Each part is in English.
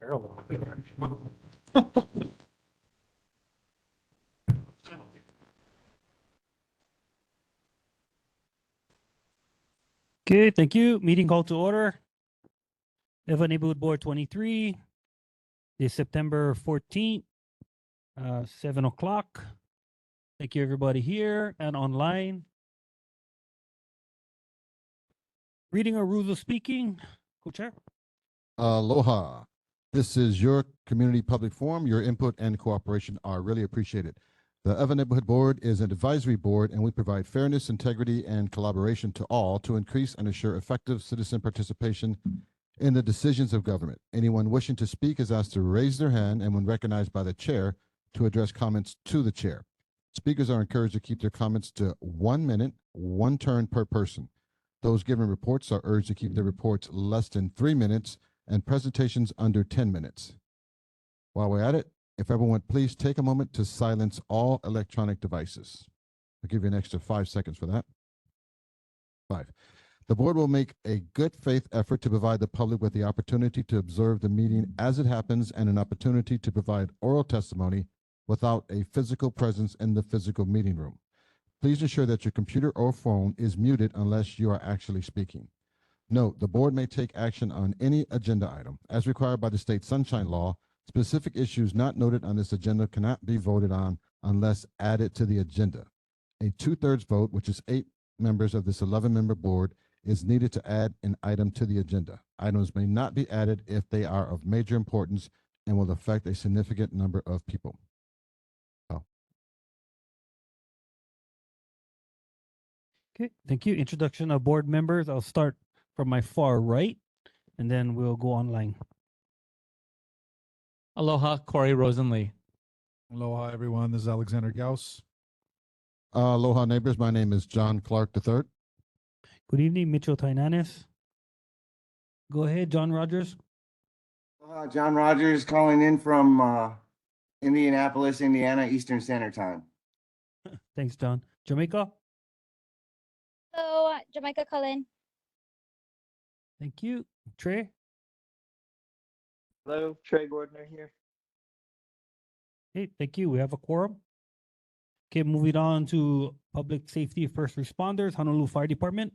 parallel. Okay, thank you. Meeting called to order. Eva Neighborhood Board 23 is September 14th, 7 o'clock. Thank you, everybody here and online. Reading our rules of speaking, co-chair. Aloha. This is your community public forum. Your input and cooperation are really appreciated. The Evan Neighborhood Board is an advisory board, and we provide fairness, integrity, and collaboration to all to increase and assure effective citizen participation in the decisions of government. Anyone wishing to speak is asked to raise their hand, and when recognized by the chair, to address comments to the chair. Speakers are encouraged to keep their comments to 1 minute, one turn per person. Those giving reports are urged to keep their reports less than 3 minutes and presentations under 10 minutes. While we're at it, if everyone would please take a moment to silence all electronic devices. I'll give you an extra 5 seconds for that. 5. The board will make a good faith effort to provide the public with the opportunity to observe the meeting as it happens and an opportunity to provide oral testimony without a physical presence in the physical meeting room. Please ensure that your computer or phone is muted unless you are actually speaking. Note, the board may take action on any agenda item. As required by the state sunshine law, specific issues not noted on this agenda cannot be voted on unless added to the agenda. A 2/3 vote, which is 8 members of this 11-member board, is needed to add an item to the agenda. Items may not be added if they are of major importance and will affect a significant number of people. Okay, thank you. Introduction of board members. I'll start from my far right, and then we'll go online. Aloha, Corey Rosenlee. Aloha, everyone. This is Alexander Gauss. Aloha, neighbors. My name is John Clark III. Good evening, Mitchell Tainanis. Go ahead, John Rogers. John Rogers calling in from Indianapolis, Indiana, Eastern Standard Time. Thanks, John. Jamaica. Hello, Jamaica Cullen. Thank you. Trey. Hello, Trey Gordner here. Hey, thank you. We have a quorum. Okay, moving on to public safety first responders, Honolulu Fire Department.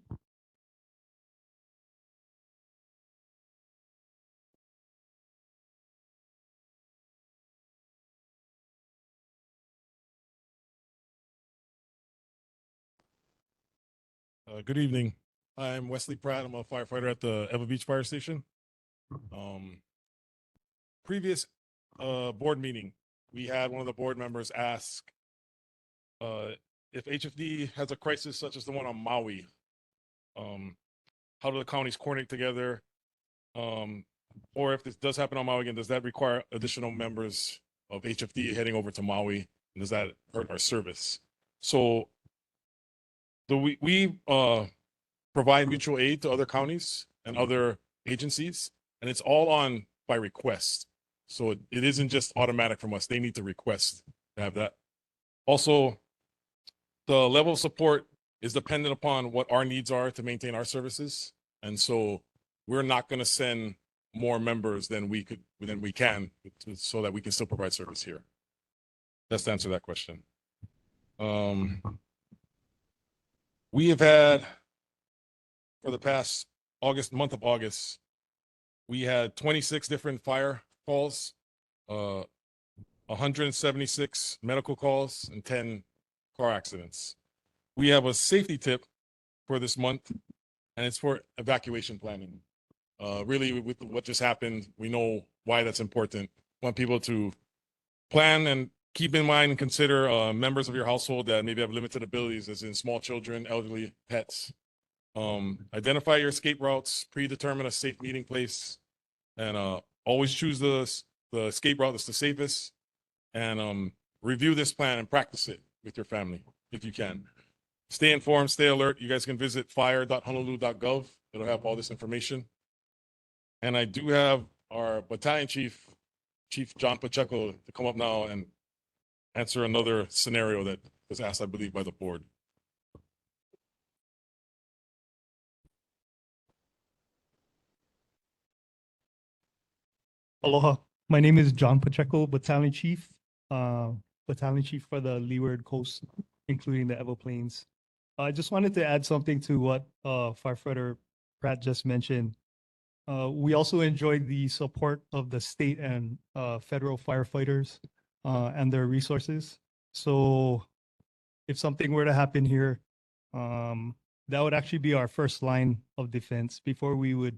Good evening. I'm Wesley Pratt. I'm a firefighter at the Eva Beach Fire Station. Previous board meeting, we had one of the board members ask if HFD has a crisis such as the one on Maui, how do the counties coordinate together? Or if this does happen on Maui again, does that require additional members of HFD heading over to Maui? And does that hurt our service? So we provide mutual aid to other counties and other agencies, and it's all on by request. So it isn't just automatic from us. They need to request to have that. Also, the level of support is dependent upon what our needs are to maintain our services. And so we're not going to send more members than we can so that we can still provide service here. That's to answer that question. We have had, for the past month of August, we had 26 different fire calls, 176 medical calls, and 10 car accidents. We have a safety tip for this month, and it's for evacuation planning. Really, with what just happened, we know why that's important. We want people to plan and keep in mind and consider members of your household that maybe have limited abilities, as in small children, elderly, pets. Identify your escape routes, predetermine a safe meeting place, and always choose the escape route that's the safest. And review this plan and practice it with your family if you can. Stay informed, stay alert. You guys can visit fire.honolulu.gov. It'll have all this information. And I do have our battalion chief, Chief John Pacheco, to come up now and answer another scenario that was asked, I believe, by the board. Aloha. My name is John Pacheco, Battalion Chief, Battalion Chief for the Leeward Coast, including the Evo Plains. I just wanted to add something to what firefighter Pratt just mentioned. We also enjoyed the support of the state and federal firefighters and their resources. So if something were to happen here, that would actually be our first line of defense before we would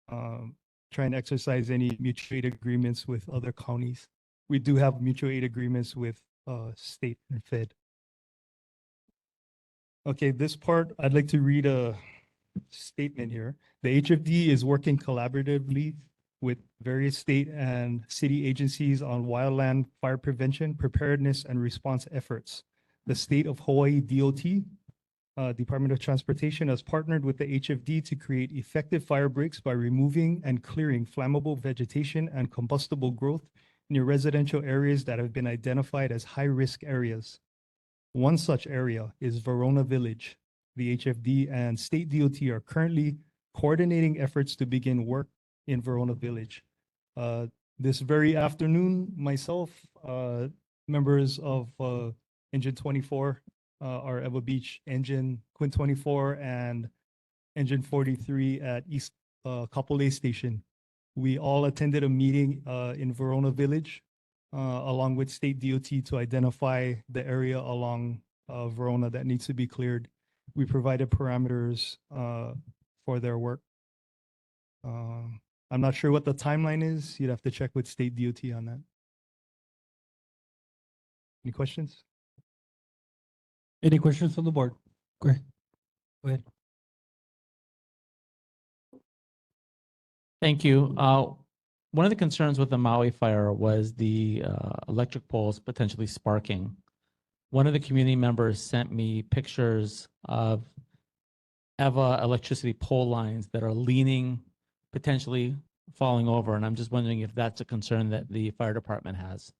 try and exercise any mutual aid agreements with other counties. We do have mutual aid agreements with state and fed. Okay, this part, I'd like to read a statement here. The HFD is working collaboratively with various state and city agencies on wildland fire prevention, preparedness, and response efforts. The state of Hawaii DOT, Department of Transportation, has partnered with the HFD to create effective fire breaks by removing and clearing flammable vegetation and combustible growth near residential areas that have been identified as high-risk areas. One such area is Verona Village. The HFD and state DOT are currently coordinating efforts to begin work in Verona Village. This very afternoon, myself, members of Engine 24, our Evo Beach engine, Quinn 24, and Engine 43 at East Kapolei Station. We all attended a meeting in Verona Village along with state DOT to identify the area along Verona that needs to be cleared. We provided parameters for their work. I'm not sure what the timeline is. You'd have to check with state DOT on that. Any questions? Any questions from the board? Go ahead. Thank you. One of the concerns with the Maui fire was the electric poles potentially sparking. One of the community members sent me pictures of EVA electricity pole lines that are leaning, potentially falling over, and I'm just wondering if that's a concern that the fire department has.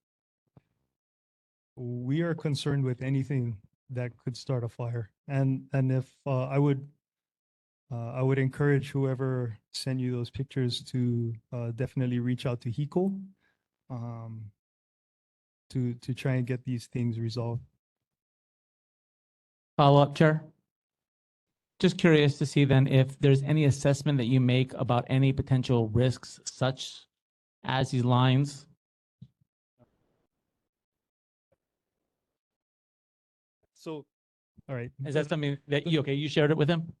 We are concerned with anything that could start a fire, and if I would encourage whoever sent you those pictures to definitely reach out to HECO to try and get these things resolved. Follow up, Chair. Just curious to see then if there's any assessment that you make about any potential risks such as these lines. So, all right. Is that something that you shared it with him?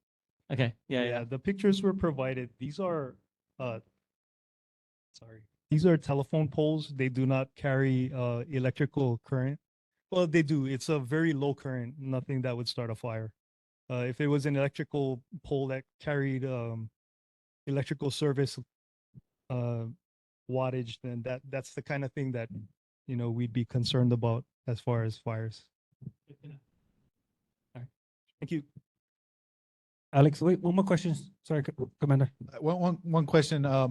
Okay, yeah. The pictures were provided. These are, these are telephone poles. They do not carry electrical current. Well, they do. It's a very low current, nothing that would start a fire. If it was an electrical pole that carried electrical service wattage, then that's the kind of thing that, you know, we'd be concerned about as far as fires. All right. Thank you. Alex, wait, one more question. Sorry, Commander. One question. I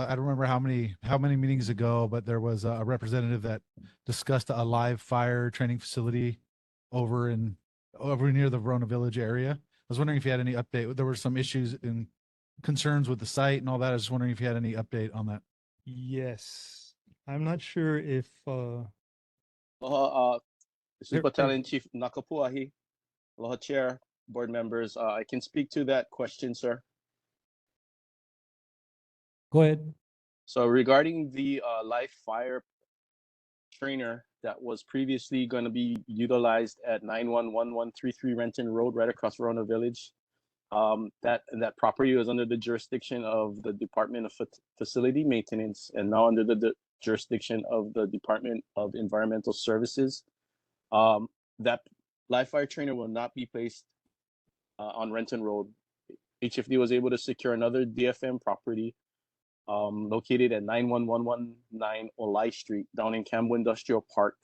don't remember how many meetings ago, but there was a representative that discussed a live fire training facility over near the Verona Village area. I was wondering if you had any update. There were some issues and concerns with the site and all that. I was just wondering if you had any update on that. Yes. I'm not sure if Aloha, this is Here- Battalion Chief Nakapuahi. Aloha, Chair, board members. I can speak to that question, sir. Go ahead. So regarding the live fire trainer that was previously going to be utilized at 911133 Renton Road, right across Verona Village, that property was under the jurisdiction of the Department of Facility Maintenance and now under the jurisdiction of the Department of Environmental Services. That live fire trainer will not be placed on Renton Road. HFD was able to secure another DFM property located at 91119 Olai Street down in Cambo Industrial Park.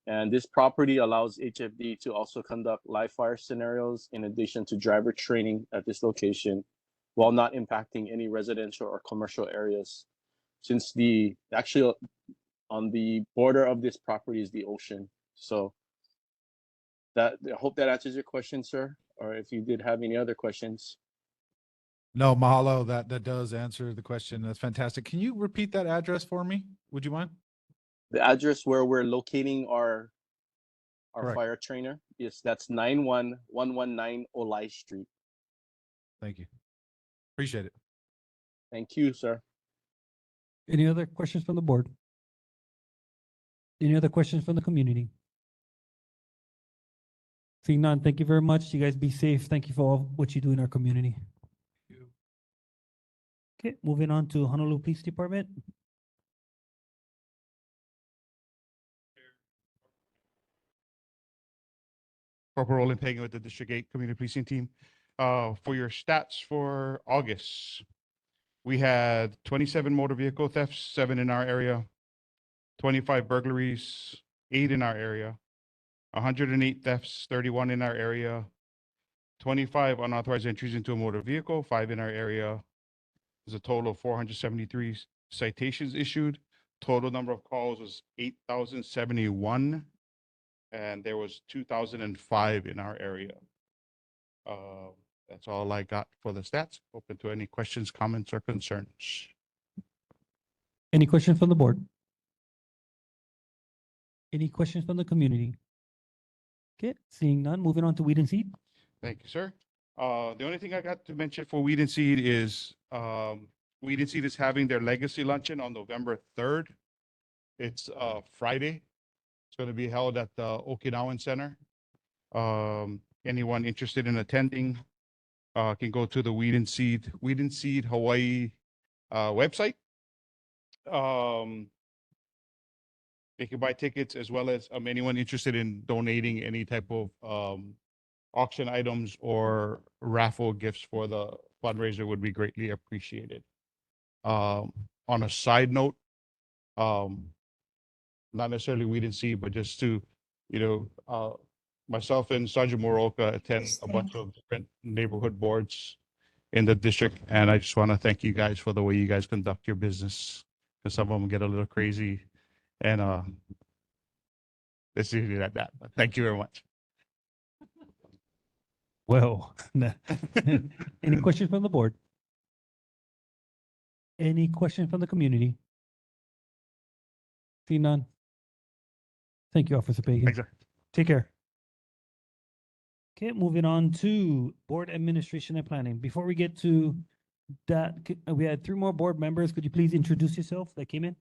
And this property allows HFD to also conduct live fire scenarios in addition to driver training at this location while not impacting any residential or commercial areas. Since actually on the border of this property is the ocean. So I hope that answers your question, sir. Or if you did have any other questions. No, mahalo. That does answer the question. That's fantastic. Can you repeat that address for me? Would you mind? The address where we're locating our Correct. fire trainer is that's 91119 Olay Street. Thank you. Appreciate it. Thank you, sir. Any other questions from the board? Any other questions from the community? Seeing none, thank you very much. You guys be safe. Thank you for all what you do in our community. Okay, moving on to Honolulu Police Department. Corporal Roland Pagan with the District 8 Community Policing Team. For your stats for August, we had 27 motor vehicle thefts, 7 in our area, 25 burglaries, 8 in our area, 108 thefts, 31 in our area, 25 unauthorized entries into a motor vehicle, 5 in our area. There's a total of 473 citations issued. Total number of calls was 8,071. And there was 2,005 in our area. That's all I got for the stats. Open to any questions, comments, or concerns. Any questions from the board? Any questions from the community? Okay, seeing none, moving on to Weed and Seed. Thank you, sir. The only thing I got to mention for Weed and Seed is Weed and Seed is having their legacy luncheon on November 3rd. It's Friday. It's going to be held at the Okinawan Center. Anyone interested in attending can go to the Weed and Seed Hawaii website. They can buy tickets, as well as anyone interested in donating any type of auction items or raffle gifts for the fundraiser would be greatly appreciated. On a side note, not necessarily Weed and Seed, but just to, myself and Sergeant Moroka attend a bunch of different neighborhood boards in the district. And I just want to thank you guys for the way you guys conduct your business, because some of them get a little crazy. And let's leave it at that. But thank you very much. Well, any questions from the board? Any questions from the community? See none. Thank you, Officer Pagan. Thanks, sir. Take care. Okay, moving on to Board Administration and Planning. Before we get to that, we had 3 more board members. Could you please introduce yourself that came in?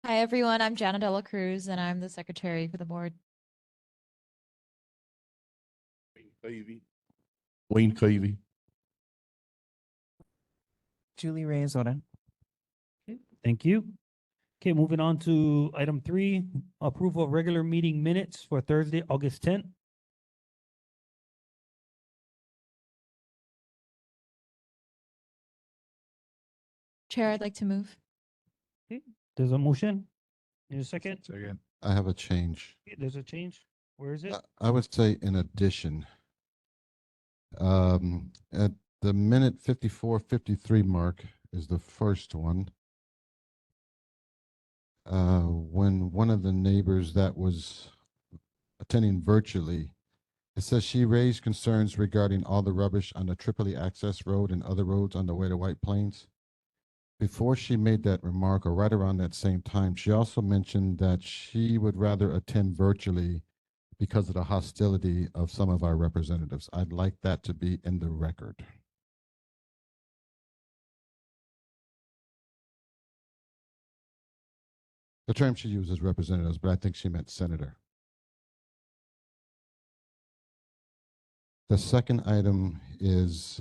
Hi, everyone. I'm Jana Dela Cruz, and I'm the secretary for the board. Wayne Covey. Julie Reyes Oren. Thank you. Okay, moving on to item 3, approval of regular meeting minutes for Thursday, August 10th. Chair, I'd like to move. There's a motion. There's a second. Second. I have a change. There's a change. Where is it? I would say in addition. At the minute 54:53 mark is the first one. When one of the neighbors that was attending virtually, it says she raised concerns regarding all the rubbish on the Tripoli Access Road and other roads on the way to White Plains. Before she made that remark, or right around that same time, she also mentioned that she would rather attend virtually because of the hostility of some of our representatives. I'd like that to be in the record. The term she used is representatives, but I think she meant senator. The second item is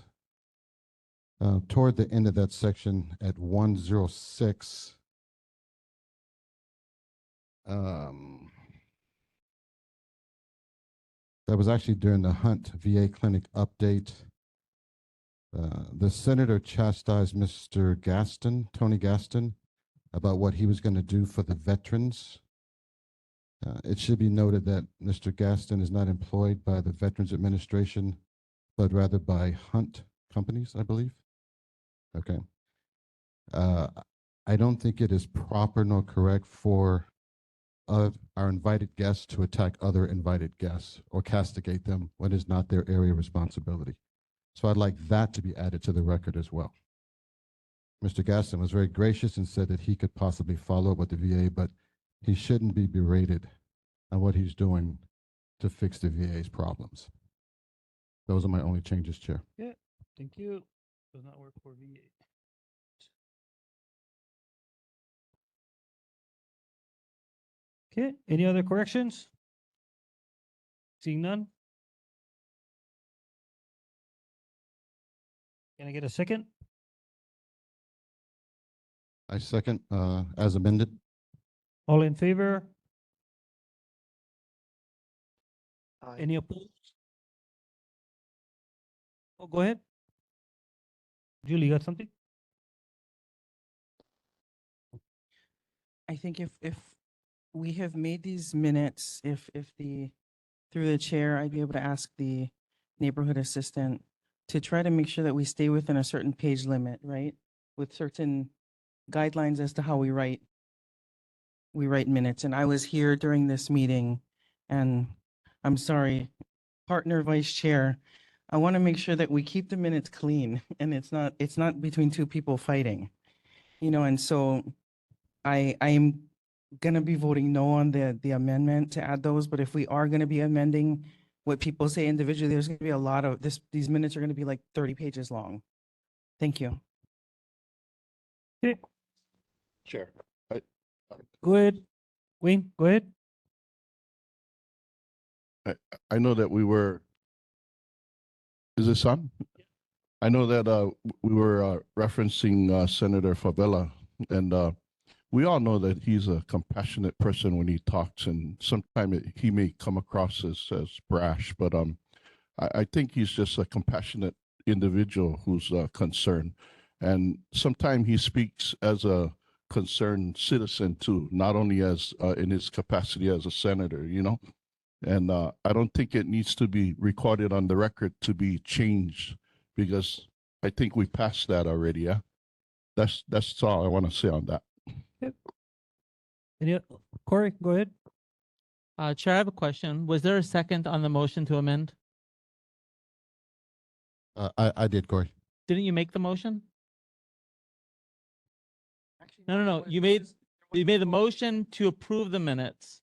toward the end of that section at 106. That was actually during the Hunt VA clinic update. The senator chastised Mr. Gaston, Tony Gaston, about what he was going to do for the veterans. It should be noted that Mr. Gaston is not employed by the Veterans Administration, but rather by Hunt companies, I believe. Okay. I don't think it is proper nor correct for our invited guests to attack other invited guests or castigate them when it's not their area of responsibility. So I'd like that to be added to the record as well. Mr. Gaston was very gracious and said that he could possibly follow up with the VA, but he shouldn't be berated on what he's doing to fix the VA's problems. Those are my only changes, Chair. Thank you. Does not work for VA. Okay, any other corrections? Seeing none? Can I get a second? I second, as amended. All in favor? Any opposed? Oh, go ahead. Julie, you got something? I think if we have made these minutes, if through the chair, I'd be able to ask the neighborhood assistant to try to make sure that we stay within a certain page limit, right? With certain guidelines as to how we write minutes. And I was here during this meeting, and I'm sorry, partner vice chair, I want to make sure that we keep the minutes clean and it's not between two people fighting. And so I am gonna be voting no on the amendment to add those, but if we are gonna be amending what people say individually, there's gonna be a lot of these minutes are gonna be like 30 pages long. Thank you. Okay, Chair. go ahead. Wayne, go ahead. I know that we were, is this on? I know that we were referencing Senator Favela, and we all know that he's a compassionate person when he talks, and sometimes he may come across as brash, but I think he's just a compassionate individual who's concerned. And sometimes he speaks as a concerned citizen too, not only as in his capacity as a senator, And I don't think it needs to be recorded on the record to be changed, because I think we passed that already. Yeah, that's all I want to say on that. Corey, go ahead. Chair, I have a question. Was there a second on the motion to amend? I did, Corey. Didn't you make the motion? No. You made the motion to approve the minutes.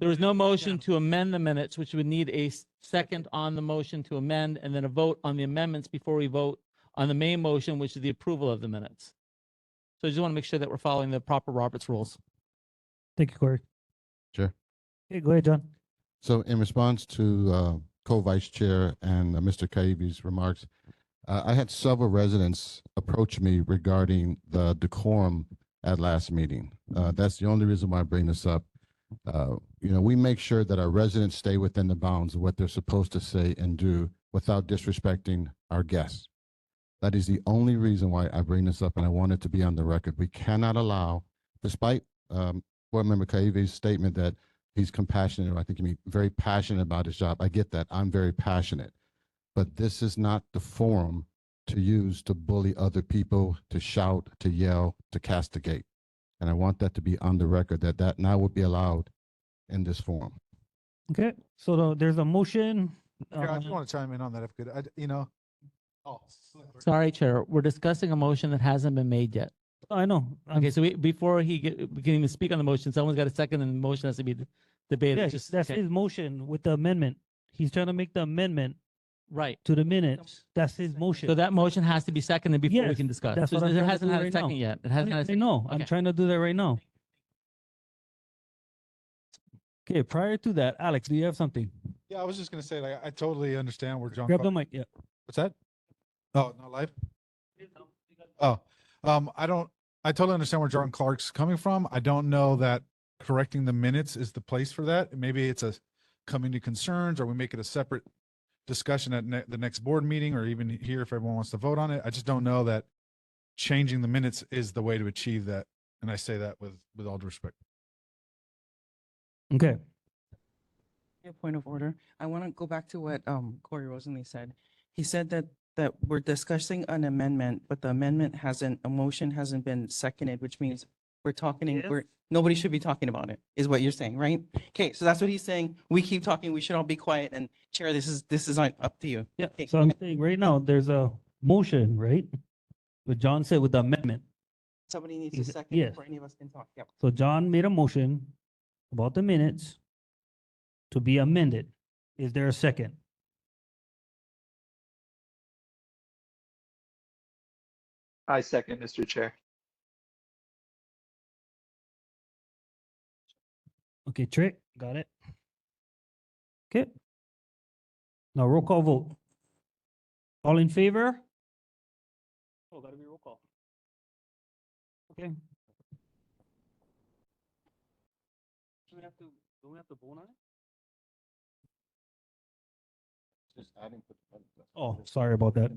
There was no motion to amend the minutes, which would need a second on the motion to amend and then a vote on the amendments before we vote on the main motion, which is the approval of the minutes. So I just want to make sure that we're following the proper Roberts rules. Thank you, Corey. Sure. Okay, go ahead, John. So in response to co-vice chair and Mr. Kaivi's remarks, I had several residents approach me regarding the decorum at last meeting. That's the only reason why I bring this up. We make sure that our residents stay within the bounds of what they're supposed to say and do without disrespecting our guests. That is the only reason why I bring this up, and I want it to be on the record. We cannot allow, despite Board Member Kaivi's statement that he's compassionate, or I think he means very passionate about his job. I get that. I'm very passionate. But this is not the forum to use to bully other people, to shout, to yell, to castigate. And I want that to be on the record, that now would be allowed in this forum. Okay, so there's a motion. Yeah, I just want to chime in on that if I could. Sorry, Chair. We're discussing a motion that hasn't been made yet. I know. Okay, so before we can even speak on the motion, someone's got a second and the motion has to be debated. Yes, that's okay. his motion with the amendment. He's trying to make the amendment Right. to the minutes. That's his motion. So that motion has to be seconded before we Yes, can discuss. that's So what I'm it trying to hasn't do had a right second now. yet. It hasn't had a I second. know. I'm Okay. trying to do that right now. Okay, prior to that, Alex, do you have something? Yeah, I was just gonna say, like, I totally understand where John. Grab the Clark- mic, yeah. What's that? Oh, not live? Oh, I totally understand where John Clark's coming from. I don't know that correcting the minutes is the place for that. Maybe it's a coming to concerns, or we make it a separate discussion at the next board meeting, or even here if everyone wants to vote on it. I just don't know that changing the minutes is the way to achieve that. And I say that with all due respect. Okay, A point of order. I want to go back to what Corey Rosenly said. He said that we're discussing an amendment, but the amendment a motion hasn't been seconded, which means We're talking, If- we're, nobody should be talking about it, is what you're saying, right? Okay, so that's what he's saying. We keep talking, we should all be quiet, and Chair, this is up to you. Yeah, Okay, so I'm saying right now, there's a motion, right? What John said with the amendment. Somebody needs to Is it- second yes. before any of us can talk. Yep. So John made a motion about the minutes to be amended. Is there a second? I second, Mr. Chair. Okay, Trick, got it. Okay. Now roll call vote. All in favor? Oh, gotta be roll call. Okay. Do we have to vote on it? Just adding. Oh, sorry about that.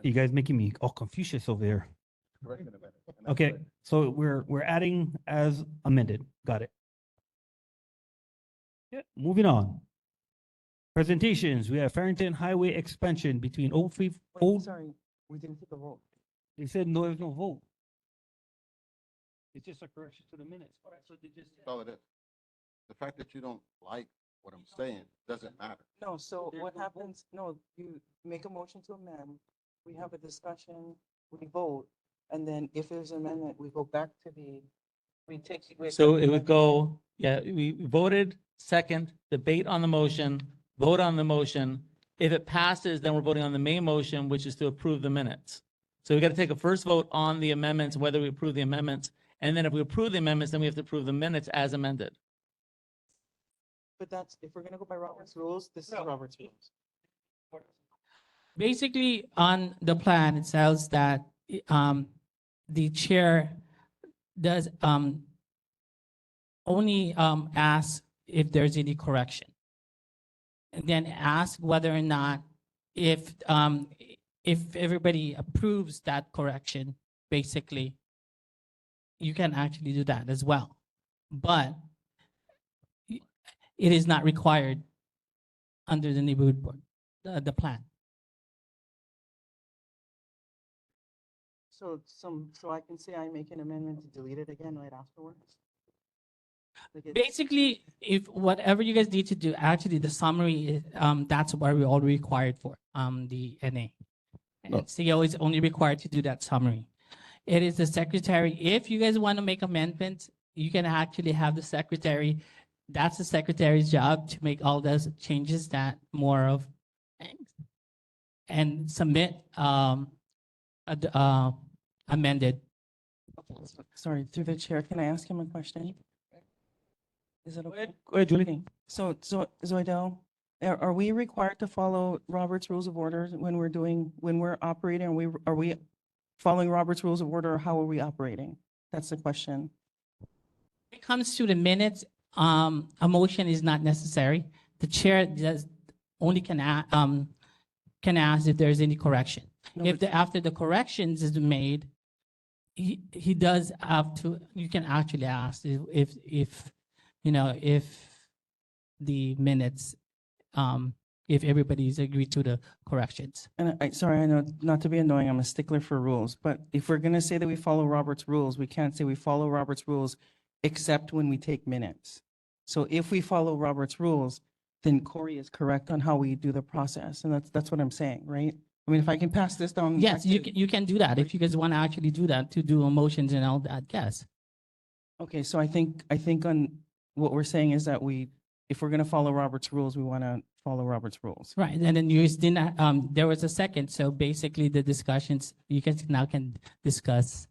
You guys making me all Confucius over here. Okay, so we're adding as amended. Got it. Yeah, moving on. Presentations, we have Farrington Highway expansion between Old Free, Wait, Old, sorry, we didn't take a vote. they said no, there's no vote. It's just a correction to the minutes. All right, so they just. That's all it is. The fact that you don't like what I'm saying doesn't matter. No, so There's what no vote. happens, no, you make a motion to amend, we have a discussion, we vote, and then if there's an amendment, we go back to we take. we So accept it the would go, yeah, we voted second, debate on the motion, vote on the motion. If it passes, then we're voting on the main motion, which is to approve the minutes. So we got to take a first vote on the amendments, whether we approve the amendments. And then if we approve the amendments, then we have to approve the minutes as amended. But that's, if we're gonna go by Robert's rules, this is Robert's rules. Basically, on the plan, it says that the chair does only ask if there's any correction. And then ask whether or not if everybody approves that correction, basically, you can actually do that as well. But it is not required under the neighborhood board, the plan. So so I can say I make an amendment to delete it again right afterwards? Like it- Basically, if whatever you guys need to do, actually the summary, that's what we're all required for, the NA. No. And CEO is only required to do that summary. It is the secretary, if you guys want to make amendments, you can actually have the secretary, that's the secretary's job to make all those changes that more of, and submit, amended. Sorry, through the chair, can I ask him a question? Is it okay? Go ahead, Julie. Okay. So Zoidel, are we required to follow Robert's Rules of Order when we're operating? Are we following Robert's Rules of Order, or how are we operating? That's the question. When it comes to the minutes, a motion is not necessary. The chair does only can ask if there's any correction. No, If but- after the corrections is made, he does have to, you can actually ask if the minutes, if everybody's agreed to the corrections. And sorry, I know, not to be annoying, I'm a stickler for rules, but if we're gonna say that we follow Robert's rules, we can't say we follow Robert's rules except when we take minutes. So if we follow Robert's rules, then Corey is correct on how we do the process, and that's what I'm saying, right? I mean, if I can pass this down. Yes, back to- you can do that. If you guys want to actually do that, to do motions and all that, yes. Okay, so I think on what we're saying is that if we're gonna follow Robert's rules, we wanna follow Robert's rules. Right, and then you didn't, there was a second, so basically the discussions, you guys now can discuss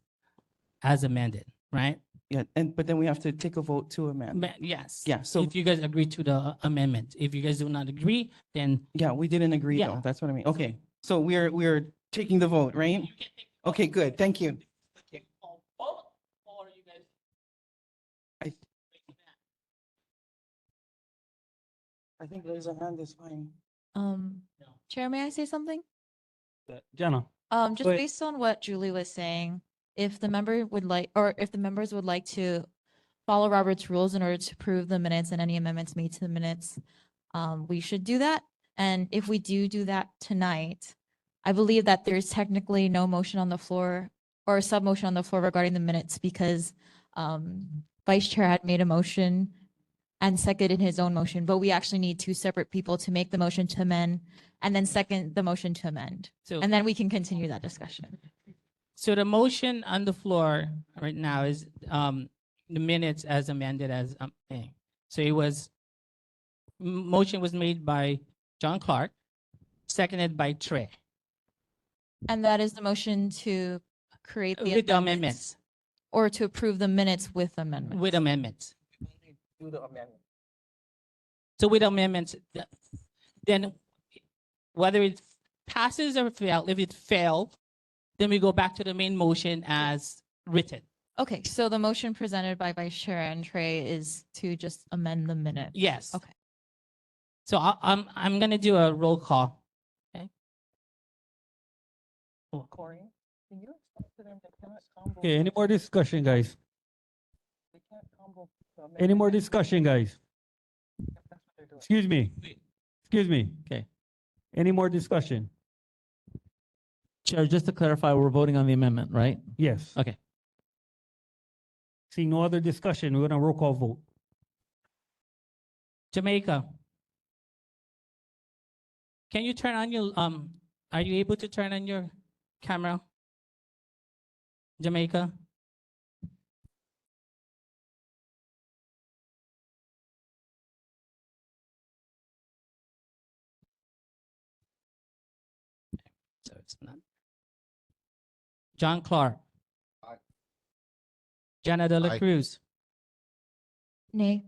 as amended, right? Yeah, but then we have to take a vote to amend. Yes. Yeah, so, If you guys agree to the amendment, if you guys do not agree, then yeah, we didn't agree Yeah. though, that's what I mean. Okay, so we're taking the vote, right? Okay, good, thank you. I- I think raise a hand is fine. Chair, may I say something? Jenna, Just Go ahead. based on what Julie was saying, if the member would like, or if the members would like to follow Robert's rules in order to approve the minutes and any amendments made to the minutes, we should do that. And if we do that tonight, I believe that there's technically no motion on the floor or a sub motion on the floor regarding the minutes because Vice Chair had made a motion and seconded his own motion, but we actually need two separate people to make the motion to amend and then second the motion to amend. So, And then we can continue that discussion. so the motion on the floor right now is the minutes as amended as so it was motion was made by John Clark, seconded by Trey And that is the motion to create the with the amendments amendments. or to approve the minutes with amendments. With amendments. Do the amendment. So with amendments, then whether it passes or fail, if it failed, then we go back to the main motion as written. Okay, so the motion presented by Vice Chair and Trey is to just amend the minute. Yes. Okay. So I'm gonna do a roll call. Okay. Corey, can you explain to them they cannot combo? Okay, any more discussion, guys? They can't combo the Any amendment more and- discussion, guys? That's what they're doing. Excuse me. Excuse me. Okay. Any more discussion? Chair, just to clarify, we're voting on the amendment, right? Yes. Okay. Seeing no other discussion, we're gonna roll call vote. Jamaica. Can you turn on your are you able to turn on your camera? Jamaica? So it's not. John Clark. Aye. Jana De La Aye. Cruz. Nay.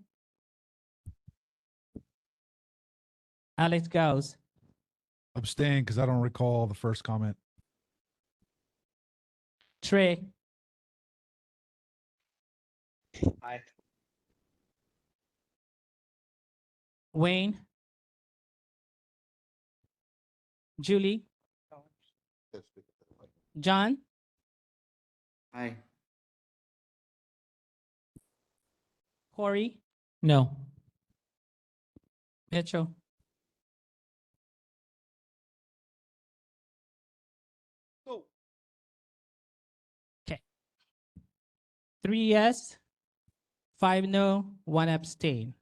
Alex Gauss. Abstain because I don't recall the first comment. Trey. Aye. Wayne. Julie. John. Aye. Corey. No. Petro. Okay. 3 yes, 5 no, 1 abstain.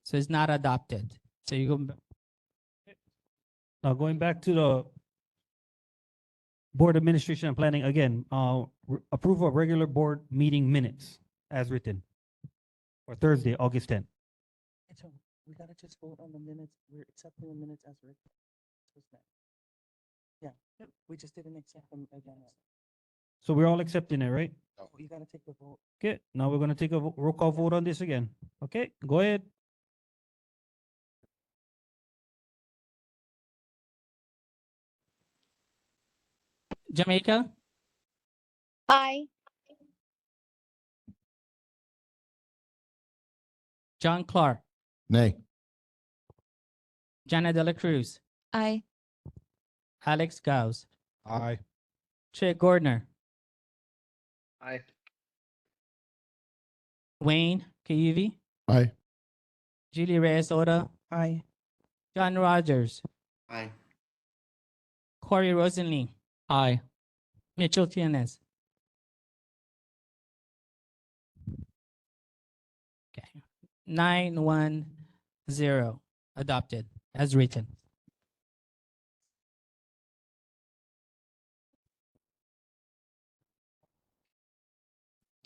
So it's not adopted. So you go. Now going back to the Board Administration and Planning again, approval of regular board meeting minutes as written for Thursday, August 10th. So we gotta just vote on the minutes. We're accepting the minutes as written. What's that? Yeah, we just didn't accept them again. So we're all accepting it, right? Oh, you gotta take the vote. Okay, now we're gonna take a roll call vote on this again. Okay, go ahead. Jamaica. Aye. John Clark. Nay. Jana De La Cruz. Aye. Alex Gauss. Aye. Trey Gordner. Aye. Wayne Kayuvi. Aye. Julie Reyes Oda. Aye. John Rogers. Aye. Corey Rosenly. Aye. Mitchell Tienes. Okay. 9-1-0 adopted as written.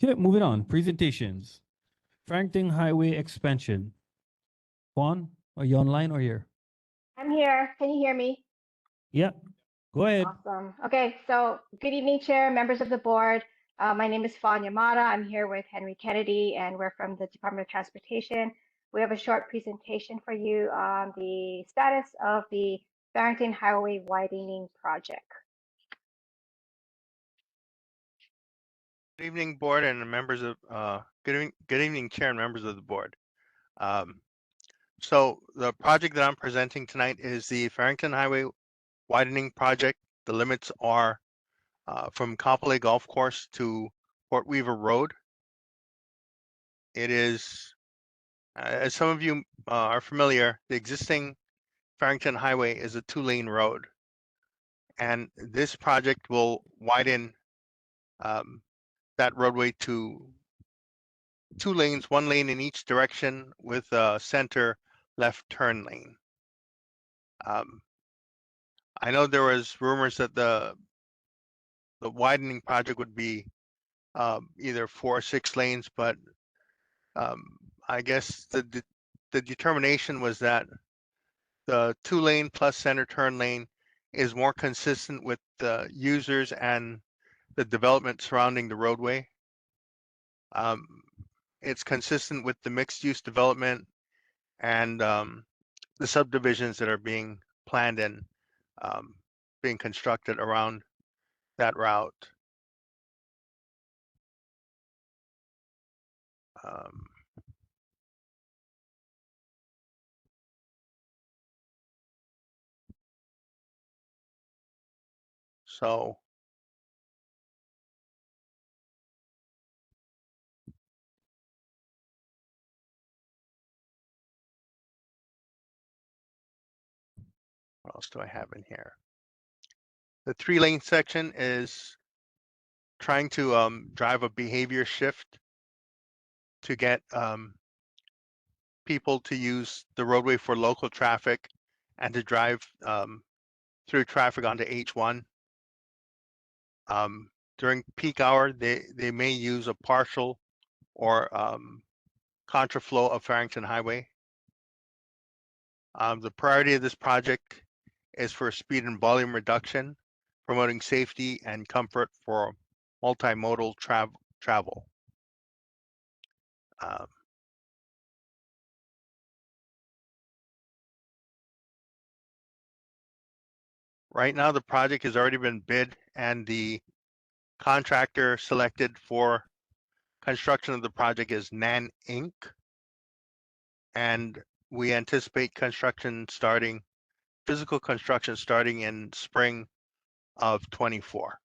Okay, moving on, presentations. Frankton Highway expansion. Juan, are you online or here? I'm here. Can you hear me? Yeah, go ahead. Awesome. Okay, so good evening, Chair, members of the board. My name is Fawn Yamada. I'm here with Henry Kennedy, and we're from the Department of Transportation. We have a short presentation for you on the status of the Barrington Highway widening project. Good evening, board and members of good evening, chair and members of the board. So the project that I'm presenting tonight is the Farrington Highway widening project. The limits are from Kapolei Golf Course to Port Weaver Road. It is, as some of you are familiar, the existing Farrington Highway is a 2-lane road, and this project will widen that roadway to 2 lanes, 1 lane in each direction with a center left turn lane. I know there was rumors that the widening project would be either 4 or 6 lanes, but I guess the determination was that the 2 lane plus center turn lane is more consistent with the users and the development surrounding the roadway. It's consistent with the mixed use development and the subdivisions that are being planned and being constructed around that route. So what else do I have in here? The 3 lane section is trying to drive a behavior shift to get people to use the roadway for local traffic and to drive through traffic onto H1. During peak hour, they may use a partial or contraflow of Farrington Highway. The priority of this project is for speed and volume reduction, promoting safety and comfort for multimodal travel. Right now, the project has already been bid and the contractor selected for construction of the project is Nan Inc. And we anticipate physical construction starting in spring of 24.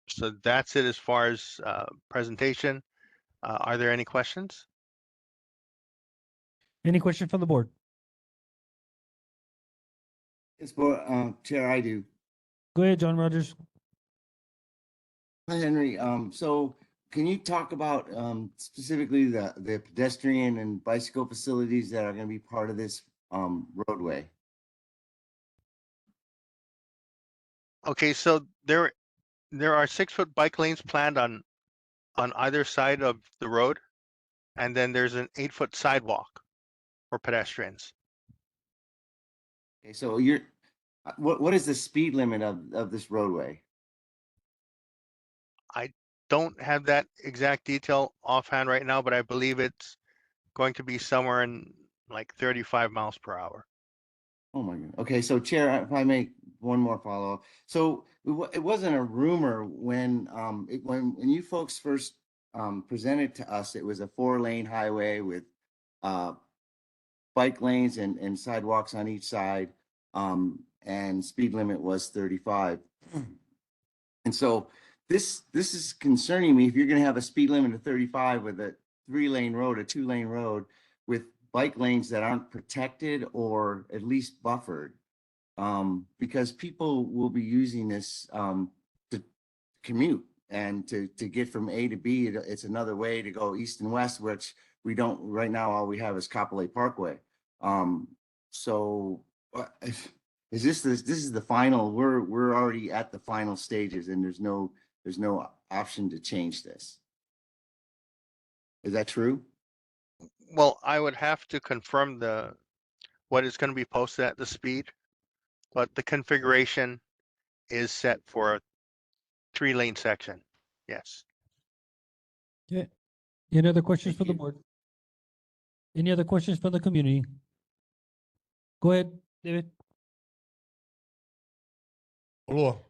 So that's it as far as presentation. Are there any questions? Any question from the board? Yes, board, Chair, I do. Go ahead, John Rogers. Hi, Henry. So can you talk about specifically the pedestrian and bicycle facilities that are going to be part of this roadway? Okay, so there are 6-foot bike lanes planned on either side of the road, and then there's an 8-foot sidewalk for pedestrians. Okay, so what is the speed limit of this roadway? I don't have that exact detail offhand right now, but I believe it's going to be somewhere in like 35 miles per hour. Oh my God. Okay, so Chair, if I make one more follow-up. So it wasn't a rumor when when you folks first presented to us, it was a 4-lane highway with bike lanes and sidewalks on each side, and speed limit was 35. And so this is concerning me. If you're going to have a speed limit of 35 with a 3-lane road, a 2-lane road with bike lanes that aren't protected or at least buffered, because people will be using this to commute and to get from A to B. It's another way to go east and west, which we don't right now. All we have is Kapolei Parkway. So is this is the final? We're already at the final stages, and there's no option to change this. Is that true? Well, I would have to confirm what is going to be posted at the speed, but the configuration is set for a 3-lane section. Yes. Okay. Any other questions for the board? Any other questions from the community? Go ahead, David. Hello,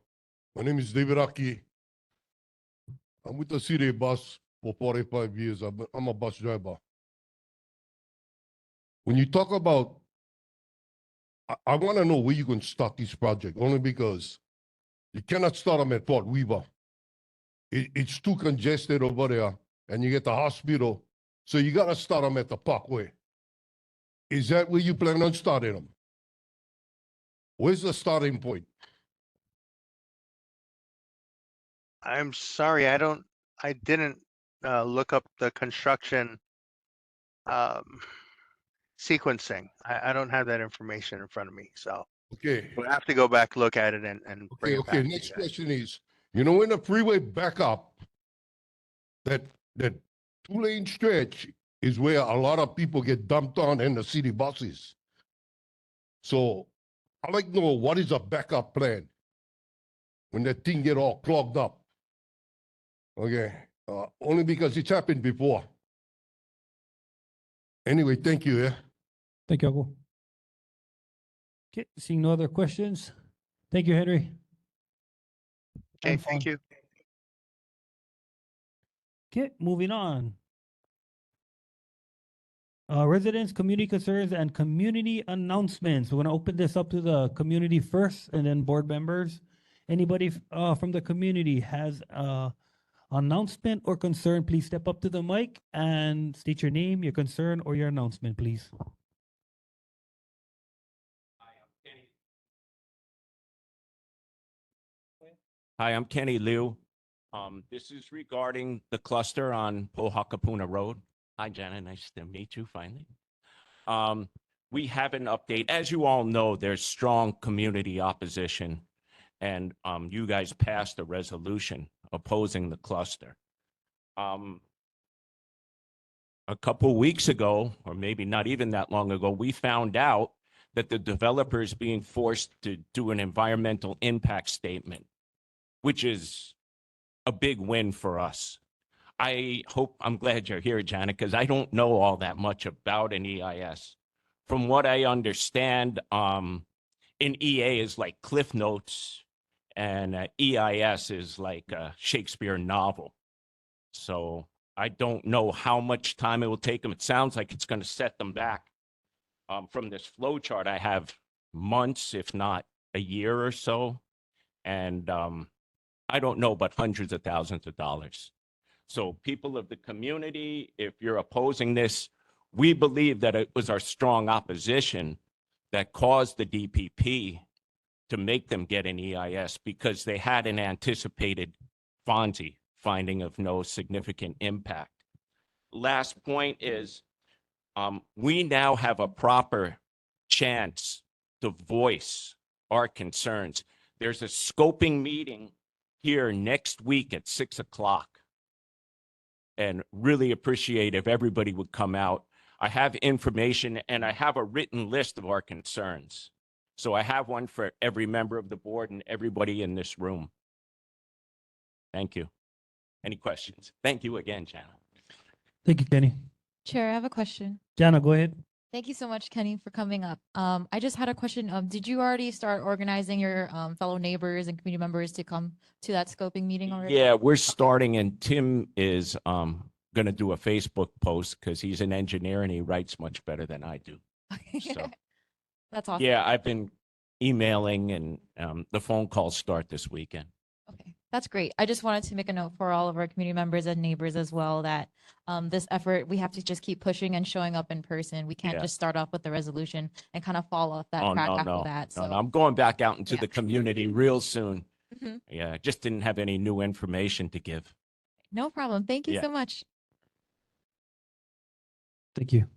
my name is David Aki. I'm with the city bus for 45 years. I'm a bus driver. When you talk about, I want to know where you're going to start this project, only because you cannot start them at Fort Weaver. It's too congested over there, and you get the hospital, so you got to start them at the Parkway. Is that where you plan on starting them? Where's the starting point? I'm sorry, I don't I didn't look up the construction sequencing. I don't have that information in front of me, so Okay, we'll have to go back, look at it and bring okay, it okay. back to Next you guys. question is, you know, when the freeway back up, that 2-lane stretch is where a lot of people get dumped on in the city buses. So I'd like to know, what is a backup plan when that thing get all clogged up? Okay, only because it's happened before. Anyway, thank you, yeah. Thank you, Uncle. Okay, seeing no other questions. Thank you, Henry. Okay, And thank Fawn. you. Okay, moving on. Residents, community concerns, and community announcements. We're gonna open this up to the community first and then board members. Anybody from the community has announcement or concern, please step up to the mic and state your name, your concern, or your announcement, please. Hi, I'm Kenny Liu. This is regarding the cluster on Pohakapuna Road. Hi, Janet. Nice to meet you finally. We have an update. As you all know, there's strong community opposition, and you guys passed a resolution opposing the cluster. A couple weeks ago, or maybe not even that long ago, we found out that the developer is being forced to do an environmental impact statement, which is a big win for us. I'm glad you're here, Janet, because I don't know all that much about an EIS. From what I understand, an EA is like Cliff Notes, and EIS is like a Shakespeare novel. So I don't know how much time it will take them. It sounds like it's going to set them back. From this flow chart, I have months, if not a year or so. And I don't know, but hundreds of thousands of dollars. So people of the community, if you're opposing this, we believe that it was our strong opposition that caused the DPP to make them get an EIS because they had an anticipated FONSI, finding of no significant impact. Last point is we now have a proper chance to voice our concerns. There's a scoping meeting here next week at 6 o'clock. And really appreciate if everybody would come out. I have information and I have a written list of our concerns. So I have one for every member of the board and everybody in this room. Thank you. Any questions? Thank you again, Jana. Thank you, Kenny. Chair, I have a question. Jana, go ahead. Thank you so much, Kenny, for coming up. I just had a question. Did you already start organizing your fellow neighbors and community members to come to that scoping meeting already? Yeah, we're starting and Tim is going to do a Facebook post because he's an engineer and he writes much better than I do. So, That's awesome. yeah, I've been emailing and the phone calls start this weekend. Okay, that's great. I just wanted to make a note for all of our community members and neighbors as well that this effort, we have to just keep pushing and showing up in person. We can't Yeah. just start off with the resolution and kind of fall off that Oh, track no, after no, that. no, So no. I'm going back out into the community real soon. Mhm. Yeah, just didn't have any new information to give. no problem. Thank you Yeah. so much. Thank you.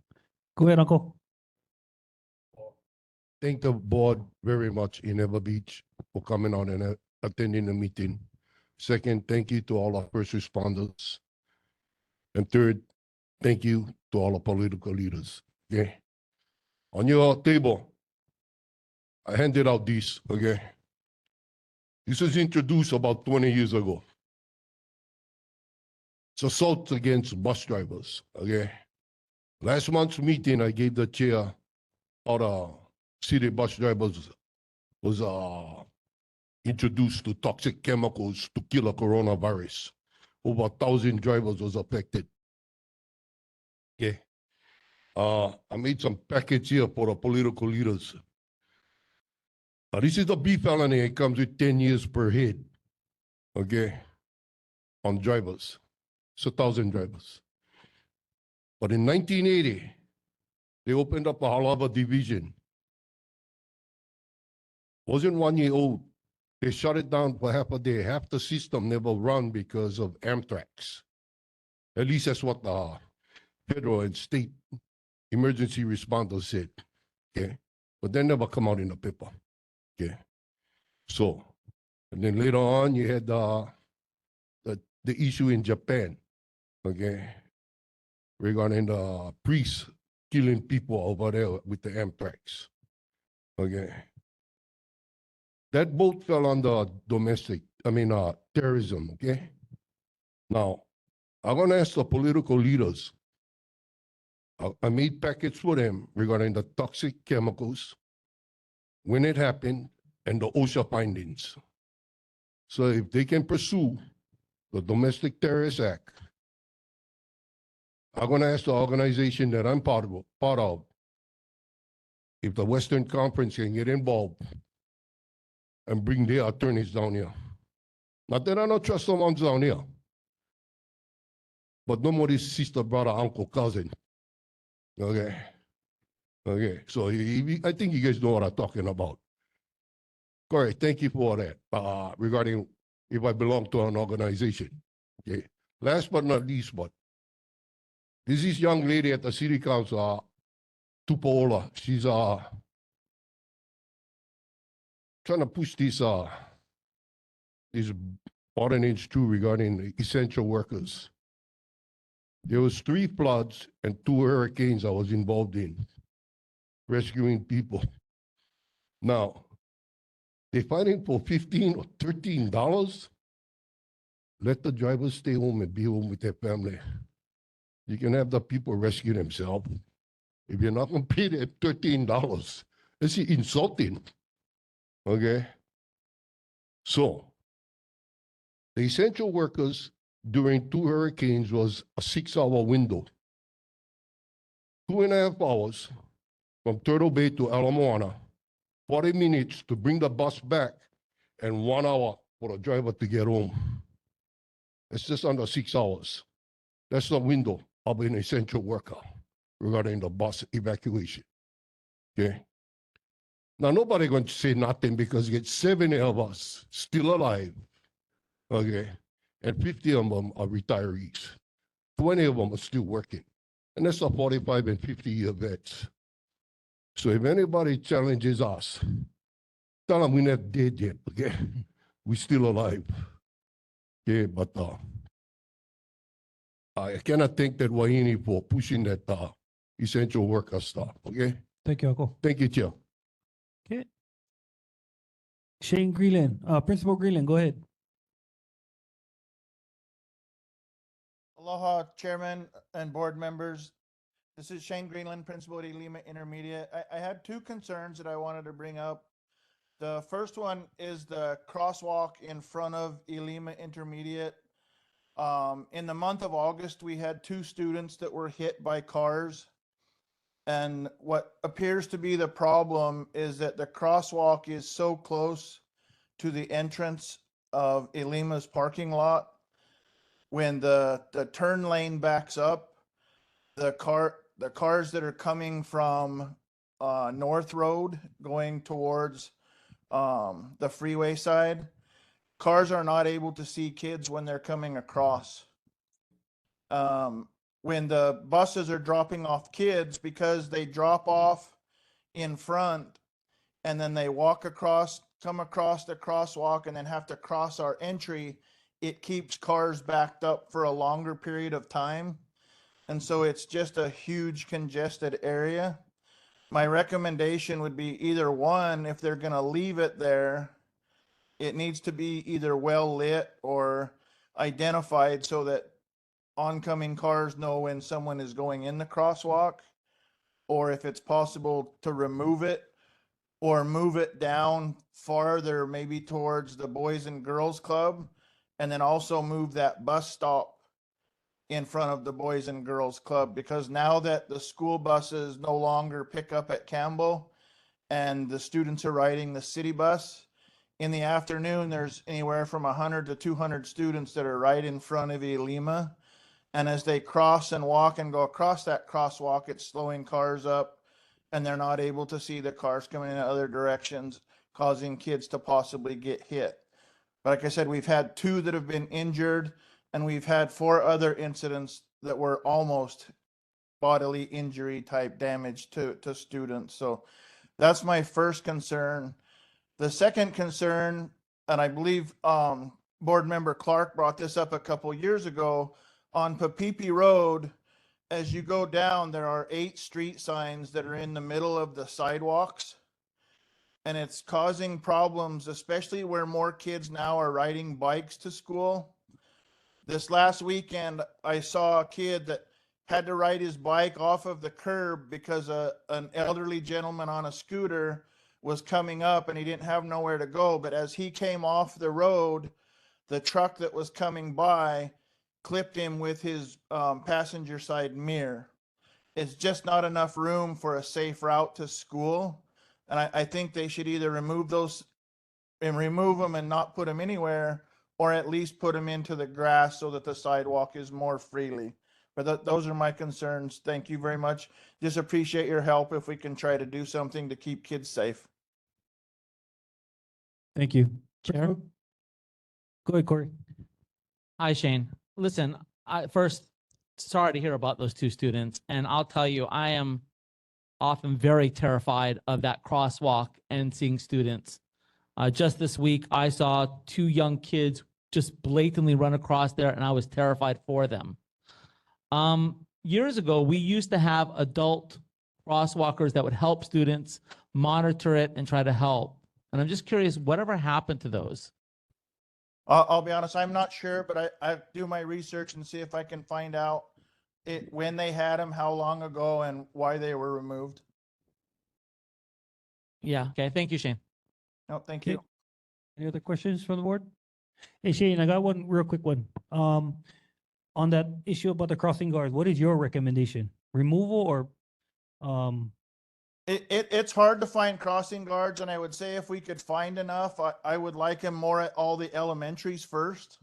Go ahead, Uncle. Thank the board very much in Ever Beach for coming on and attending the meeting. Second, thank you to all our first responders. And third, thank you to all the political leaders. Okay. On your table, I handed out these. Okay. This was introduced about 20 years ago. It's assault against bus drivers. Okay. Last month's meeting, I gave the chair all city bus drivers was introduced to toxic chemicals to kill a coronavirus. Over 1,000 drivers was affected. Okay. I made some package here for the political leaders. This is the B felony. It comes with 10 years per head. Okay. On drivers. It's 1,000 drivers. But in 1980, they opened up a Halaba division. Wasn't 1 year old They shut it down for half a day. Half the system never run because of Amtrak. At least that's what the federal and state emergency responders said. Okay. But they never come out in the paper. Okay. So, and then later on, you had the issue in Japan. Okay. Regarding the priests killing people over there with the Amtrak. Okay. That boat fell under terrorism, okay? Now, I'm gonna ask the political leaders. I made packets for them regarding the toxic chemicals, when it happened, and the OSHA findings. So if they can pursue the Domestic Terrorist Act, I'm gonna ask the organization that I'm part of, if the Western Conference can get involved and bring their attorneys down here. Not that I don't trust the ones down here, but nobody's sister, brother, uncle, cousin. Okay. Okay. So I think you guys know what I'm talking about. Correct. Thank you for that. Regarding if I belong to an organization. Okay. Last but not least, this is young lady at the city council, Tupola. She's trying to push this ordinance through regarding essential workers. There was 3 floods and 2 hurricanes I was involved in, rescuing people. Now, they're fighting for $15 or $13. Let the drivers stay home and be home with their family. You can have the people rescue themselves. If you're not going to pay them $13, that's insulting. Okay? So, the essential workers during 2 hurricanes was a 6-hour window. 2.5 hours from Turtle Bay to Ala Moana, 40 minutes to bring the bus back, and 1 hour for the driver to get home. It's just under 6 hours. That's the window of an essential worker regarding the bus evacuation. Okay? Now, nobody going to say nothing because you get 70 of us still alive. Okay? And 50 of them are retirees. 20 of them are still working. And that's the 45 and 50-year vets. So if anybody challenges us, tell them we're not dead yet, okay? We're still alive. Okay, but I cannot thank that Wahine for pushing that essential worker stuff, okay? Thank you, Uncle. Thank you, Chair. Okay. Shane Greenland, Principal Greenland, go ahead. Aloha, Chairman and board members. This is Shane Greenland, Principal at Lima Intermediate. I had 2 concerns that I wanted to bring up. The first one is the crosswalk in front of Lima Intermediate. In the month of August, we had 2 students that were hit by cars. And what appears to be the problem is that the crosswalk is so close to the entrance of Lima's parking lot. When the turn lane backs up, the cars that are coming from North Road going towards the freeway side, cars are not able to see kids when they're coming across. When the buses are dropping off kids, because they drop off in front and then they walk across, come across the crosswalk and then have to cross our entry, it keeps cars backed up for a longer period of time. And so it's just a huge congested area. My recommendation would be either one, if they're going to leave it there, it needs to be either well lit or identified so that oncoming cars know when someone is going in the crosswalk, or if it's possible to remove it or move it down farther, maybe towards the Boys and Girls Club, and then also move that bus stop in front of the Boys and Girls Club, because now that the school buses no longer pick up at Campbell and the students are riding the city bus, in the afternoon, there's anywhere from 100 to 200 students that are right in front of Lima. And as they cross and walk and go across that crosswalk, it's slowing cars up and they're not able to see the cars coming in other directions, causing kids to possibly get hit. But like I said, we've had 2 that have been injured, and we've had 4 other incidents that were almost bodily injury type damage to students. So that's my first concern. The second concern, and I believe Board Member Clark brought this up a couple years ago, on Papipi Road, as you go down, there are 8 street signs that are in the middle of the sidewalks. And it's causing problems, especially where more kids now are riding bikes to school. This last weekend, I saw a kid that had to ride his bike off of the curb because an elderly gentleman on a scooter was coming up and he didn't have nowhere to go. But as he came off the road, the truck that was coming by clipped him with his passenger side mirror. It's just not enough room for a safe route to school. And I think they should either remove them and not put them anywhere, or at least put them into the grass so that the sidewalk is more freely. But those are my concerns. Thank you very much. Just appreciate your help if we can try to do something to keep kids safe. Thank you. Chair? Go ahead, Corey. Hi, Shane. Listen, first, sorry to hear about those 2 students. And I'll tell you, I am often very terrified of that crosswalk and seeing students. Just this week, I saw 2 young kids just blatantly run across there, and I was terrified for them. Years ago, we used to have adult crosswalkers that would help students monitor it and try to help. And I'm just curious, whatever happened to those? I'll be honest, I'm not sure, but I do my research and see if I can find out when they had them, how long ago, and why they were removed. Yeah. Okay. Thank you, Shane. No, thank Okay. you. Any other questions from the board? Hey, Shane, I got one real quick one. On that issue about the crossing guards, what is your recommendation? Removal or, It's hard to find crossing guards, and I would say if we could find enough, I would like them more at all the elementaries first.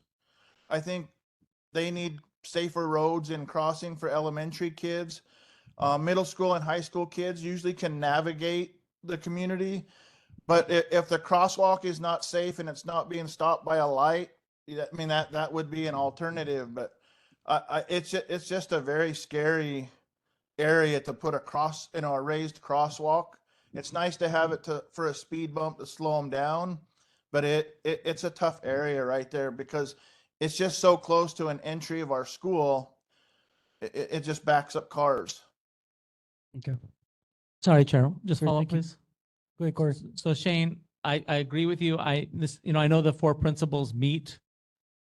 I think they need safer roads and crossing for elementary kids. Middle school and high school kids usually can navigate the community. But if the crosswalk is not safe and it's not being stopped by a light, I mean, that would be an alternative. But it's just a very scary area to put a raised crosswalk. It's nice to have it for a speed bump to slow them down, but it's a tough area right there because it's just so close to an entry of our school. It just backs up cars. okay. Sorry, Chair. Just Sure, follow up, thank you. please. Go ahead, Corey. So Shane, I agree with you. I know the 4 principals meet,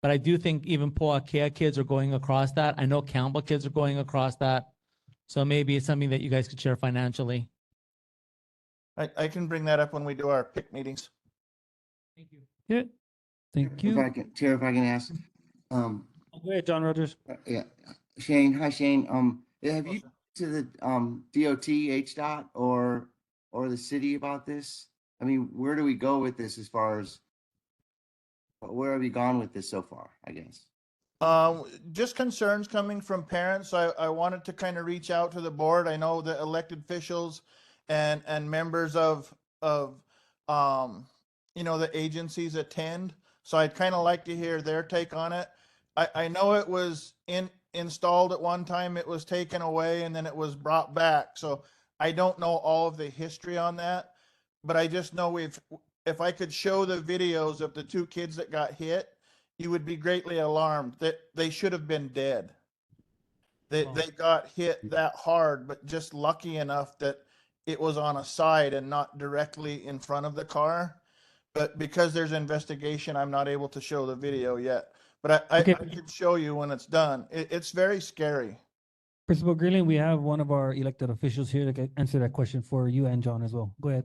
but I do think even Poakea kids are going across that. I know Campbell kids are going across that. So maybe it's something that you guys could share financially. I can bring that up when we do our PIC meetings. Thank you. Yeah. Thank If you. I can, Chair, if I can ask, Go ahead, John Rogers. yeah, Shane, hi Shane, have you to the DOT, HDOT, or the city about this? I mean, where do we go with this as far as, where have you gone with this so far, I guess? Just concerns coming from parents. I wanted to kind of reach out to the board. I know the elected officials and members of the agencies attend. So I'd kind of like to hear their take on it. I know it was installed at one time, it was taken away, and then it was brought back. So I don't know all of the history on that, but I just know if I could show the videos of the 2 kids that got hit, you would be greatly alarmed that they should have been dead. They got hit that hard, but just lucky enough that it was on a side and not directly in front of the car. But because there's investigation, I'm not able to show the video yet. But I can show you when it's done. It's very scary. Principal Greenland, we have one of our elected officials here that can answer that question for you and John as well. Go ahead.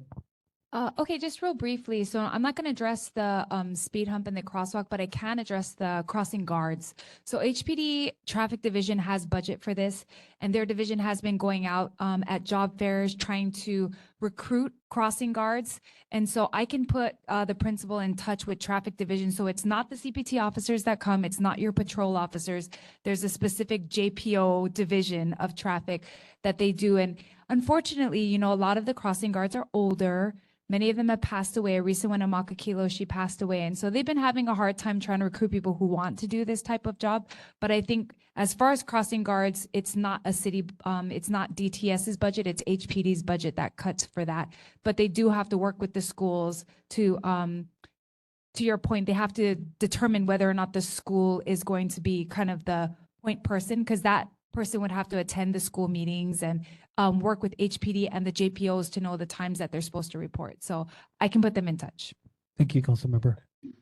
Okay, just real briefly. So I'm not going to address the speed hump and the crosswalk, but I can address the crossing guards. So HPD Traffic Division has budget for this, and their division has been going out at job fairs trying to recruit crossing guards. And so I can put the principal in touch with Traffic Division. So it's not the CPT officers that come. It's not your patrol officers. There's a specific JPO division of traffic that they do. And unfortunately, a lot of the crossing guards are older. Many of them have passed away. A recent one in Makakilo, she passed away. And so they've been having a hard time trying to recruit people who want to do this type of job. But I think as far as crossing guards, it's not a city, it's not DTS's budget, it's HPD's budget that cuts for that. But they do have to work with the schools to your point, they have to determine whether or not the school is going to be kind of the point person, because that person would have to attend the school meetings and work with HPD and the JPOs to know the times that they're supposed to report. So I can put them in touch. Thank you, Councilmember.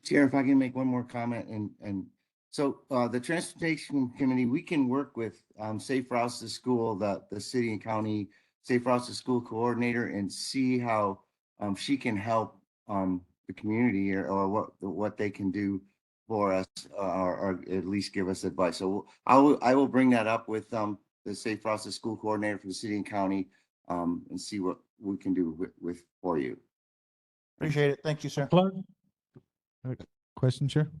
Chair, if I can make one more comment, and so the transportation committee, we can work with Safe Routes to School, the city and county Safe Routes to School coordinator, and see how she can help the community or what they can do for us, or at least give us advice. So I will bring that up with the Safe Routes to School coordinator for the city and county, and see what we can do with for you. Appreciate it. Thank you, sir. Clark, Question, Chair?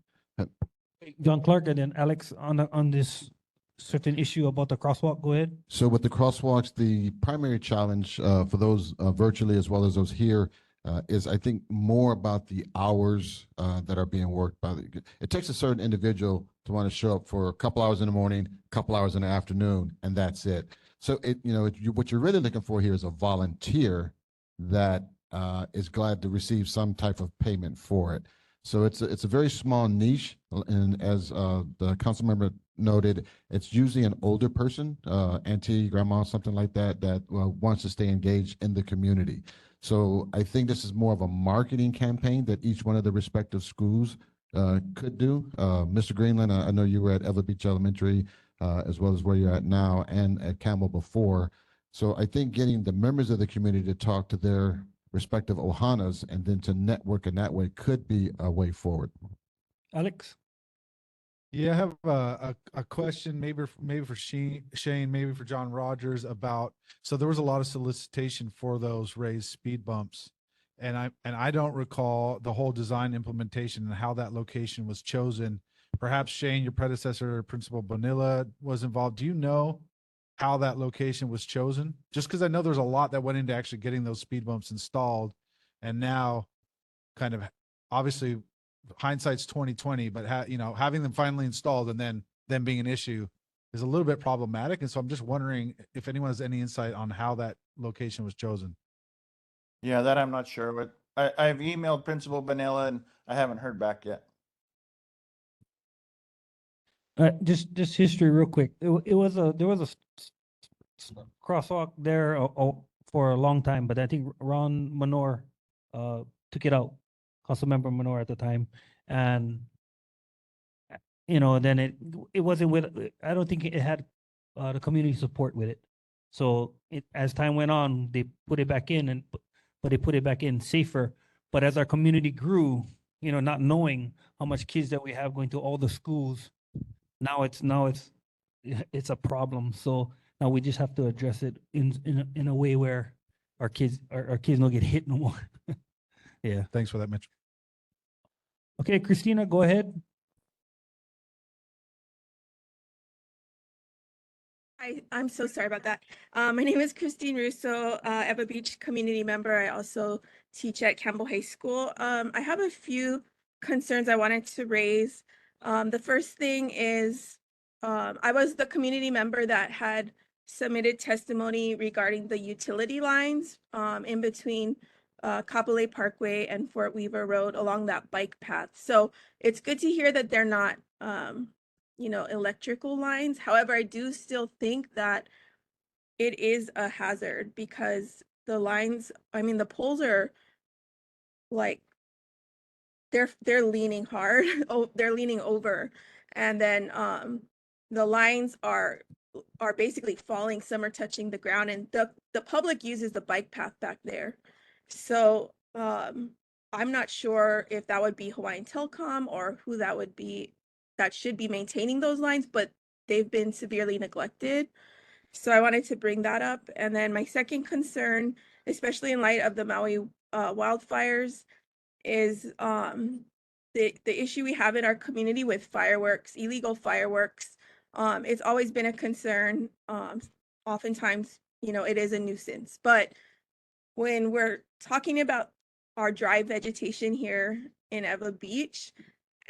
John Clark, and then Alex on this certain issue about the crosswalk. Go ahead. So with the crosswalks, the primary challenge for those virtually as well as those here is, I think, more about the hours that are being worked by it takes a certain individual to want to show up for a couple hours in the morning, a couple hours in the afternoon, and that's it. So what you're really looking for here is a volunteer that is glad to receive some type of payment for it. So it's a very small niche, and as the council member noted, it's usually an older person, auntie, grandma, something like that, that wants to stay engaged in the community. So I think this is more of a marketing campaign that each one of the respective schools could do. Mr. Greenland, I know you were at Eva Beach Elementary, as well as where you're at now, and at Campbell before. So I think getting the members of the community to talk to their respective Ohanas and then to network in that way could be a way forward. Alex? Yeah, I have a question, maybe for Shane, maybe for John Rogers, about, so there was a lot of solicitation for those raised speed bumps. And I don't recall the whole design implementation and how that location was chosen. Perhaps Shane, your predecessor, Principal Bonilla, was involved. Do you know how that location was chosen? Just because I know there's a lot that went into actually getting those speed bumps installed, and now kind of, obviously hindsight's 2020, but having them finally installed and then them being an issue is a little bit problematic. And so I'm just wondering if anyone has any insight on how that location was chosen. Yeah, that I'm not sure. But I've emailed Principal Bonilla and I haven't heard back yet. Just history real quick. There was a crosswalk there for a long time, but I think Ron Menor took it out, Councilmember Menor at the time, and then it wasn't with. I don't think it had the community support with it. So as time went on, they put it back in, but they put it back in safer. But as our community grew, not knowing how much kids that we have going to all the schools, now it's a problem. So now we just have to address it in a way where our kids don't get hit no more. Yeah. Thanks for that, Mitch. Okay, Christina, go ahead. I'm so sorry about that. My name is Christine Russo, Eva Beach community member. I also teach at Campbell High School. I have a few concerns I wanted to raise. The first thing is I was the community member that had submitted testimony regarding the utility lines in between Kapolei Parkway and Fort Weaver Road along that bike path. So it's good to hear that they're not electrical lines. However, I do still think that it is a hazard because the lines, the poles are like, they're leaning hard. Oh, they're leaning over. And then the lines are basically falling. Some are touching the ground, and the public uses the bike path back there. So I'm not sure if that would be Hawaiian Telecom or who that would be that should be maintaining those lines, but they've been severely neglected. So I wanted to bring that up. And then my second concern, especially in light of the Maui wildfires, is the issue we have in our community with fireworks, illegal fireworks. It's always been a concern. Oftentimes, it is a nuisance. But when we're talking about our dry vegetation here in Eva Beach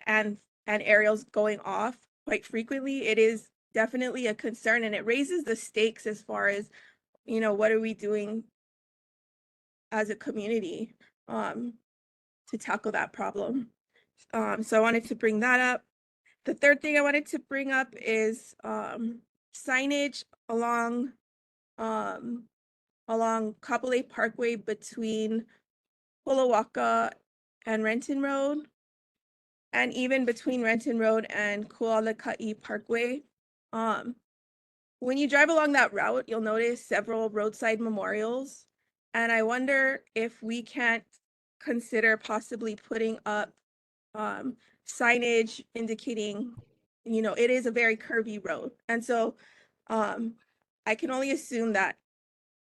and aerials going off quite frequently, it is definitely a concern, and it raises the stakes as far as, you know, what are we doing as a community to tackle that problem. So I wanted to bring that up. The third thing I wanted to bring up is signage along Kapolei Parkway between Polowaka and Renton Road, and even between Renton Road and Kualaka'i Parkway. When you drive along that route, you'll notice several roadside memorials, and I wonder if we can't consider possibly putting up signage indicating, you know, it is a very curvy road. And so I can only assume that,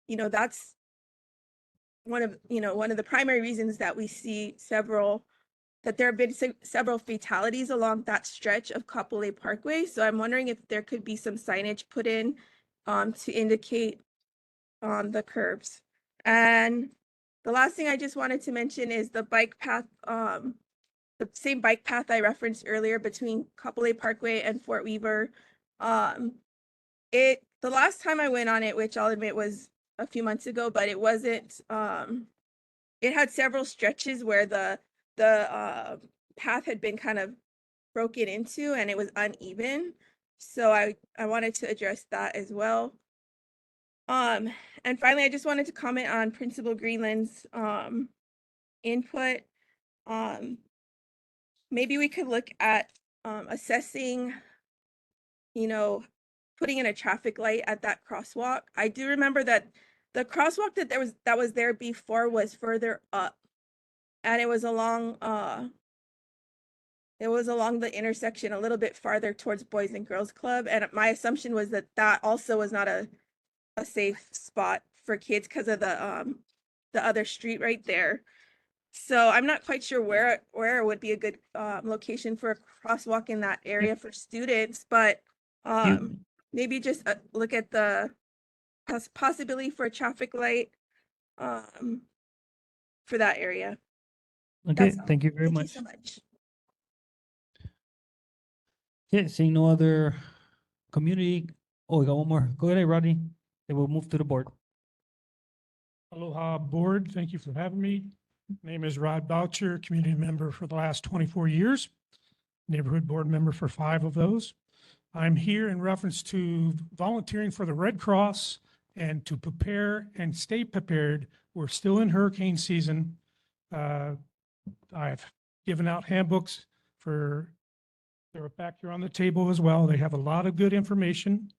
you know, that's one of the primary reasons that we see that there have been several fatalities along that stretch of Kapolei Parkway. So I'm wondering if there could be some signage put in to indicate the curves. And the last thing I just wanted to mention is the bike path, the same bike path I referenced earlier between Kapolei Parkway and Fort Weaver. The last time I went on it, which I'll admit was a few months ago, but it wasn't, it had several stretches where the path had been kind of broken into and it was uneven. So I wanted to address that as well. And finally, I just wanted to comment on Principal Greenland's input. Maybe we could look at assessing, you know, putting in a traffic light at that crosswalk. I do remember that the crosswalk that was there before was further up, and it was along the intersection a little bit farther towards Boys and Girls Club. And my assumption was that that also was not a safe spot for kids because of the other street right there. So I'm not quite sure where would be a good location for a crosswalk in that area for students, but maybe just look at the possibility for a traffic light for that area. Okay, That's all. thank you very Thank you much. so much. Okay, seeing no other community. Oh, we got one more. Go ahead, Rodney. Then we'll move to the board. Aloha Board, thank you for having me. Name is Rod Boucher, community member for the last 24 years, neighborhood board member for 5 of those. I'm here in reference to volunteering for the Red Cross and to prepare and stay prepared. We're still in hurricane season. I've given out handbooks they're back here on the table as well. They have a lot of good information.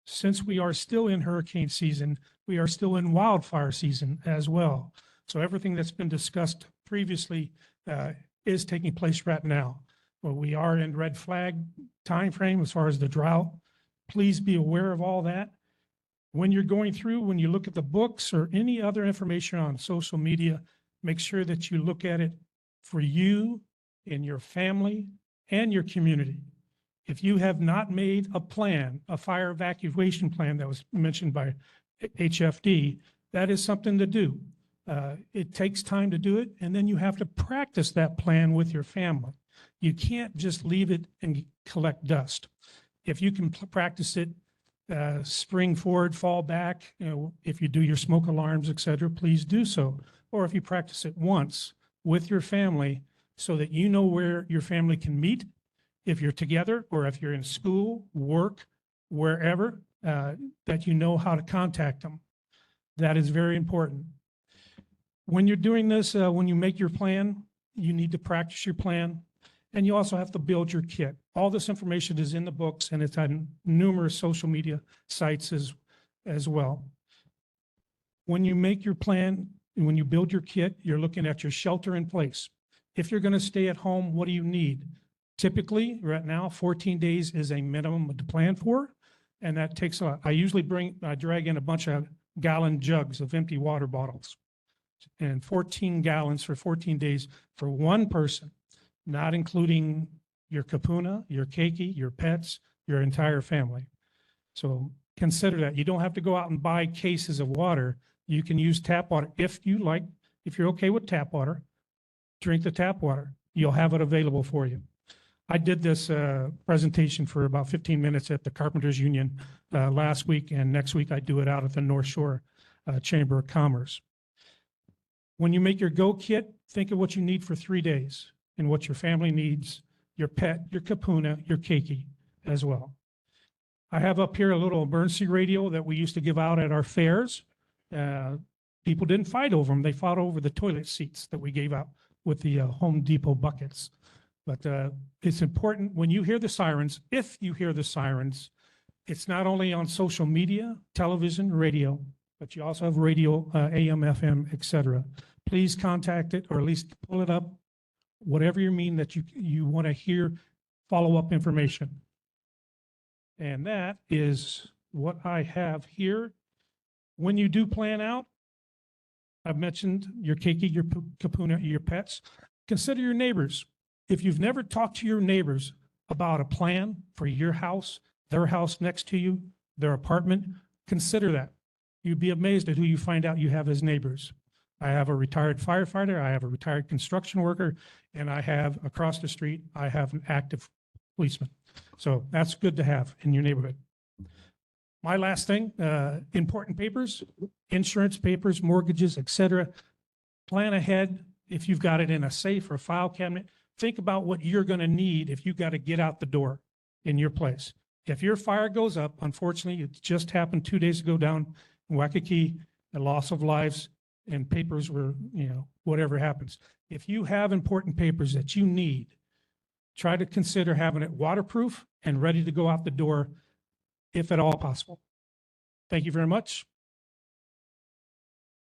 Since we are still in hurricane season, we are still in wildfire season as well. So everything that's been discussed previously is taking place right now. Well, we are in red flag timeframe as far as the drought. Please be aware of all that. When you're going through, when you look at the books or any other information on social media, make sure that you look at it for you and your family and your community. If you have not made a plan, a fire evacuation plan that was mentioned by HFD, that is something to do. It takes time to do it, and then you have to practice that plan with your family. You can't just leave it and collect dust. If you can practice it, spring forward, fall back, you know, if you do your smoke alarms, et cetera, please do so. Or if you practice it once with your family so that you know where your family can meet, if you're together or if you're in school, work, wherever, that you know how to contact them. That is very important. When you're doing this, when you make your plan, you need to practice your plan, and you also have to build your kit. All this information is in the books, and it's on numerous social media sites as well. When you make your plan, and when you build your kit, you're looking at your shelter in place. If you're going to stay at home, what do you need? Typically, right now, 14 days is a minimum to plan for, and that takes a lot. I usually drag in a bunch of gallon jugs of empty water bottles, and 14 gallons for 14 days for one person, not including your kapuna, your keiki, your pets, your entire family. So consider that. You don't have to go out and buy cases of water. You can use tap water if you like If you're okay with tap water, drink the tap water. You'll have it available for you. I did this presentation for about 15 minutes at the Carpenters Union last week, and next week I do it out at the North Shore Chamber of Commerce. When you make your go kit, think of what you need for 3 days and what your family needs, your pet, your kapuna, your keiki as well. I have up here a little emergency radio that we used to give out at our fairs. People didn't fight over them. They fought over the toilet seats that we gave out with the Home Depot buckets. But it's important when you hear the sirens, if you hear the sirens, it's not only on social media, television, radio, but you also have radio, AM, FM, et cetera. Please contact it or at least pull it up, whatever you mean that you want to hear follow-up information. And that is what I have here. When you do plan out, I've mentioned your keiki, your kapuna, your pets. Consider your neighbors. If you've never talked to your neighbors about a plan for your house, their house next to you, their apartment, consider that. You'd be amazed at who you find out you have as neighbors. I have a retired firefighter, I have a retired construction worker, and I have across the street, I have an active policeman. So that's good to have in your neighborhood. My last thing, important papers, insurance papers, mortgages, et cetera. Plan ahead. If you've got it in a safe or file cabinet, think about what you're going to need if you got to get out the door in your place. If your fire goes up, unfortunately, it just happened 2 days ago down in Waikiki, the loss of lives and papers were, whatever happens. If you have important papers that you need, try to consider having it waterproof and ready to go out the door if at all possible. Thank you very much.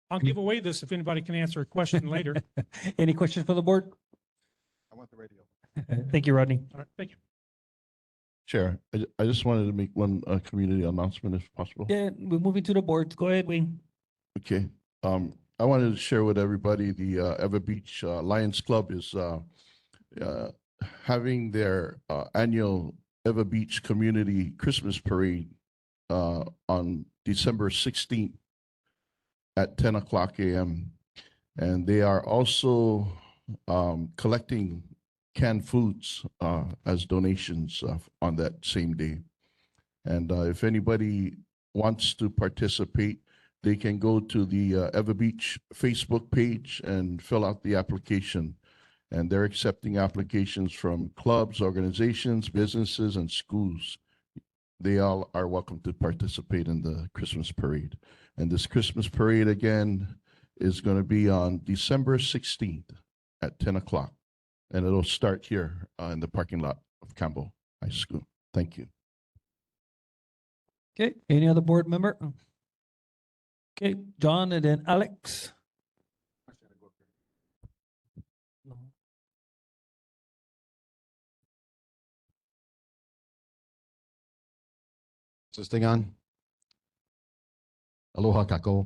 I'll give away this if anybody can answer a question later. Any questions for the board? I want the radio. Thank you, Rodney. All right, thank you. Chair, I just wanted to make one community announcement if possible. Yeah, we're moving to the board. Go ahead, Wayne. Okay. I wanted to share with everybody the Ever Beach Lions Club is having their annual Ever Beach Community Christmas Parade on December 16th at 10 o'clock a.m. And they are also collecting canned foods as donations on that same day. And if anybody wants to participate, they can go to the Ever Beach Facebook page and fill out the application. And they're accepting applications from clubs, organizations, businesses, and schools. They all are welcome to participate in the Christmas parade. And this Christmas parade, again, is going to be on December 16th at 10 o'clock. And it'll start here in the parking lot of Campbell High School. Thank you. Okay, any other board member? Okay, John and then Alex. Is this thing on? Aloha kako.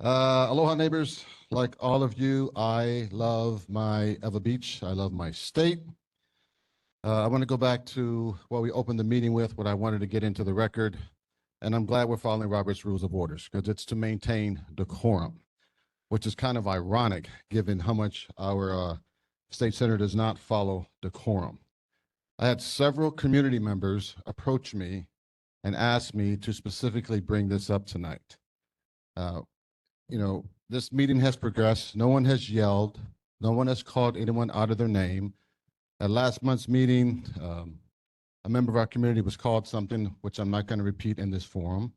Aloha neighbors, like all of you, I love my Ever Beach. I love my state. I want to go back to what we opened the meeting with, what I wanted to get into the record. And I'm glad we're following Robert's Rules of Orders because it's to maintain decorum, which is kind of ironic given how much our state senator does not follow decorum. I had several community members approach me and ask me to specifically bring this up tonight. This meeting has progressed. No one has yelled. No one has called anyone out of their name. At last month's meeting, a member of our community was called something which I'm not going to repeat in this forum.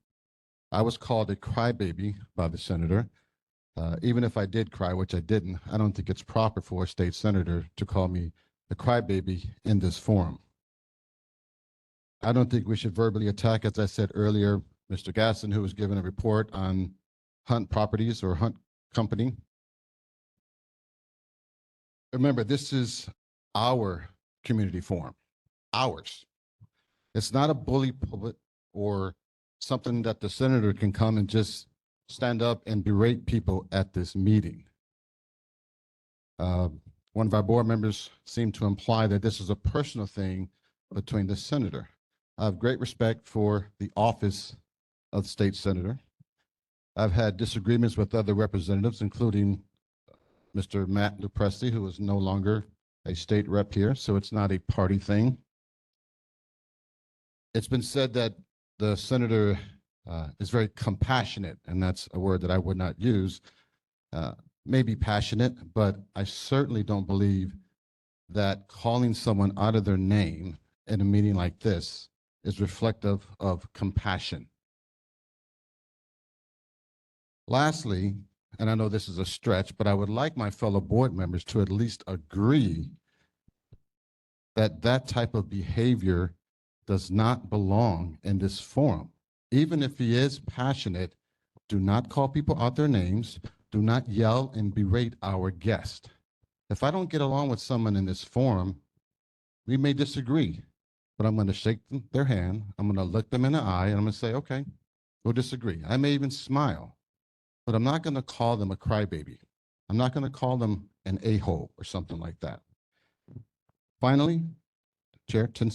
I was called a crybaby by the senator. Even if I did cry, which I didn't, I don't think it's proper for a state senator to call me a crybaby in this forum. I don't think we should verbally attack, as I said earlier, Mr. Gasson, who was given a report on Hunt Properties or Hunt Company. Remember, this is our community forum, ours. It's not a bully pulpit or something that the senator can come and just stand up and berate people at this meeting. One of our board members seemed to imply that this is a personal thing between the senator. I have great respect for the office of the state senator. I've had disagreements with other representatives, including Mr. Matt Lupresti, who is no longer a state rep here, so it's not a party thing. It's been said that the senator is very compassionate, and that's a word that I would not use. Maybe passionate, but I certainly don't believe that calling someone out of their name in a meeting like this is reflective of compassion. Lastly, and I know this is a stretch, but I would like my fellow board members to at least agree that that type of behavior does not belong in this forum. Even if he is passionate, do not call people out their names. Do not yell and berate our guest. If I don't get along with someone in this forum, we may disagree, but I'm going to shake their hand. I'm going to look them in the eye and I'm going to say, okay, we'll disagree. I may even smile, but I'm not going to call them a crybaby. I'm not going to call them an a-hole or something like that. Finally, Chair, 10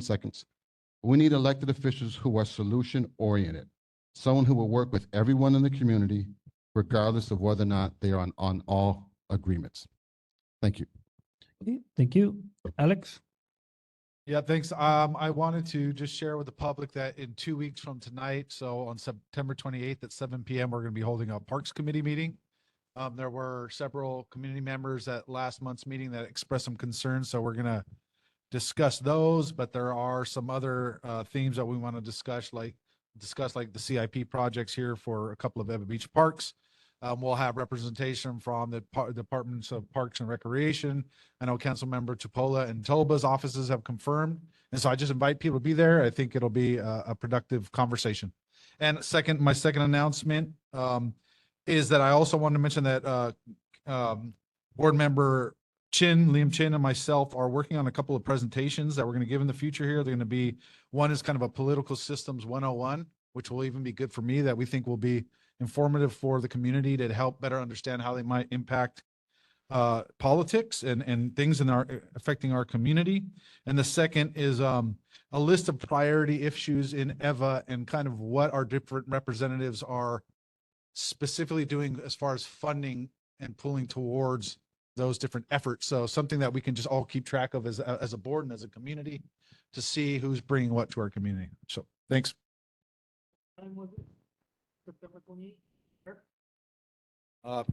seconds. We need elected officials who are solution-oriented, someone who will work with everyone in the community, regardless of whether or not they are on all agreements. Thank you. Okay, thank you. Alex? Yeah, thanks. I wanted to just share with the public that in 2 weeks from tonight, so on September 28th at 7 p.m., we're going to be holding a Parks Committee meeting. There were several community members at last month's meeting that expressed some concerns, so we're going to discuss those, but there are some other themes that we want to discuss like the CIP projects here for a couple of Ewa Beach parks. We'll have representation from the Departments of Parks and Recreation. I know Councilmember Tupola and Tolba's offices have confirmed. And so I just invite people to be there. I think it'll be a productive conversation. And my second announcement is that I also want to mention that board member Liam Chin and myself are working on a couple of presentations that we're going to give in the future here. They're going to be, one is kind of a political systems 101, which will even be good for me, that we think will be informative for the community to help better understand how they might impact politics and things affecting our community. And the second is a list of priority issues in EVA and kind of what our different representatives are specifically doing as far as funding and pulling towards those different efforts. So something that we can just all keep track of as a board and as a community to see who's bringing what to our community. So thanks.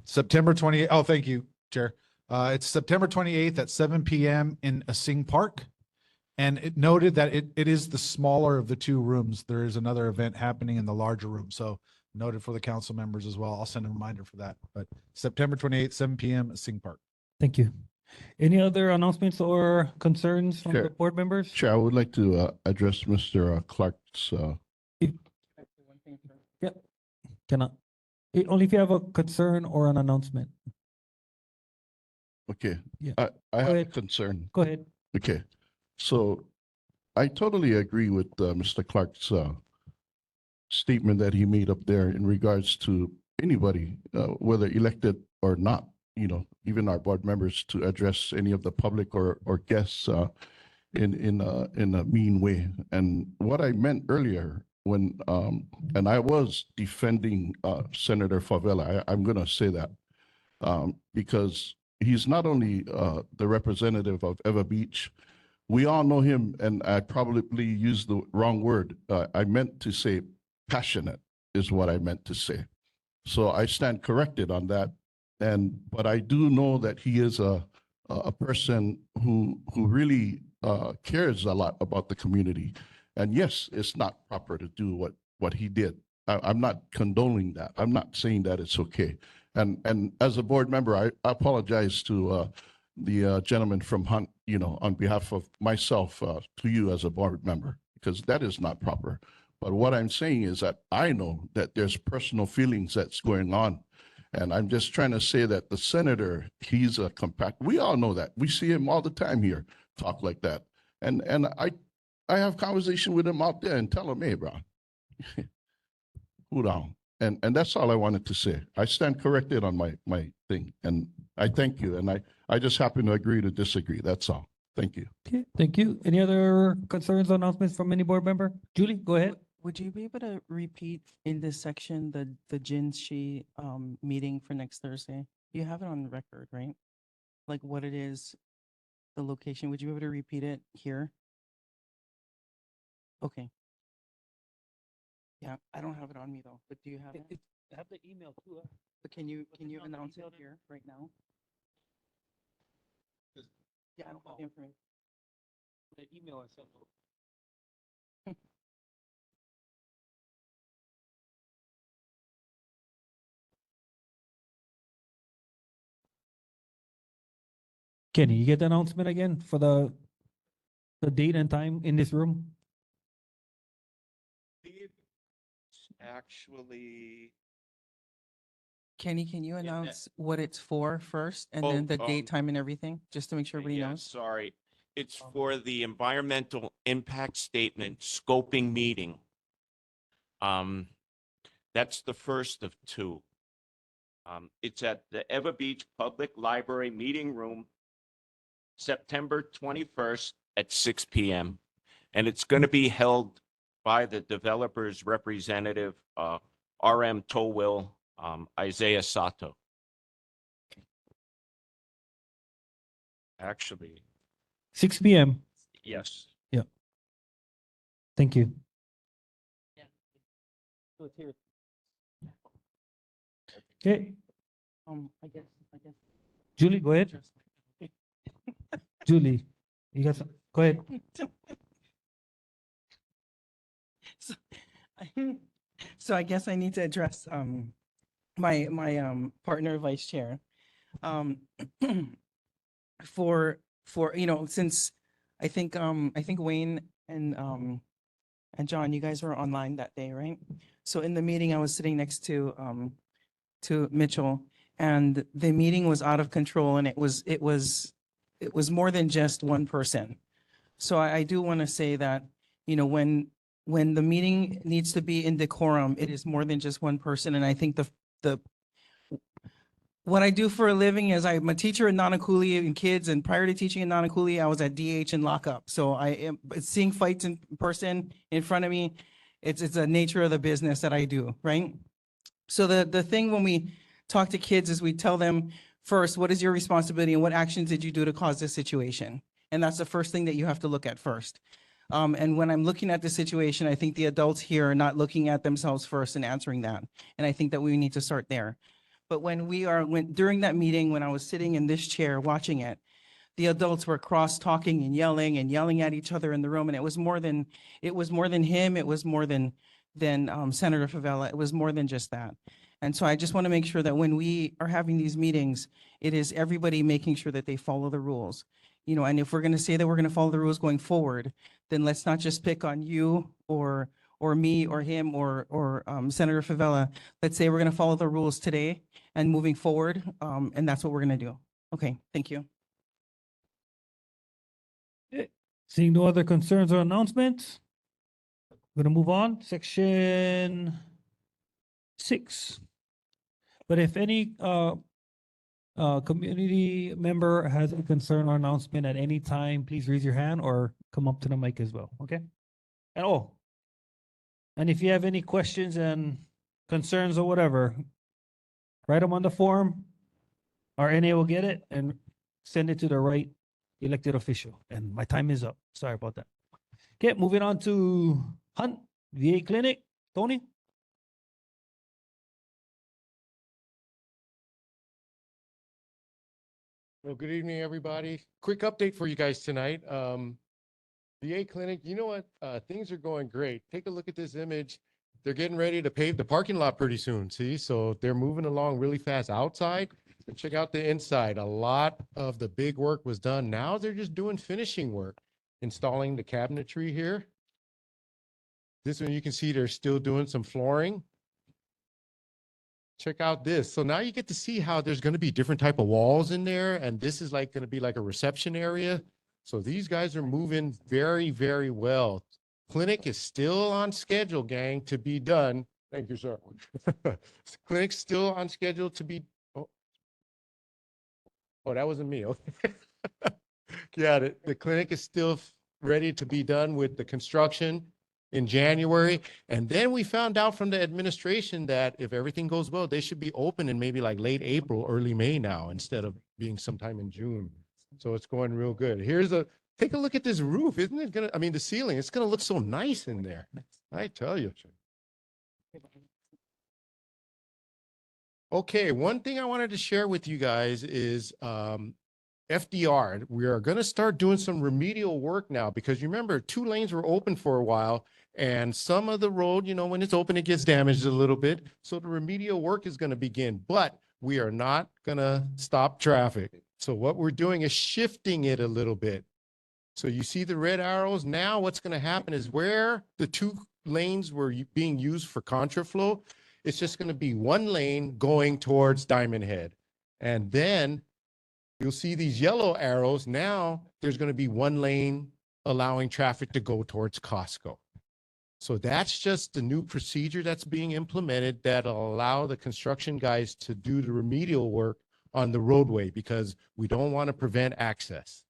September 28th. Oh, thank you, Chair. It's September 28th at 7 p.m. in Asing Park. And it noted that it is the smaller of the two rooms. There is another event happening in the larger room. So noted for the council members as well. I'll send a reminder for that. But September 28th, 7 p.m. at Asing Park. Thank you. Any other announcements or concerns from the board members? Chair, I would like to address Mr. Clark's. Yep. Cannot. Only if you have a concern or an announcement. Okay. Yeah. I have a concern. Go ahead. Okay. So I totally agree with Mr. Clark's statement that he made up there in regards to anybody, whether elected or not, even our board members, to address any of the public or guests in a mean way. And what I meant earlier when, and I was defending Senator Favela, I'm going to say that because he's not only the representative of Ewa Beach. We all know him, and I probably used the wrong word. I meant to say passionate is what I meant to say. So I stand corrected on that. But I do know that he is a person who really cares a lot about the community. And yes, it's not proper to do what he did. I'm not condoning that. I'm not saying that it's okay. And as a board member, I apologize to the gentleman from Hunt, on behalf of myself, to you as a board member, because that is not proper. But what I'm saying is that I know that there's personal feelings that's going on. And I'm just trying to say that the senator, he's a compact, we all know that. We see him all the time here, talk like that. And I have conversation with him out there and tell him, hey, bro, cool down. And that's all I wanted to say. I stand corrected on my thing. And I thank you. And I just happen to agree to disagree. That's all. Thank you. Okay, thank you. Any other concerns or announcements from any board member? Julie, go ahead. Would you be able to repeat in this section, the Jinshi, meeting for next Thursday? You have it on record, right? Like what it is, the location. Would you be able to repeat it here? Okay. Yeah, I don't have it on me though, but do you have it? Have the email too. But can you announce it here right now? Yeah, I don't have the information. The email I sent. Kenny, you get the announcement again for the date and time in this room? Actually, Kenny, can you announce what it's for first and Oh, then the date, time and everything, just to make sure everybody yeah, knows? sorry. It's for the environmental impact statement scoping meeting. That's the first of two. It's at the Ever Beach Public Library Meeting Room, September 21st at 6 p.m. And it's going to be held by the developer's representative, RM Towil, Isaiah Sato. Actually, 6 p.m. yes. Yeah. Thank you. Okay, I guess. Julie, go ahead. Julie, you got some, go ahead. So I guess I need to address my partner vice chair. For since I think Wayne and John, you guys were online that day, right? So in the meeting, I was sitting next to Mitchell, and the meeting was out of control, and it was more than just one person. So I do want to say that, when the meeting needs to be in decorum, it is more than just one person. And I think what I do for a living is I'm a teacher in Nanakuli and kids, and prior to teaching in Nanakuli, I was at DH and lockup. So I am seeing fights in person in front of me. It's a nature of the business that I do, right? So the thing when we talk to kids is we tell them first, what is your responsibility and what actions did you do to cause this situation? And that's the first thing that you have to look at first. And when I'm looking at the situation, I think the adults here are not looking at themselves first and answering that. And I think that we need to start there. But during that meeting, when I was sitting in this chair watching it, the adults were cross-talking and yelling at each other in the room. And it was more than him. It was more than Senator Favela. It was more than just that. And so I just want to make sure that when we are having these meetings, it is everybody making sure that they follow the rules. And if we're going to say that we're going to follow the rules going forward, then let's not just pick on you or me or him or Senator Favela. Let's say we're going to follow the rules today and moving forward. And that's what we're going to do. Okay, thank you. Seeing no other concerns or announcements, we're gonna move on. Section 6. But if any community member has a concern or announcement at any time, please raise your hand or come up to the mic as well, okay? And if you have any questions and concerns or whatever, write them on the form. Our NA will get it and send it to the right elected official. And my time is up. Sorry about that. Okay, moving on to Hunt VA Clinic. Tony? Well, good evening, everybody. Quick update for you guys tonight. VA Clinic, you know what? Things are going great. Take a look at this image. They're getting ready to pave the parking lot pretty soon. See, so they're moving along really fast outside. And check out the inside. A lot of the big work was done. Now they're just doing finishing work, installing the cabinetry here. This one you can see they're still doing some flooring. Check out this. So now you get to see how there's going to be different type of walls in there. And this is like going to be like a reception area. So these guys are moving very, very well. Clinic is still on schedule, gang, to be done. Thank you, sir. Clinic's still on schedule to be. Oh, that wasn't me. Okay. Yeah, the clinic is still ready to be done with the construction. in January. And then we found out from the administration that if everything goes well, they should be open in maybe like late April, early May now, instead of being sometime in June. So it's going real good. Take a look at this roof. Isn't it gonna, I mean, the ceiling, it's gonna look so nice in there. I tell you. Okay, one thing I wanted to share with you guys is FDR. We are going to start doing some remedial work now because you remember 2 lanes were open for a while and some of the road, you know, when it's open, it gets damaged a little bit. So the remedial work is going to begin, but we are not going to stop traffic. So what we're doing is shifting it a little bit. So you see the red arrows. Now what's going to happen is where the 2 lanes were being used for contraflow, it's just going to be 1 lane going towards Diamond Head. And then you'll see these yellow arrows. Now there's going to be 1 lane allowing traffic to go towards Costco. So that's just the new procedure that's being implemented that'll allow the construction guys to do the remedial work on the roadway because we don't want to prevent access.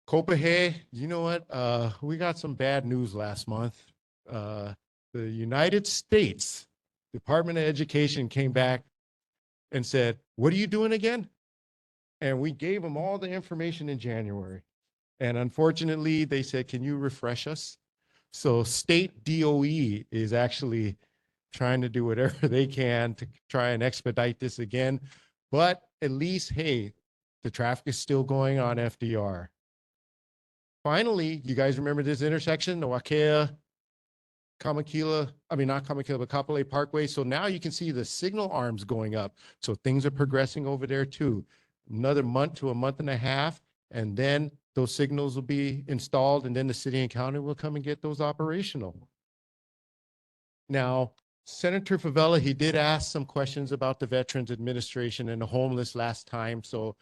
Copahay, you know what? We got some bad news last month. The United States Department of Education came back and said, what are you doing again? And we gave them all the information in January. And unfortunately, they said, can you refresh us? So state DOE is actually trying to do whatever they can to try and expedite this again. But at least, hey, the traffic is still going on FDR. Finally, you guys remember this intersection, the Wakea, Kamakila, I mean, not Kamakila, but Kapolei Parkway. So now you can see the signal arms going up. So things are progressing over there too. Another month to a month and a half, and then those signals will be installed, and then the city and county will come and get those operational. Now, Senator Favela, he did ask some questions about the Veterans Administration and the homeless last time. So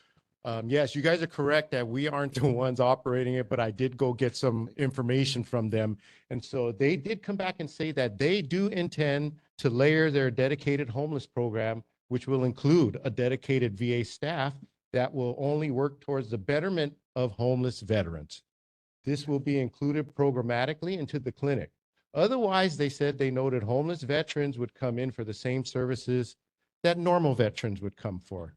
yes, you guys are correct that we aren't the ones operating it, but I did go get some information from them. And so they did come back and say that they do intend to layer their dedicated homeless program, which will include a dedicated VA staff that will only work towards the betterment of homeless veterans. This will be included programmatically into the clinic. Otherwise, they said they noted homeless veterans would come in for the same services that normal veterans would come for.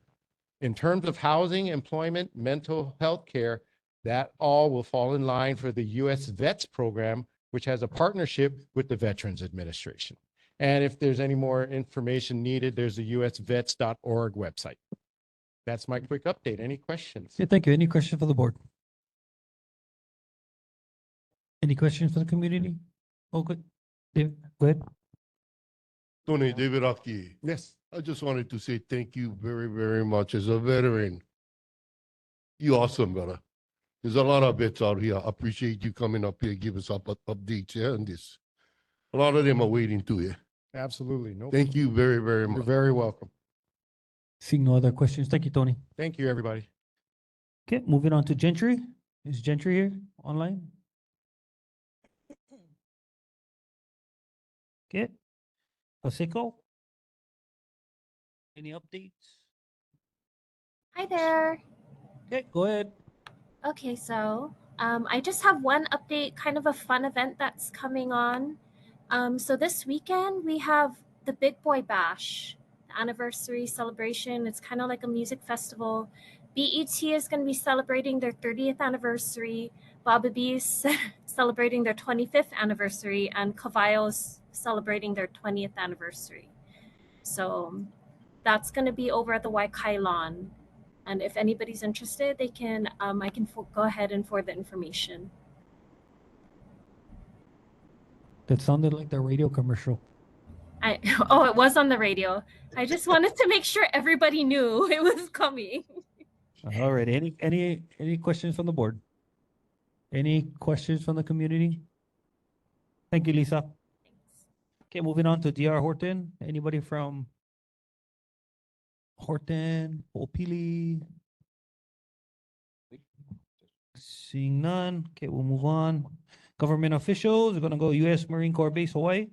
In terms of housing, employment, mental health care, that all will fall in line for the U.S. Vets program, which has a partnership with the Veterans Administration. And if there's any more information needed, there's the usvets.org website. That's my quick update. Any questions? Yeah, thank you. Any questions for the board? Any questions for the community? Oh, good. David, go ahead. Tony, David Aki. Yes. I just wanted to say thank you very, very much as a veteran. You awesome, brother. There's a lot of vets out here. I appreciate you coming up here, give us updates here on this. A lot of them are waiting too, yeah. Absolutely. No. Thank you very, very You're much. very welcome. Seeing no other questions. Thank you, Tony. Thank you, everybody. Okay, moving on to Gentry. Is Gentry here online? Okay. Paseco? Any updates? Hi there. Okay, go ahead. Okay, so I just have one update, kind of a fun event that's coming on. So this weekend we have the Big Boy Bash, the anniversary celebration. It's kind of like a music festival. BET is going to be celebrating their 30th anniversary. Baba B's celebrating their 25th anniversary, and Cavallo's celebrating their 20th anniversary. So that's going to be over at the Waikai Lawn. And if anybody's interested, they can, I can go ahead and forward the information. That sounded like the radio commercial. Oh, it was on the radio. I just wanted to make sure everybody knew it was coming. All right. Any questions from the board? Any questions from the community? Thank you, Lisa. Okay, moving on to DR Horton. Anybody from Horton, Opili? Seeing none. Okay, we'll move on. Government officials, we're gonna go U.S. Marine Corps Base, Hawaii.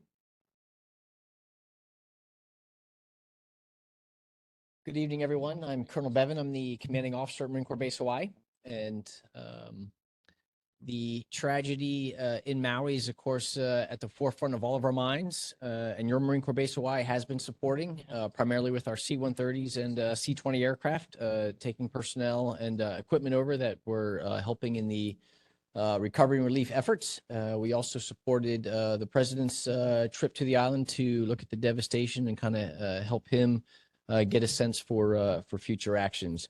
Good evening, everyone. I'm Colonel Bevan. I'm the commanding officer at Marine Corps Base Hawaii, and The tragedy in Maui is, of course, at the forefront of all of our minds, and your Marine Corps Base Hawaii has been supporting, primarily with our C-130s and C-20 aircraft, taking personnel and equipment over that were helping in the recovery and relief efforts. We also supported the president's trip to the island to look at the devastation and kind of help him get a sense for future actions.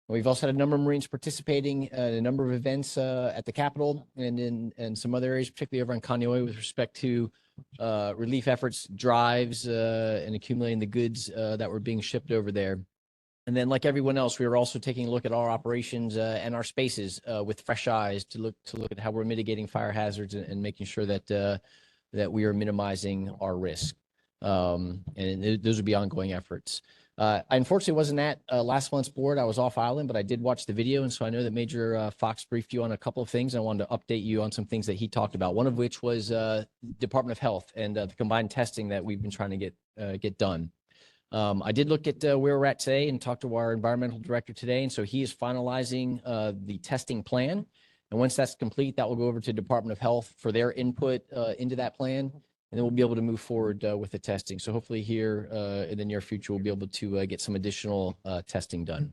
We've also had a number of Marines participating in a number of events at the Capitol and in some other areas, particularly over in Kaneohe, with respect to relief efforts, drives, and accumulating the goods that were being shipped over there. And then, like everyone else, we are also taking a look at our operations and our spaces with fresh eyes to look at how we're mitigating fire hazards and making sure that that we are minimizing our risk. And those would be ongoing efforts. I unfortunately wasn't at last month's board. I was off island, but I did watch the video. And so I know that Major Fox briefed you on a couple of things. I wanted to update you on some things that he talked about, one of which was Department of Health and the combined testing that we've been trying to get done. I did look at where we're at today and talked to our environmental director today. And so he is finalizing the testing plan. And once that's complete, that will go over to Department of Health for their input into that plan. And then we'll be able to move forward with the testing. So hopefully here in the near future, we'll be able to get some additional testing done.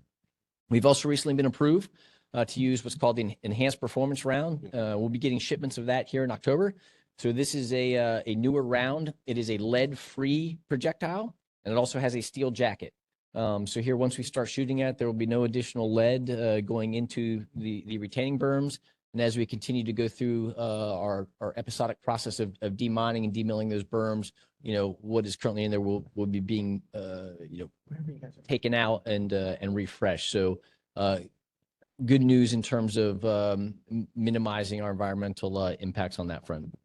We've also recently been approved to use what's called the Enhanced Performance Round. We'll be getting shipments of that here in October. So this is a newer round. It is a lead-free projectile, and it also has a steel jacket. So here, once we start shooting at it, there will be no additional lead going into the retaining berms. And as we continue to go through our episodic process of demining and demilling those berms, you know, what is currently in there will be being, you know, taken out and refreshed. So good news in terms of minimizing our environmental impacts on that front.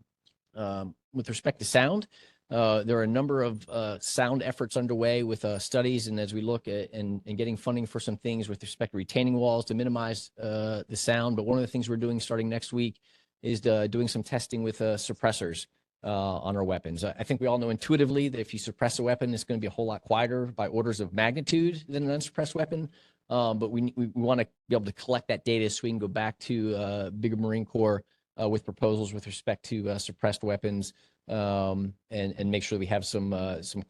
With respect to sound, there are a number of sound efforts underway with studies, and as we look at and getting funding for some things with respect to retaining walls to minimize the sound. But one of the things we're doing starting next week is doing some testing with suppressors on our weapons. I think we all know intuitively that if you suppress a weapon, it's going to be a whole lot quieter by orders of magnitude than an unsuppressed weapon. But we want to be able to collect that data so we can go back to bigger Marine Corps with proposals with respect to suppressed weapons. And make sure that we have some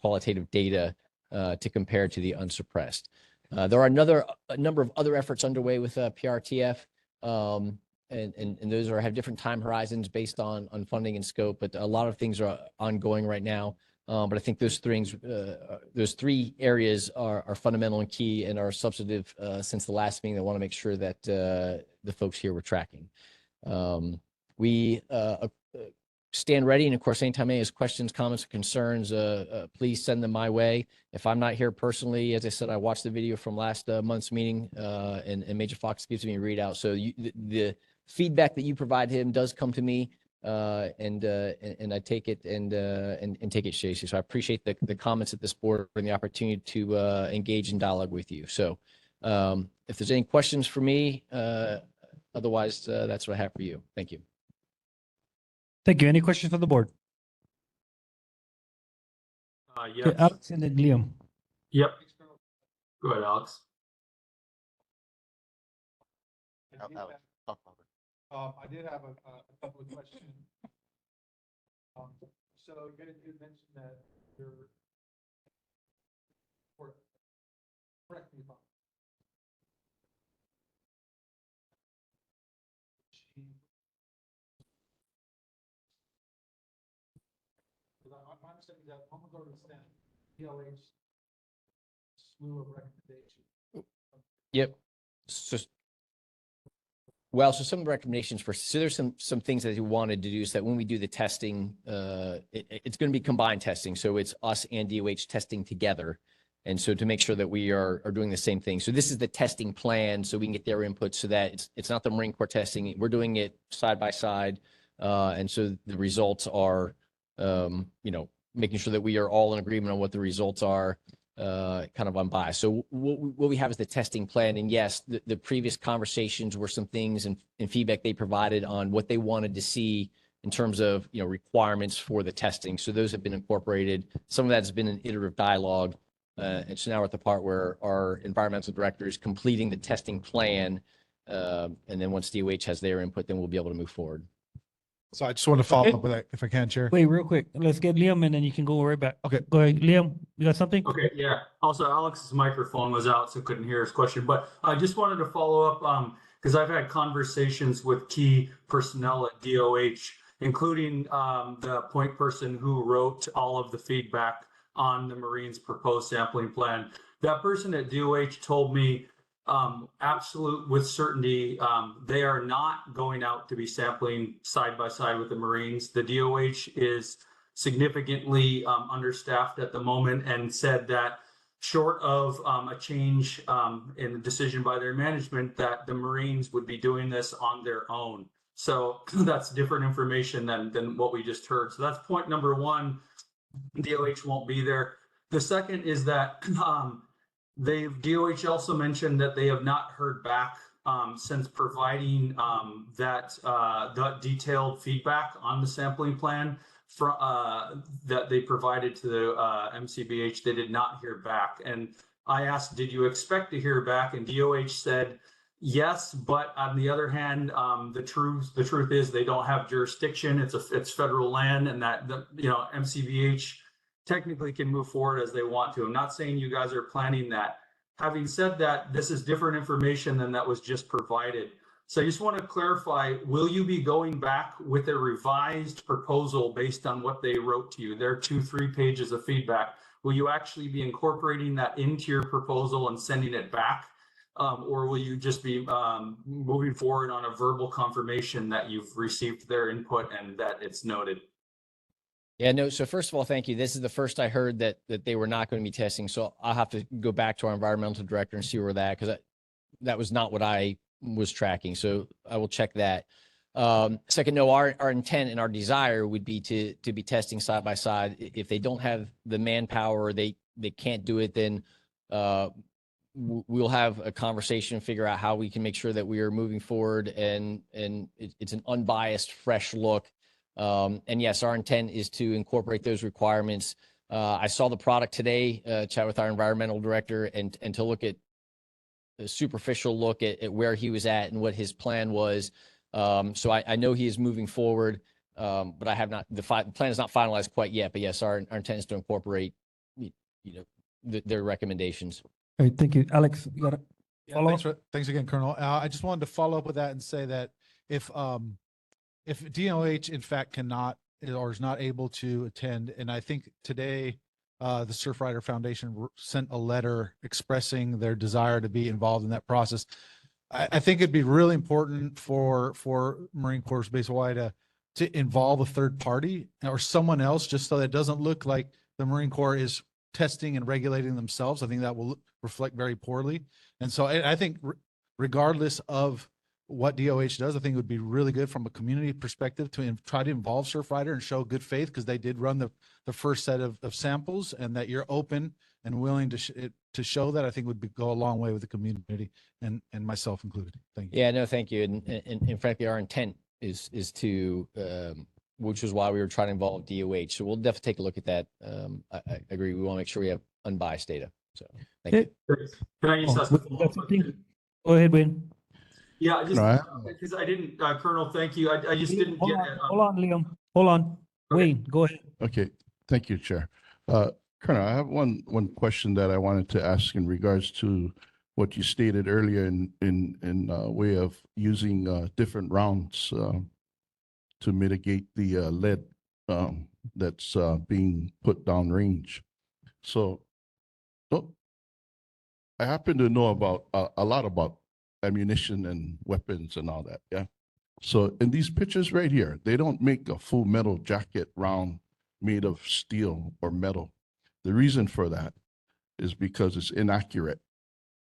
qualitative data to compare to the unsuppressed. There are a number of other efforts underway with PRTF, and those have different time horizons based on funding and scope. But a lot of things are ongoing right now. But I think those three areas are fundamental and key and are substantive since the last meeting. I want to make sure that the folks here were tracking. We stand ready. And of course, anytime any has questions, comments, or concerns, please send them my way. If I'm not here personally, as I said, I watched the video from last month's meeting and Major Fox gives me a readout. So the feedback that you provide him does come to me and I take it and take it seriously. So I appreciate the comments at this board and the opportunity to engage in dialogue with you. So if there's any questions for me, otherwise, that's what I have for you. Thank you. Thank you. Any questions from the board? Yes. Okay, Alex and then Liam. Yep. Go ahead, Alex. I did have a couple of questions. So you mentioned that you're, correct me if I'm my understanding is that home authority sent PLH slew of recommendations. Yep. So some recommendations so there's some things that he wanted to do so that when we do the testing, it's going to be combined testing. So it's us and DOH testing together. And so to make sure that we are doing the same thing. So this is the testing plan so we can get their input so that it's not the Marine Corps testing. We're doing it side by side. And so the results are, making sure that we are all in agreement on what the results are, kind of unbiased. So what we have is the testing plan. And yes, the previous conversations were some things and feedback they provided on what they wanted to see in terms of, requirements for the testing. So those have been incorporated. Some of that has been an iterative dialogue. And so now we're at the part where our environmental director is completing the testing plan And then once DOH has their input, then we'll be able to move forward. So I just want to follow Okay. up with that if I can, Chair. Wait, real quick. Let's get Liam and then you can go right back. Okay. Go ahead, Liam. You got something? Okay, yeah. Also, Alex's microphone was out, so couldn't hear his question. But I just wanted to follow up because I've had conversations with key personnel at DOH, including the point person who wrote all of the feedback on the Marine's proposed sampling plan. That person at DOH told me absolute with certainty they are not going out to be sampling side by side with the Marines. The DOH is significantly understaffed at the moment and said that short of a change in the decision by their management, that the Marines would be doing this on their own. So that's different information than what we just heard. So that's point number one. DOH won't be there. The second is that DOH also mentioned that they have not heard back since providing that detailed feedback on the sampling plan that they provided to the MCBH. They did not hear back. And I asked, did you expect to hear back? And DOH said, yes, but on the other hand, the truth is they don't have jurisdiction. It's federal land, and that MCBH technically can move forward as they want to. I'm not saying you guys are planning that. Having said that, this is different information than that was just provided. So I just want to clarify, will you be going back with a revised proposal based on what they wrote to you? Their 2-3 pages of feedback. Will you actually be incorporating that into your proposal and sending it back? Or will you just be moving forward on a verbal confirmation that you've received their input and that it's noted? Yeah, no. So first of all, thank you. This is the first I heard that they were not going to be testing. So I'll have to go back to our environmental director and see where because that was not what I was tracking. So I will check that. Second, no, our intent and our desire would be to be testing side by side. If they don't have the manpower, or they can't do it, then we'll have a conversation, figure out how we can make sure that we are moving forward and it's an unbiased, fresh look. And yes, our intent is to incorporate those requirements. I saw the product today, chat with our environmental director and to look at a superficial look at where he was at and what his plan was. So I know he is moving forward, but I have not, the plan is not finalized quite yet, but yes, our intent is to incorporate, their recommendations. All right, thank you. Alex, you got Yeah, thanks again, Colonel. I just wanted to follow up with that and say that if DOH in fact cannot or is not able to attend, and I think today the Surfrider Foundation sent a letter expressing their desire to be involved in that process. I think it'd be really important for Marine Corps Base Hawaii to involve a third party or someone else, just so that it doesn't look like the Marine Corps is testing and regulating themselves. I think that will reflect very poorly. And so I think regardless of what DOH does, I think it would be really good from a community perspective to try to involve Surfrider and show good faith, because they did run the first set of samples, and that you're open and willing to show that, I think would go a long way with the community and myself included. Thank you. Yeah, no, thank you. And frankly, our intent is to, which is why we were trying to involve DOH. So we'll definitely take a look at that. I agree. We want to make sure we have unbiased data. So thank you. Can I just ask a follow-up? Go ahead, Wayne. Yeah, I just, because I didn't, Colonel, thank you. I just didn't get it. Hold on, Liam. Hold on. Wayne, go ahead. Okay, thank you, Chair. Colonel, I have one question that I wanted to ask in regards to what you stated earlier in way of using different rounds to mitigate the lead that's being put downrange. So I happen to know about a lot about ammunition and weapons and all that, yeah? So in these pictures right here, they don't make a full metal jacket round made of steel or metal. The reason for that is because it's inaccurate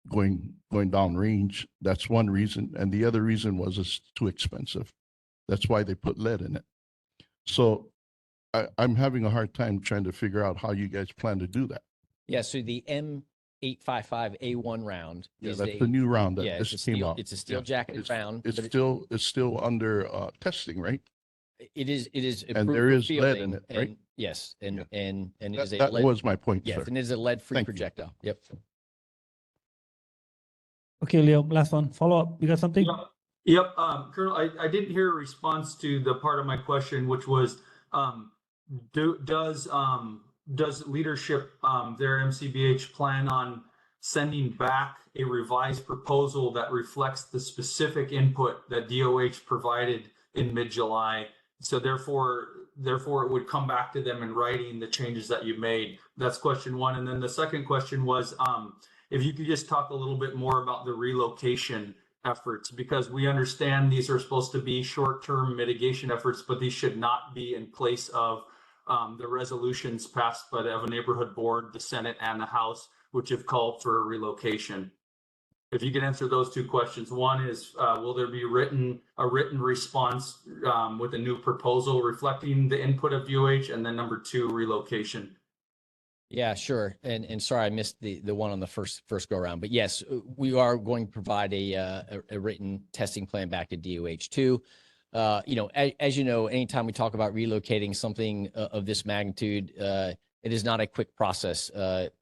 going down range. That's one reason. And the other reason was it's too expensive. That's why they put lead in it. So I'm having a hard time trying to figure out how you guys plan to do that. Yeah, so the M855A1 round is that's the new round that yeah, this came out. It's a steel jacket round. It's but still under testing, right? It is And approved there for is lead fielding, in it, right? and yes, and it That- is a that lead. was my point, Yes, sir. and it is a lead-free Thank you. projectile. Yep. Okay, Leo, last one. Follow up. You got something? Yep, Colonel, I didn't hear a response to the part of my question, which was, does leadership, their MCBH plan on sending back a revised proposal that reflects the specific input that DOH provided in mid-July? So therefore it would come back to them in writing the changes that you made. That's question one. And then the second question was, if you could just talk a little bit more about the relocation efforts, because we understand these are supposed to be short-term mitigation efforts, but these should not be in place of the resolutions passed by the Evan Neighborhood Board, the Senate, and the House, which have called for a relocation. If you could answer those two questions. One is, will there be a written response with a new proposal reflecting the input of DOH? And then number two, relocation. Yeah, sure. And sorry, I missed the one on the first go around, but yes, we are going to provide a written testing plan back to DOH too. You know, as you know, anytime we talk about relocating something of this magnitude, it is not a quick process.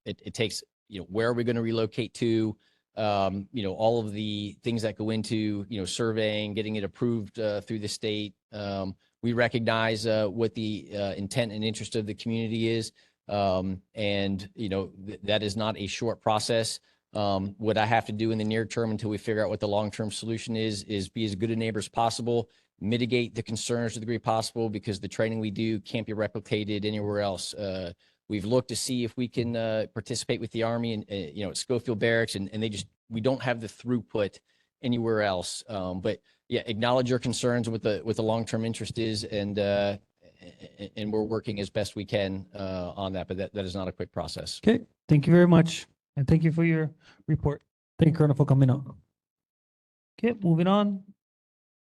It takes, you know, where are we going to relocate to? You know, all of the things that go into, you know, surveying, getting it approved through the state. We recognize what the intent and interest of the community is. And, you know, that is not a short process. What I have to do in the near term until we figure out what the long-term solution is be as good a neighbor as possible, mitigate the concerns to the degree possible, because the training we do can't be replicated anywhere else. We've looked to see if we can participate with the Army and, you know, at Schofield Barracks, and we don't have the throughput anywhere else. But yeah, acknowledge your concerns with the long-term interest is, and we're working as best we can on that, but that is not a quick process. Okay, thank you very much. And thank you for your report. Thank you, Colonel, for coming out. Okay, moving on.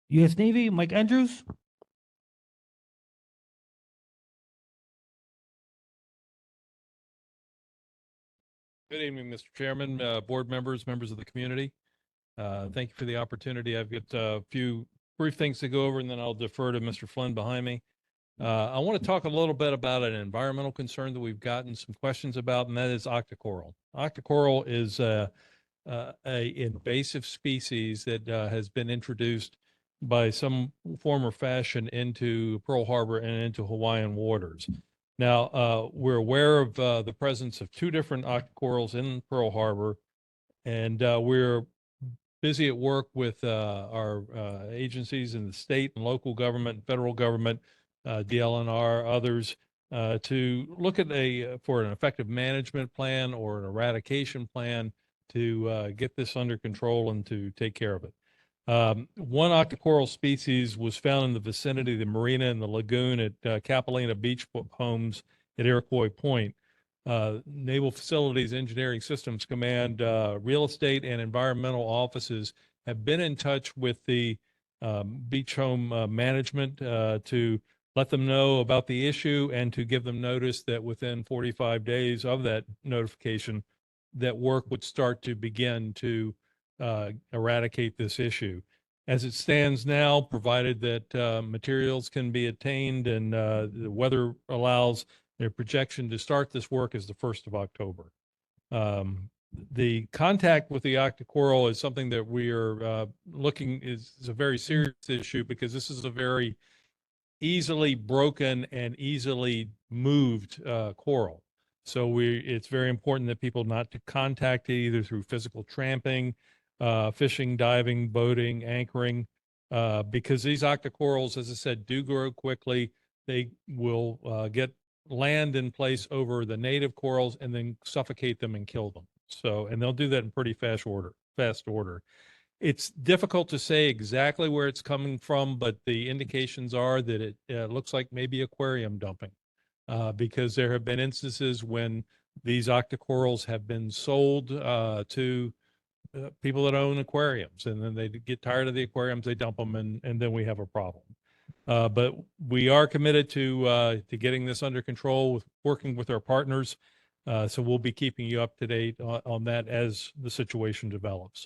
U.S. Navy, Mike Andrews. Good evening, Mr. Chairman, board members, members of the community. Thank you for the opportunity. I've got a few brief things to go over, and then I'll defer to Mr. Flynn behind me. I want to talk a little bit about an environmental concern that we've gotten some questions about, and that is octocoral. Octocoral is a invasive species that has been introduced by some form or fashion into Pearl Harbor and into Hawaiian waters. Now, we're aware of the presence of two different octocorals in Pearl Harbor, and we're busy at work with our agencies in the state and local government, federal government, DLNR, others, to look at for an effective management plan or an eradication plan to get this under control and to take care of it. One octocoral species was found in the vicinity of the marina and the lagoon at Capilano Beach Homes at Iroquois Point. Naval Facilities Engineering Systems Command, real estate and environmental offices have been in touch with the beach home management to let them know about the issue and to give them notice that within 45 days of that notification, that work would start to begin to eradicate this issue. As it stands now, provided that materials can be attained and the weather allows, their projection to start this work is the 1st of October. The contact with the octocoral is something that we are looking is a very serious issue, because this is a very easily broken and easily moved coral. So it's very important that people not to contact it either through physical tramping, fishing, diving, boating, anchoring, because these octocorals, as I said, do grow quickly. They will get land in place over the native corals and then suffocate them and kill them. So, and they'll do that in pretty fast order. It's difficult to say exactly where it's coming from, but the indications are that it looks like maybe aquarium dumping, because there have been instances when these octocorals have been sold to people that own aquariums, and then they get tired of the aquariums, they dump them, and then we have a problem. But we are committed to getting this under control, working with our partners. So we'll be keeping you up to date on that as the situation develops.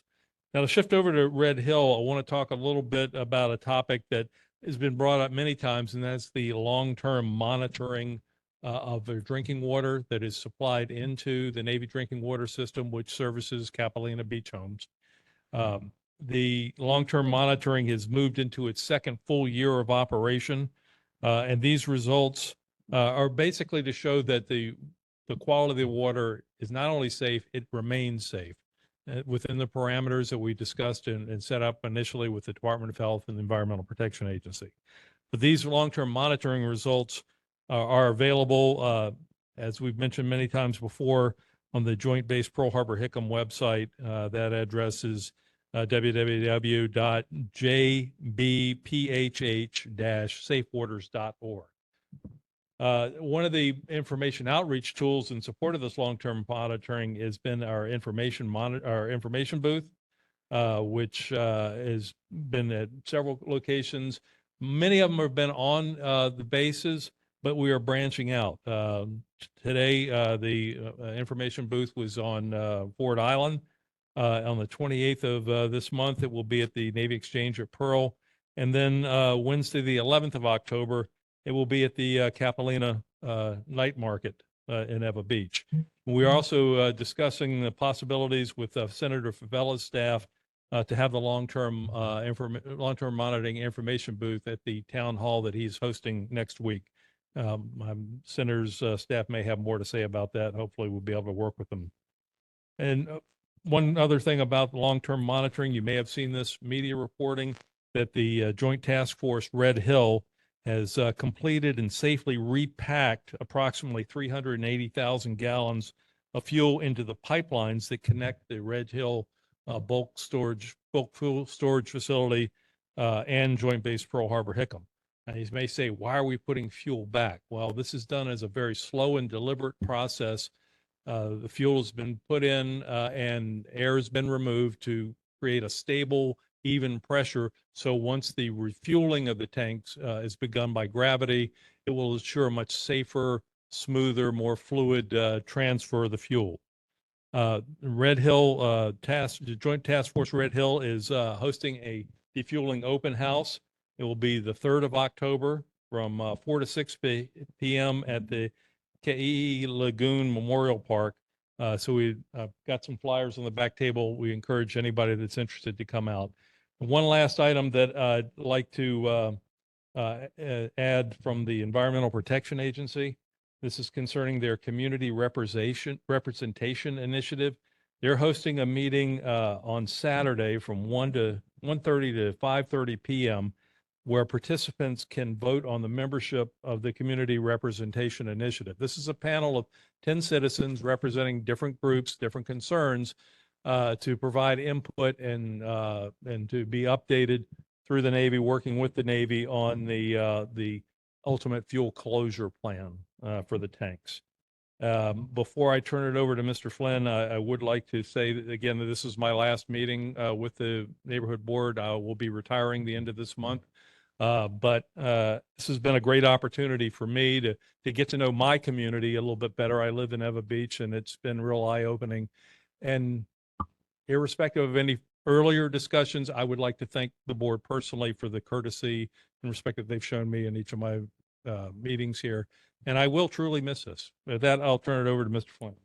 Now, to shift over to Red Hill, I want to talk a little bit about a topic that has been brought up many times, and that's the long-term monitoring of their drinking water that is supplied into the Navy drinking water system, which services Capilano Beach Homes. The long-term monitoring has moved into its second full year of operation. And these results are basically to show that the quality of the water is not only safe, it remains safe within the parameters that we discussed and set up initially with the Department of Health and the Environmental Protection Agency. But these long-term monitoring results are available, as we've mentioned many times before, on the Joint Base Pearl Harbor Hickam website. That address is www.jbphh-safewaters.org. One of the information outreach tools in support of this long-term monitoring has been our information booth, which has been at several locations. Many of them have been on the bases, but we are branching out. Today, the information booth was on Ford Island. On the 28th of this month, it will be at the Navy Exchange at Pearl. And then Wednesday, the 11th of October, it will be at the Capilina Night Market in Eva Beach. We are also discussing the possibilities with Senator Favella's staff to have the long-term monitoring information booth at the town hall that he's hosting next week. Senator's staff may have more to say about that. Hopefully we'll be able to work with them. And one other thing about long-term monitoring, you may have seen this media reporting that the Joint Task Force Red Hill has completed and safely repacked approximately 380,000 gallons of fuel into the pipelines that connect the Red Hill bulk fuel storage facility and Joint Base Pearl Harbor Hickam. And you may say, why are we putting fuel back? Well, this is done as a very slow and deliberate process. The fuel has been put in and air has been removed to create a stable, even pressure. So once the refueling of the tanks is begun by gravity, it will ensure a much safer, smoother, more fluid transfer of the fuel. Red Hill the Joint Task Force Red Hill is hosting a defueling open house. It will be the 3rd of October from 4 to 6 p.m. at the Ke'i'i Lagoon Memorial Park. So we got some flyers on the back table. We encourage anybody that's interested to come out. And one last item that I'd like to add from the Environmental Protection Agency. This is concerning their community representation initiative. They're hosting a meeting on Saturday from 1:30 to 5:30 p.m. where participants can vote on the membership of the Community Representation Initiative. This is a panel of 10 citizens representing different groups, different concerns, to provide input and to be updated through the Navy, working with the Navy on the ultimate fuel closure plan for the tanks. Before I turn it over to Mr. Flynn, I would like to say that, again, that this is my last meeting with the neighborhood board. I will be retiring the end of this month. But this has been a great opportunity for me to get to know my community a little bit better. I live in Eva Beach, and it's been real eye-opening. And irrespective of any earlier discussions, I would like to thank the board personally for the courtesy and respect that they've shown me in each of my meetings here. And I will truly miss this. With that, I'll turn it over to Mr. Flynn.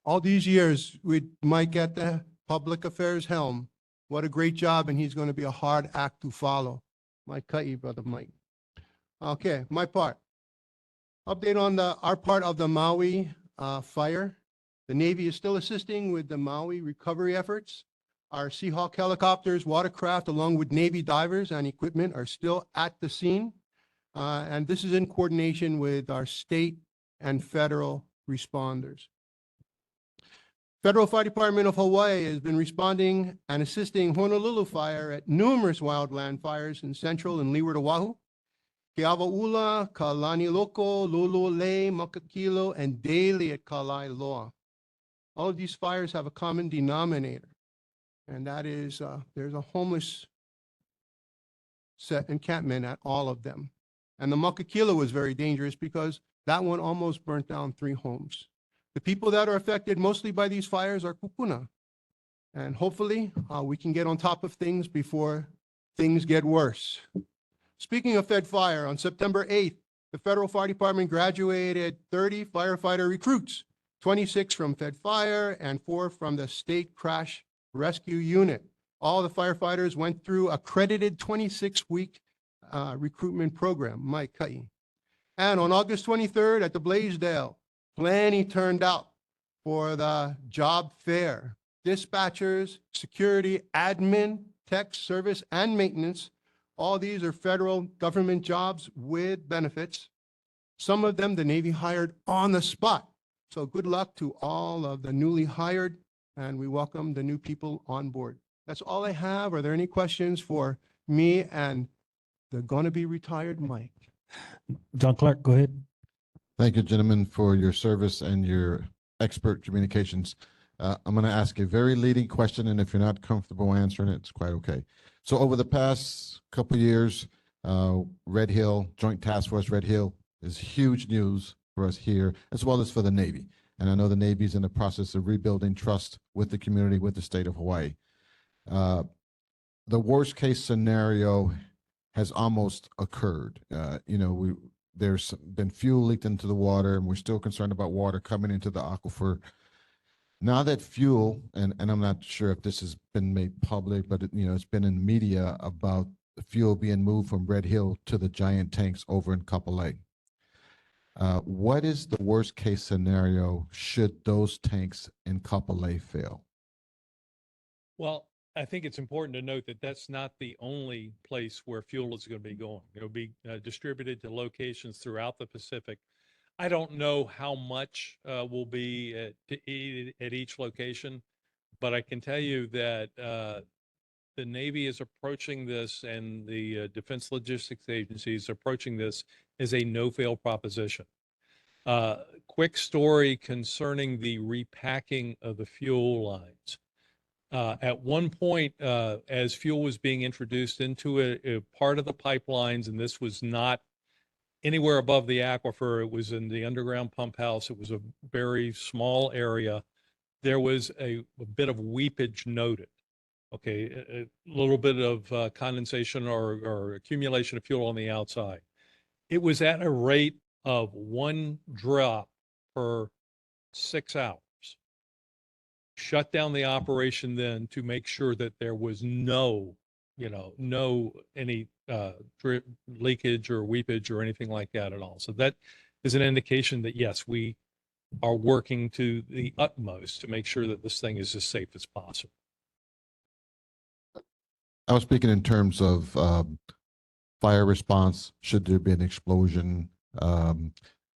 All these years with Mike at the public affairs helm, what a great job, and he's going to be a hard act to follow. Mike cut you, brother Mike. Okay, my part. Update on our part of the Maui fire. The Navy is still assisting with the Maui recovery efforts. Our Seahawk helicopters, watercraft, along with Navy divers and equipment are still at the scene. And this is in coordination with our state and federal responders. Federal Fire Department of Hawaii has been responding and assisting Honolulu Fire at numerous wildland fires in central and leeward Oahu. Ke'awa'ula, Kalaniloko, Lulu'ole, Makakilo, and daily at Kalailoa. All of these fires have a common denominator, and that is there's a homeless set encampment at all of them. And the Makakilo was very dangerous because that one almost burnt down 3 homes. The people that are affected mostly by these fires are kupuna. And hopefully we can get on top of things before things get worse. Speaking of Fed Fire, on September 8th, the Federal Fire Department graduated 30 firefighter recruits, 26 from Fed Fire and 4 from the State Crash Rescue Unit. All the firefighters went through accredited 26-week recruitment program. Mike Cutty. And on August 23rd at the Blaisdell, plenty turned out for the job fair. Dispatchers, security, admin, tech, service, and maintenance. All these are federal government jobs with benefits. Some of them the Navy hired on the spot. So good luck to all of the newly hired, and we welcome the new people on board. That's all I have. Are there any questions for me and the gonna be retired Mike? John Clark, go ahead. Thank you, gentlemen, for your service and your expert communications. I'm going to ask a very leading question, and if you're not comfortable answering it, it's quite okay. So over the past couple of years, Red Hill, Joint Task Force Red Hill is huge news for us here, as well as for the Navy. And I know the Navy is in the process of rebuilding trust with the community, with the state of Hawaii. The worst case scenario has almost occurred. There's been fuel leaked into the water, and we're still concerned about water coming into the aquifer. Now that fuel, and I'm not sure if this has been made public, but it's been in the media about the fuel being moved from Red Hill to the giant tanks over in Kapolei. What is the worst case scenario should those tanks in Kapolei fail? Well, I think it's important to note that that's not the only place where fuel is going to be going. It'll be distributed to locations throughout the Pacific. I don't know how much will be at each location, but I can tell you that the Navy is approaching this, and the Defense Logistics Agency is approaching this as a no-fail proposition. Quick story concerning the repacking of the fuel lines. At one point, as fuel was being introduced into a part of the pipelines, and this was not anywhere above the aquifer, it was in the underground pump house, it was a very small area, there was a bit of weepage noted. Okay, a little bit of condensation or accumulation of fuel on the outside. It was at a rate of 1 drop per 6 hours. Shut down the operation then to make sure that there was no any leakage or weepage or anything like that at all. So that is an indication that yes, we are working to the utmost to make sure that this thing is as safe as possible. I was speaking in terms of fire response. Should there be an explosion?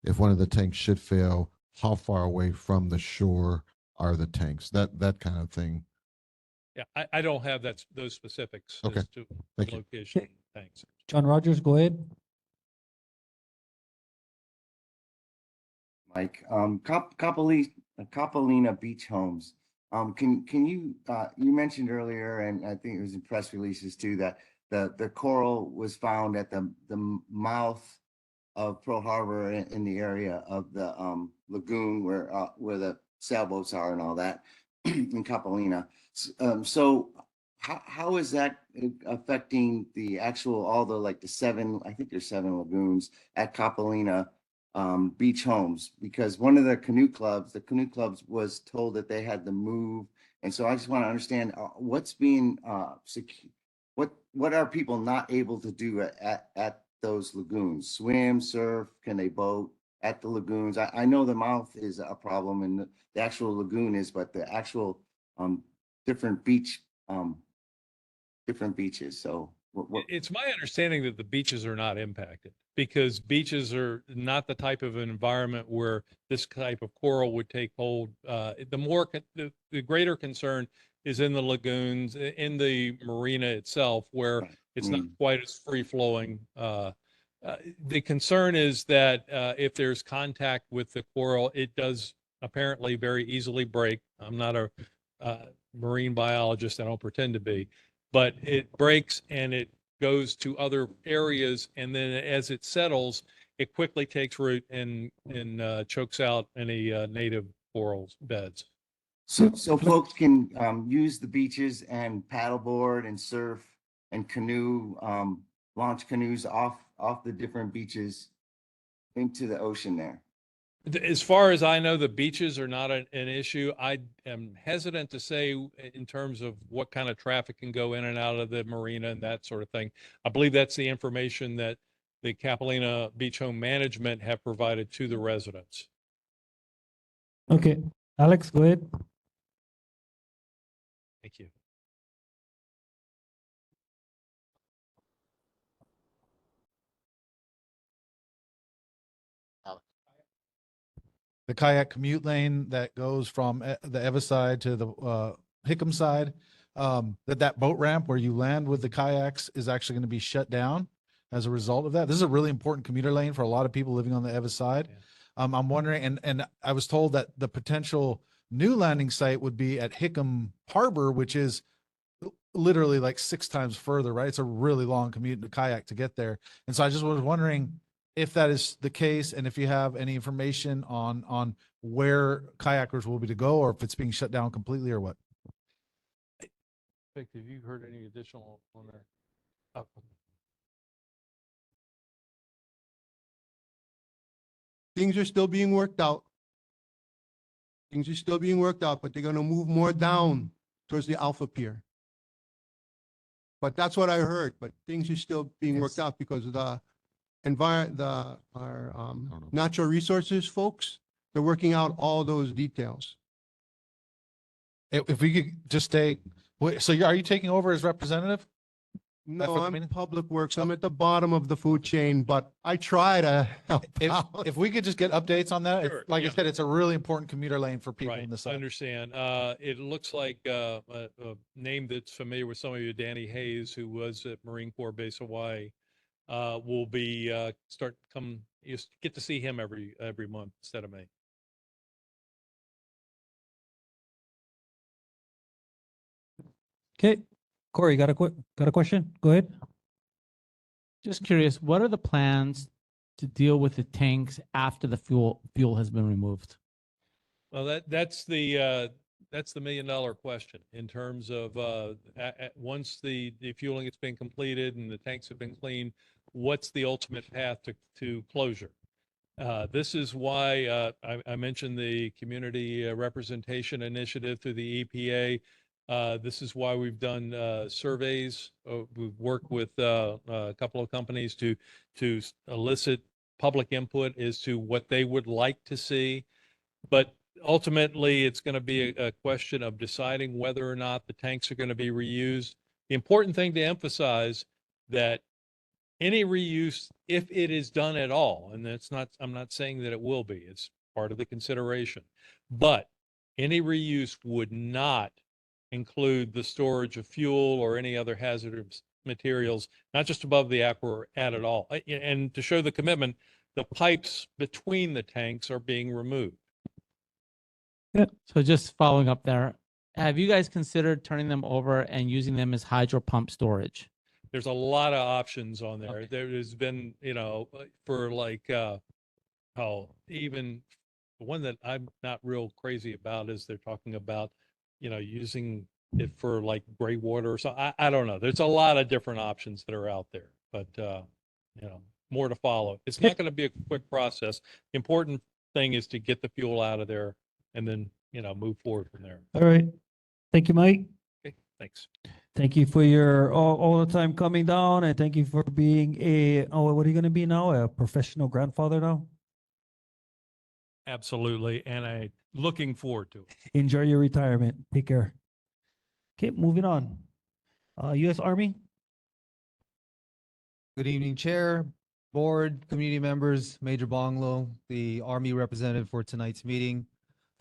If one of the tanks should fail, how far away from the shore are the tanks? That kind of thing. Yeah, I don't have those specifics Okay. as to Thank you. location. Thanks. John Rogers, go ahead. Mike, Kapolina Beach Homes. Can you you mentioned earlier, and I think it was in press releases too, that the coral was found at the mouth of Pearl Harbor in the area of the lagoon where the sailboats are and all that in Kapolina. So how is that affecting the actual, all the like the 7, I think there's 7 lagoons at Kapolina Beach Homes? Because one of the canoe clubs was told that they had to move. And so I just want to understand what's being what are people not able to do at those lagoons? Swim, surf, can they boat at the lagoons? I know the mouth is a problem and the actual lagoon is, but the actual different beaches. So It's my understanding that the beaches are not impacted because beaches are not the type of environment where this type of coral would take hold. The greater concern is in the lagoons, in the marina itself, where it's not quite as free flowing. The concern is that if there's contact with the coral, it does apparently very easily break. I'm not a marine biologist, I don't pretend to be, but it breaks and it goes to other areas, and then as it settles, it quickly takes root and chokes out any native coral beds. So folks can use the beaches and paddleboard and surf and canoe, launch canoes off the different beaches into the ocean there. As far as I know, the beaches are not an issue. I am hesitant to say in terms of what kind of traffic can go in and out of the marina and that sort of thing. I believe that's the information that the Capilina Beach Home Management have provided to the residents. Okay, Alex, go ahead. Thank you. The kayak commute lane that goes from the Eva side to the Hickam side, that boat ramp where you land with the kayaks is actually going to be shut down as a result of that. This is a really important commuter lane for a lot of people living on the Eva side. I'm wondering, and I was told that the potential new landing site would be at Hickam Harbor, which is literally like 6 times further, right? It's a really long commute to kayak to get there. And so I just was wondering if that is the case, and if you have any information on where kayakers will be to go, or if it's being shut down completely or what. Vic, have you heard any additional on that? Oh. Things are still being worked out. Things are still being worked out, but they're gonna move more down towards the Alpha Pier. But that's what I heard, but things are still being worked out because of the natural resources folks, they're working out all those details. If we could just stay, so are you taking over as representative? No, I'm in Public Works. I'm at the bottom of the food chain, but I try to help out. If we could just get updates on that, Sure, like yeah. I said, it's a really important commuter lane for people Right, in the I side. understand. It looks like a name that's familiar with some of you, Danny Hayes, who was at Marine Corps Base Hawaii, will be you get to see him every month instead of me. Okay, Corey, got a question? Go ahead. Just curious, what are the plans to deal with the tanks after the fuel has been removed? Well, that's the $1 million question in terms of once the fueling has been completed and the tanks have been cleaned, what's the ultimate path to closure? This is why I mentioned the community representation initiative through the EPA. This is why we've done surveys. We've worked with a couple of companies to elicit public input as to what they would like to see. But ultimately, it's going to be a question of deciding whether or not the tanks are going to be reused. The important thing to emphasize that any reuse, if it is done at all, and I'm not saying that it will be, it's part of the consideration, but any reuse would not include the storage of fuel or any other hazardous materials, not just above the aquifer at all. And to show the commitment, the pipes between the tanks are being removed. So just following up there, have you guys considered turning them over and using them as hydro pump storage? There's a lot of options on there. There's been, for like, even the one that I'm not real crazy about is they're talking about, using it for like gray water or something. I don't know. There's a lot of different options that are out there, but, more to follow. It's not going to be a quick process. The important thing is to get the fuel out of there and then, move forward from there. All right. Thank you, Mike. Okay, thanks. Thank you for your all the time coming down, and thank you for being what are you going to be now? A professional grandfather now? Absolutely. And I looking forward to it. Enjoy your retirement. Take care. Okay, moving on. U.S. Army. Good evening, Chair, Board, community members, Major Bonglo, the Army representative for tonight's meeting.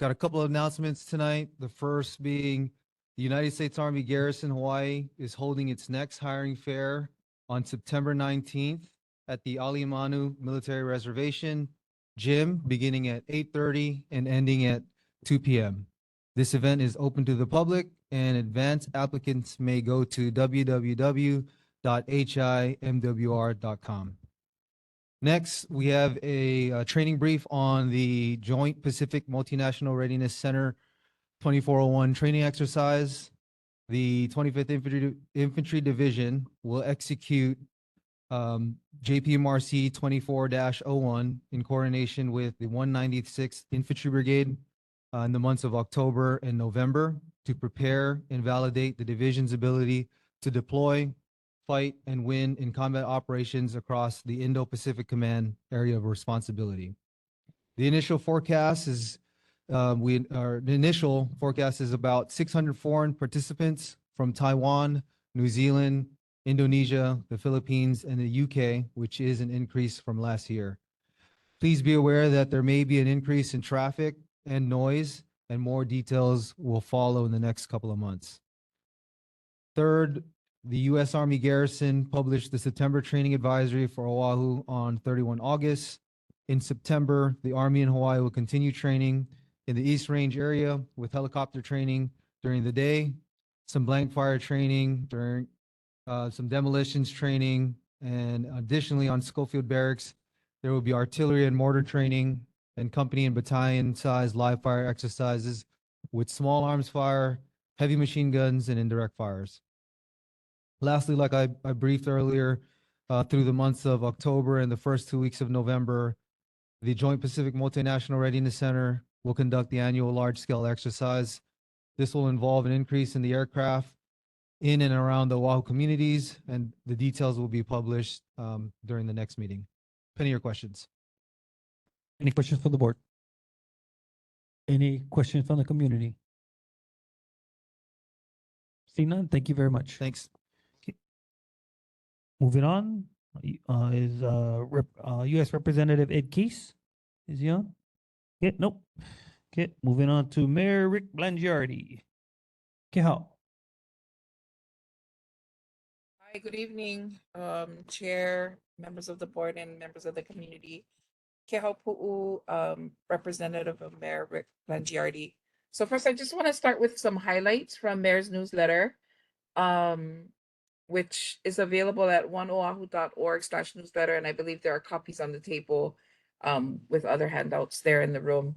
Got a couple of announcements tonight. The first being the United States Army Garrison Hawaii is holding its next hiring fair on September 19th at the Aliamanu Military Reservation Gym, beginning at 8:30 and ending at 2 p.m. This event is open to the public, and advanced applicants may go to www.himwr.com. Next, we have a training brief on the Joint Pacific Multinational Readiness Center 2401 training exercise. the 25th Infantry Division will execute JPMRC 24-01 in coordination with the 196th Infantry Brigade in the months of October and November to prepare and validate the division's ability to deploy, fight, and win in combat operations across the Indo-Pacific Command area of responsibility. The initial forecast is the initial forecast is about 600 foreign participants from Taiwan, New Zealand, Indonesia, the Philippines, and the UK, which is an increase from last year. Please be aware that there may be an increase in traffic and noise, and more details will follow in the next couple of months. Third, the U.S. Army Garrison published the September training advisory for Oahu on 31 August. In September, the Army in Hawaii will continue training in the East Range area with helicopter training during the day, some blank fire training during some demolitions training, and additionally on Schofield Barracks, there will be artillery and mortar training and company and battalion size live fire exercises with small arms fire, heavy machine guns, and indirect fires. Lastly, like I briefed earlier, through the months of October and the first 2 weeks of November, the Joint Pacific Multinational Readiness Center will conduct the annual large-scale exercise. This will involve an increase in the aircraft in and around the Oahu communities, and the details will be published during the next meeting. Any of your questions? Any questions from the board? Any questions from the community? See none, thank you very much. Thanks. Okay. Moving on is U.S. Representative Ed Keese. Is he on? Okay, nope. Okay, moving on to Mayor Rick Blangiardi. Okay, how? Hi, good evening, Chair, members of the board, and members of the community. Keha Pu'u, representative of Mayor Rick Blangiardi. So first, I just want to start with some highlights from Mayor's newsletter, which is available at oneoahu.org/newsletter, and I believe there are copies on the table with other handouts there in the room.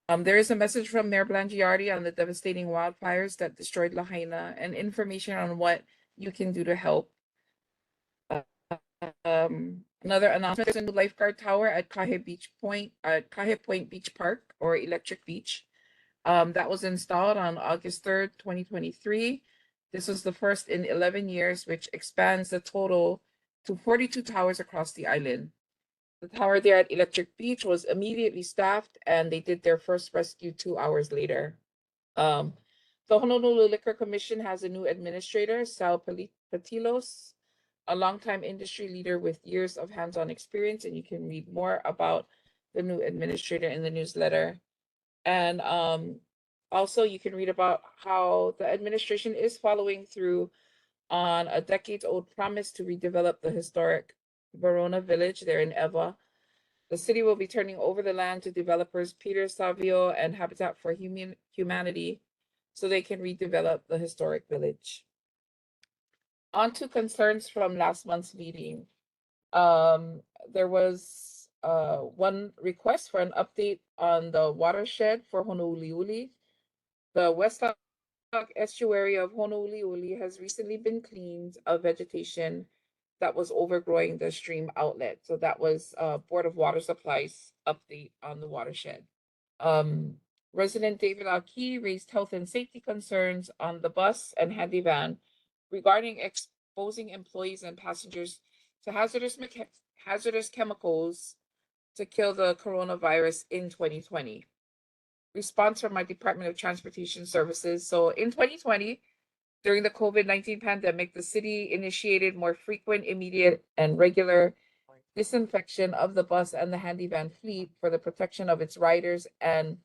There is a message from Mayor Blangiardi on the devastating wildfires that destroyed Lahaina and information on what you can do to help. Another announcement, there's a new lifeguard tower at Kahe Point Beach Park, or Electric Beach. That was installed on August 3rd, 2023. This was the first in 11 years, which expands the total to 42 towers across the island. The tower there at Electric Beach was immediately staffed, and they did their first rescue 2 hours later. The Honolulu Liquor Commission has a new administrator, Sal Patilos, a longtime industry leader with years of hands-on experience, and you can read more about the new administrator in the newsletter. And also you can read about how the administration is following through on a decades-old promise to redevelop the historic Verona Village there in Ewa. The city will be turning over the land to developers Peter Savio and Habitat for Humanity so they can redevelop the historic village. On to concerns from last month's meeting. There was one request for an update on the watershed for Honouliuli. The West estuary of Honouliuli has recently been cleaned of vegetation that was overgrowing the stream outlet. So that was Board of Water Supplies update on the watershed. Resident David Aki raised health and safety concerns on the bus and handy van regarding exposing employees and passengers to hazardous chemicals to kill the coronavirus in 2020. Response from my Department of Transportation Services. So in 2020, during the COVID-19 pandemic, the city initiated more frequent, immediate, and regular disinfection of the bus and the handy van fleet for the protection of its riders and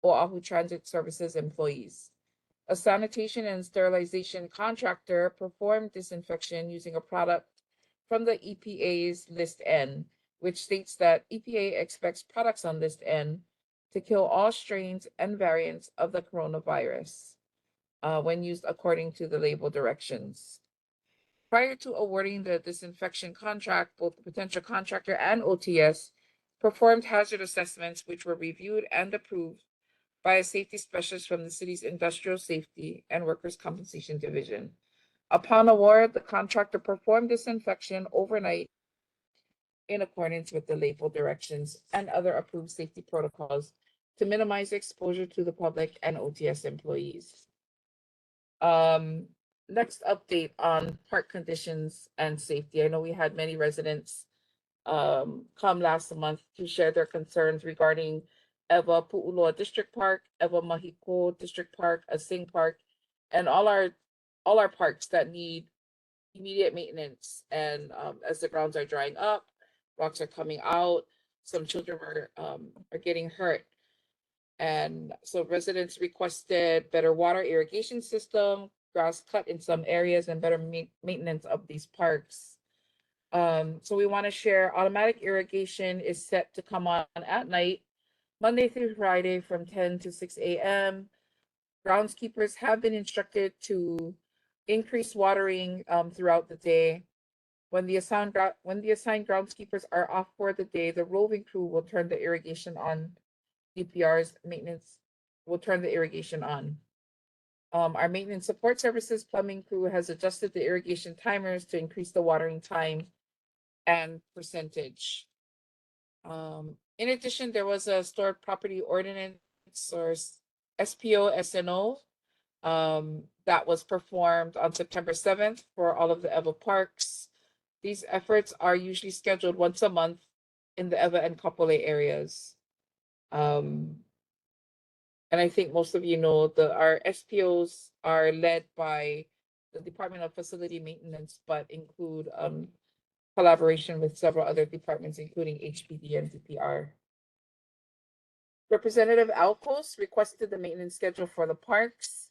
Oahu Transit Services employees. A sanitation and sterilization contractor performed disinfection using a product from the EPA's List N, which states that EPA expects products on List N to kill all strains and variants of the coronavirus when used according to the label directions. Prior to awarding the disinfection contract, both the potential contractor and OTS performed hazard assessments, which were reviewed and approved by a safety specialist from the city's Industrial Safety and Workers' Compensation Division. Upon award, the contractor performed disinfection overnight in accordance with the label directions and other approved safety protocols to minimize exposure to the public and OTS employees. Next update on park conditions and safety. I know we had many residents come last month to share their concerns regarding Eva Pu'uloa District Park, Eva Mahiko District Park, Asing Park, and all our parks that need immediate maintenance. And as the grounds are drying up, rocks are coming out, some children are getting hurt. And so residents requested better water irrigation system, grass cut in some areas, and better maintenance of these parks. So we want to share automatic irrigation is set to come on at night, Monday through Friday from 10 to 6 a.m. Groundskeepers have been instructed to increase watering throughout the day. When the assigned groundskeepers are off for the day, the roving crew will turn the irrigation on. DPR's maintenance will turn the irrigation on. Our maintenance support services plumbing crew has adjusted the irrigation timers to increase the watering time and percentage. In addition, there was a stored property ordinance or SPO SNO that was performed on September 7th for all of the Eva parks. These efforts are usually scheduled once a month in the Eva and Kapolei areas. And I think most of you know our SPOs are led by the Department of Facility Maintenance, but include collaboration with several other departments, including HPD and DPR. Representative Alcos requested the maintenance schedule for the parks.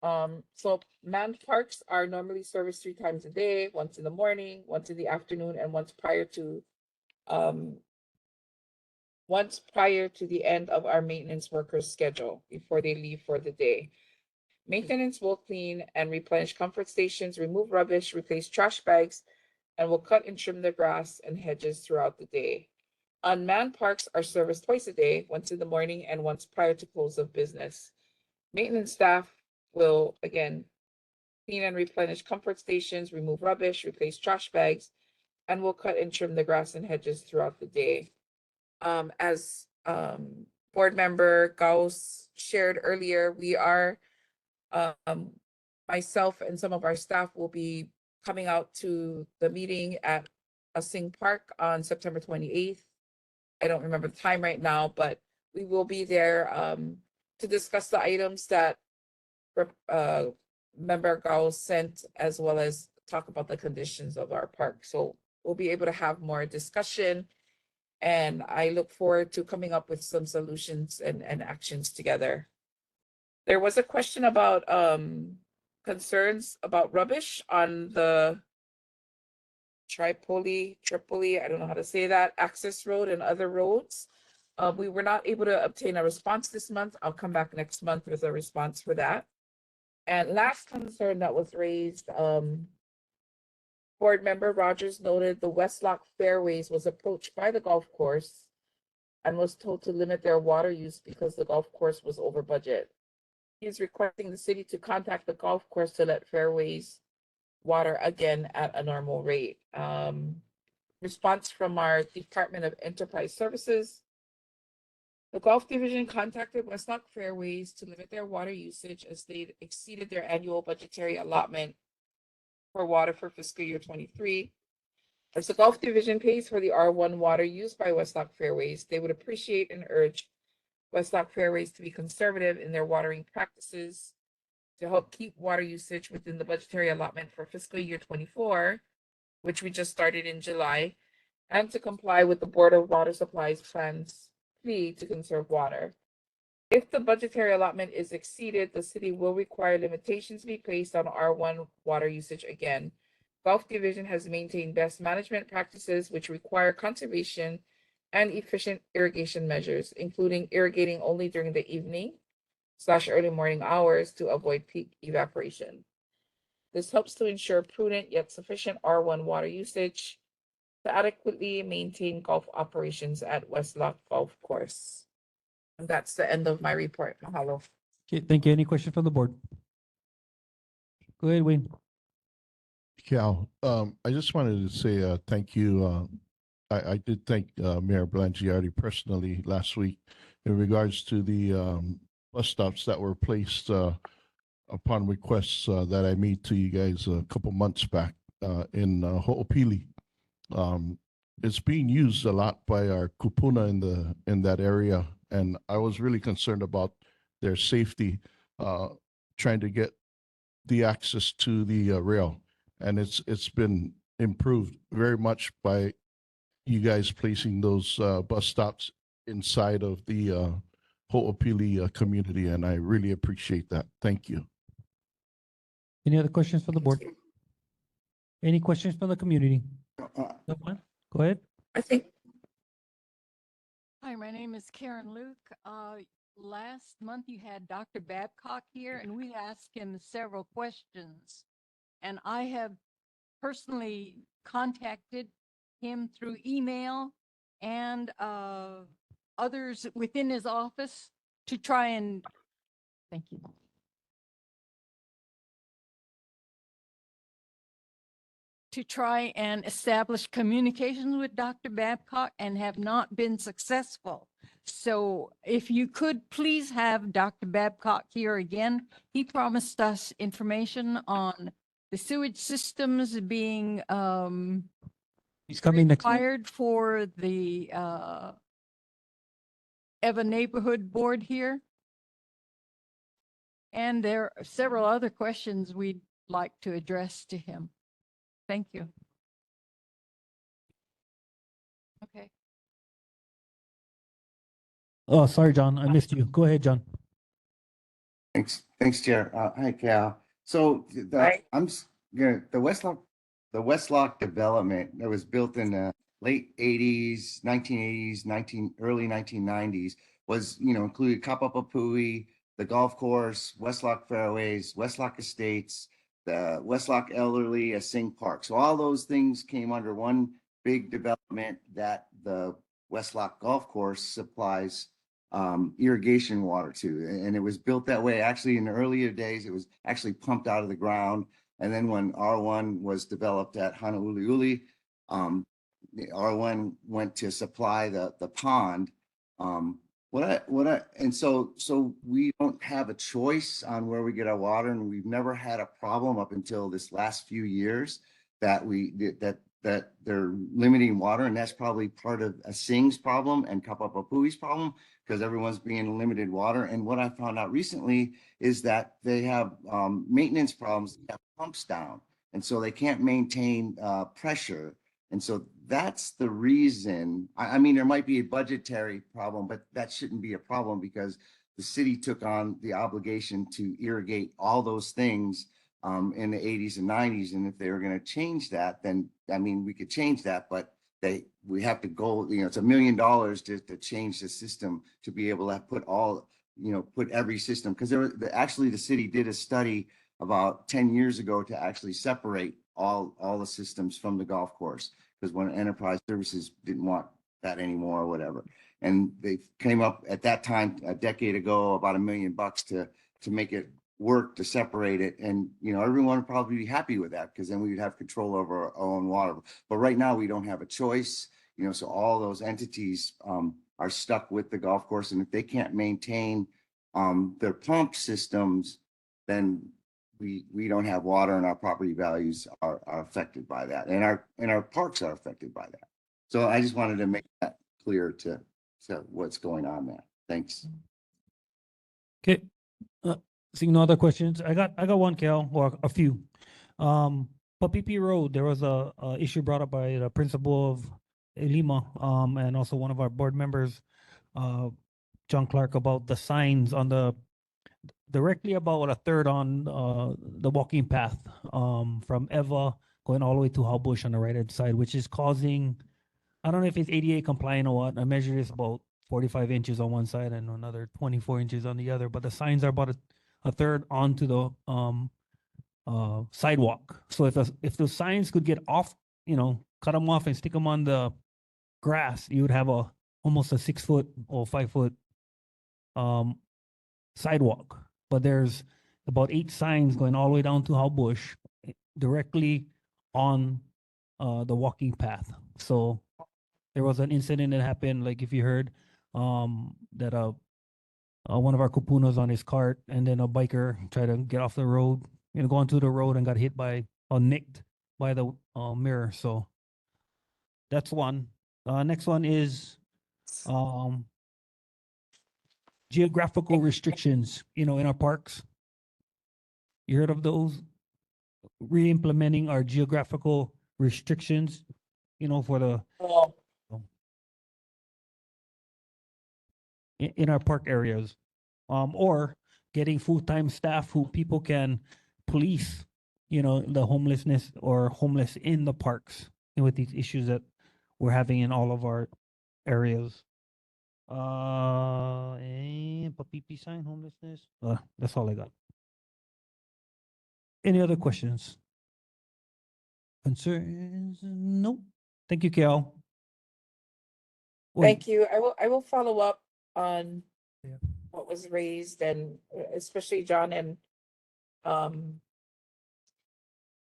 So manned parks are normally serviced 3 times a day, once in the morning, once in the afternoon, and once prior to the end of our maintenance workers' schedule before they leave for the day. Maintenance will clean and replenish comfort stations, remove rubbish, replace trash bags, and will cut and trim the grass and hedges throughout the day. Unmanned parks are serviced twice a day, once in the morning and once prior to close of business. Maintenance staff will, again, clean and replenish comfort stations, remove rubbish, replace trash bags, and will cut and trim the grass and hedges throughout the day. As board member Gauss shared earlier, we are, myself and some of our staff will be coming out to the meeting at Asing Park on September 28th. I don't remember the time right now, but we will be there to discuss the items that member Gauss sent, as well as talk about the conditions of our park. So we'll be able to have more discussion, and I look forward to coming up with some solutions and actions together. There was a question about concerns about rubbish on the Tripoli, I don't know how to say that, access road and other roads. We were not able to obtain a response this month. I'll come back next month with a response for that. And last concern that was raised, board member Rogers noted the Westlock Fairways was approached by the golf course and was told to limit their water use because the golf course was over budget. He is requesting the city to contact the golf course to let Fairways water again at a normal rate. Response from our Department of Enterprise Services. The Golf Division contacted Westlock Fairways to limit their water usage as they exceeded their annual budgetary allotment for water for fiscal year 23. As the Golf Division pays for the R1 water used by Westlock Fairways, they would appreciate and urge Westlock Fairways to be conservative in their watering practices to help keep water usage within the budgetary allotment for fiscal year 24, which we just started in July, and to comply with the Board of Water Supplies plans plea to conserve water. If the budgetary allotment is exceeded, the city will require limitations to be placed on R1 water usage again. Golf Division has maintained best management practices which require conservation and efficient irrigation measures, including irrigating only during the evening/early morning hours to avoid peak evaporation. This helps to ensure prudent yet sufficient R1 water usage to adequately maintain golf operations at Westlock Golf Course. And that's the end of my report. Mahalo. Okay, thank you. Any questions from the board? Go ahead, Wayne. Cal, I just wanted to say thank you. I did thank Mayor Blangiardi personally last week in regards to the bus stops that were placed upon requests that I made to you guys a couple months back in Ho'opili. It's being used a lot by our kupuna in that area, and I was really concerned about their safety, trying to get the access to the rail, and it's been improved very much by you guys placing those bus stops inside of the Ho'opili community, and I really appreciate that. Thank you. Any other questions from the board? Any questions from the community? No one? Go ahead. I think Hi, my name is Karen Luke. Last month you had Dr. Babcock here and we asked him several questions. And I have personally contacted him through email and others within his office to try and, thank you. To try and establish communications with Dr. Babcock and have not been successful. So if you could please have Dr. Babcock here again. He promised us information on the sewage systems being He's coming next week. required for the Eva Neighborhood Board here. And there are several other questions we'd like to address to him. Thank you. Okay. Oh, sorry, John. I missed you. Go ahead, John. Thanks, Chair. Hi, Cal. So the Westlock development that was built in the late 80s, 1980s, early 1990s was, included Kapapapui, the golf course, Westlock Fairways, Westlock Estates, the Westlock Elderly, a Sing Park. So all those things came under one big development that the Westlock Golf Course supplies irrigation water to. And it was built that way. Actually, in the earlier days, it was actually pumped out of the ground. And then when R1 was developed at Honouliuli, the R1 went to supply the pond. So we don't have a choice on where we get our water, and we've never had a problem up until this last few years that that they're limiting water, and that's probably part of a Sing's problem and Kapapapui's problem because everyone's being limited water. And what I found out recently is that they have maintenance problems, they have pumps down, and so they can't maintain pressure. And so that's the reason. I mean, there might be a budgetary problem, but that shouldn't be a problem because the city took on the obligation to irrigate all those things in the 80s and 90s. And if they were going to change that, then, I mean, we could change that, but we have to go, it's $1 million to change the system to be able to put put every system. Because actually the city did a study about 10 years ago to actually separate all the systems from the golf course, because when Enterprise Services didn't want that anymore or whatever. And they came up at that time, a decade ago, about $1 million to make it work, to separate it. And, everyone would probably be happy with that because then we would have control over our own water. But right now we don't have a choice, so all those entities are stuck with the golf course. And if they can't maintain their pump systems, then we don't have water, and our property values are affected by that, and our parks are affected by that. So I just wanted to make that clear to what's going on there. Thanks. Okay. Seeing no other questions, I got one, Cal, or a few. Papipi Road, there was a issue brought up by the principal of Lima, and also one of our board members, John Clark, about the signs on the directly about a third on the walking path from Eva going all the way to Howbush on the right hand side, which is causing, I don't know if it's ADA compliant or what. I measured it's about 45 inches on one side and another 24 inches on the other, but the signs are about a third onto the sidewalk. So if the signs could get off, cut them off and stick them on the grass, you would have almost a 6 foot or 5 foot sidewalk, but there's about 8 signs going all the way down to How Bush directly on the walking path. So there was an incident that happened, like if you heard, that one of our kupunas on his cart, and then a biker tried to get off the road, go onto the road and got hit by or nicked by the mirror. So that's one. Next one is geographical restrictions, in our parks. You heard of those? Re-implementing our geographical restrictions, for the in our park areas, or getting full-time staff who people can police, the homelessness or homeless in the parks, with these issues that we're having in all of our areas. And Papipi sign homelessness. That's all I got. Any other questions? Concerns? Nope. Thank you, Kel. Thank you. I will follow up on what was raised, and especially John, and I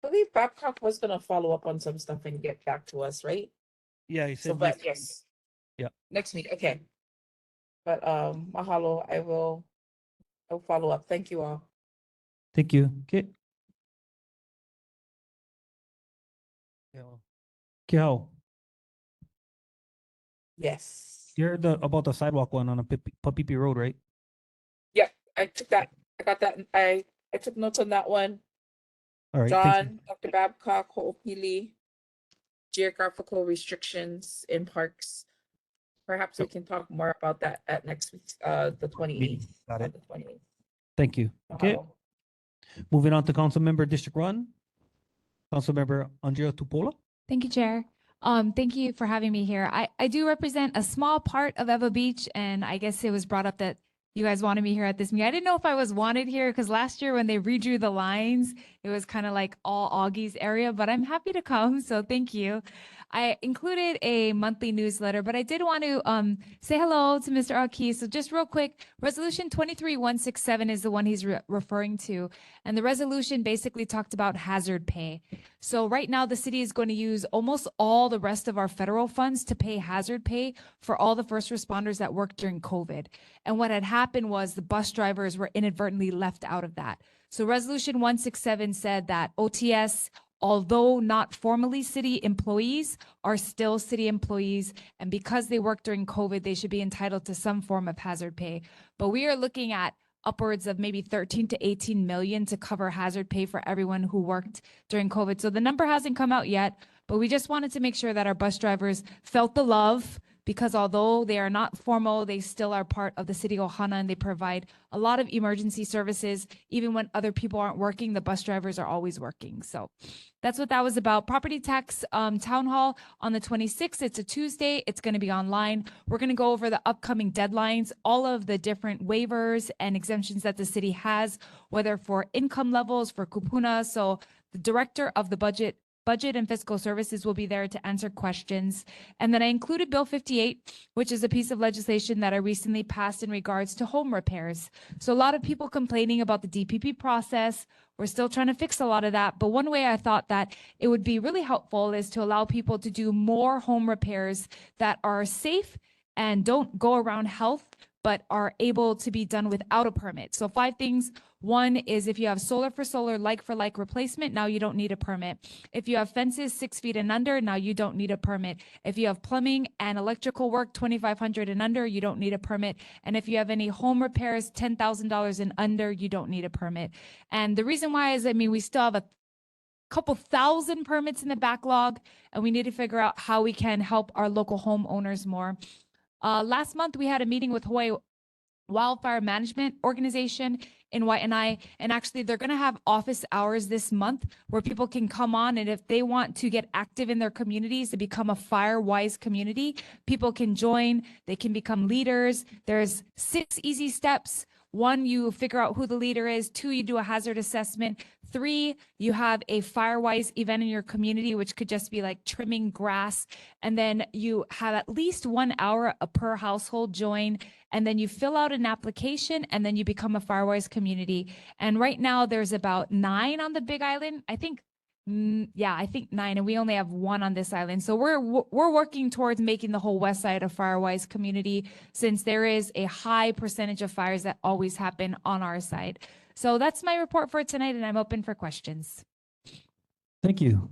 believe Babcock was gonna follow up on some stuff and get back to us, right? Yeah, he So, said but next. yes, Yeah. next meeting, okay. But mahalo, I'll follow up. Thank you all. Thank you. Okay. Kel, Yes. you heard about the sidewalk one on a Papipi Road, right? Yep, I took that. I got that. I took notes on that one. All right. Thank you. John, Dr. Babcock, Ho'opili, geographical restrictions in parks. Perhaps we can talk more about that at next week's, the 28th. Got it. The 28th. Thank you. Okay. Mahalo. Moving on to Council Member District 1. Council Member Andrea Tupola. Thank you, Chair. Thank you for having me here. I do represent a small part of Eva Beach, and I guess it was brought up that you guys wanted me here at this meeting. I didn't know if I was wanted here because last year when they redrew the lines, it was kind of like all Augie's area, but I'm happy to come, so thank you. I included a monthly newsletter, but I did want to say hello to Mr. Aki. So just real quick, Resolution 23167 is the one he's referring to. And the resolution basically talked about hazard pay. So right now, the city is going to use almost all the rest of our federal funds to pay hazard pay for all the first responders that worked during COVID. And what had happened was the bus drivers were inadvertently left out of that. So Resolution 167 said that OTS, although not formally city employees, are still city employees. And because they worked during COVID, they should be entitled to some form of hazard pay. But we are looking at upwards of maybe 13 to 18 million to cover hazard pay for everyone who worked during COVID. So the number hasn't come out yet, but we just wanted to make sure that our bus drivers felt the love, because although they are not formal, they still are part of the city of Ohana, and they provide a lot of emergency services. Even when other people aren't working, the bus drivers are always working. So that's what that was about. Property tax town hall on the 26th. It's a Tuesday. It's going to be online. We're going to go over the upcoming deadlines, all of the different waivers and exemptions that the city has, whether for income levels, for kupuna. So the director of the budget and fiscal services will be there to answer questions. And then I included Bill 58, which is a piece of legislation that I recently passed in regards to home repairs. So a lot of people complaining about the DPP process. We're still trying to fix a lot of that. But one way I thought that it would be really helpful is to allow people to do more home repairs that are safe and don't go around health, but are able to be done without a permit. So 5 things. One is if you have solar for solar, like for like replacement, now you don't need a permit. If you have fences 6 feet and under, now you don't need a permit. If you have plumbing and electrical work 2,500 and under, you don't need a permit. And if you have any home repairs $10,000 and under, you don't need a permit. And the reason why is, we still have a couple thousand permits in the backlog, and we need to figure out how we can help our local homeowners more. Last month, we had a meeting with Hawaii Wildfire Management Organization in Waianae, and actually they're going to have office hours this month where people can come on, and if they want to get active in their communities to become a fire-wise community, people can join, they can become leaders. There's 6 easy steps. 1, you figure out who the leader is. 2, you do a hazard assessment. 3, you have a Firewise event in your community, which could just be like trimming grass. And then you have at least 1 hour per household join. And then you fill out an application and then you become a Firewise community. And right now there's about 9 on the Big Island. I think 9, and we only have 1 on this island. So we're working towards making the whole west side a Firewise community, since there is a high percentage of fires that always happen on our side. So that's my report for tonight, and I'm open for questions. Thank you.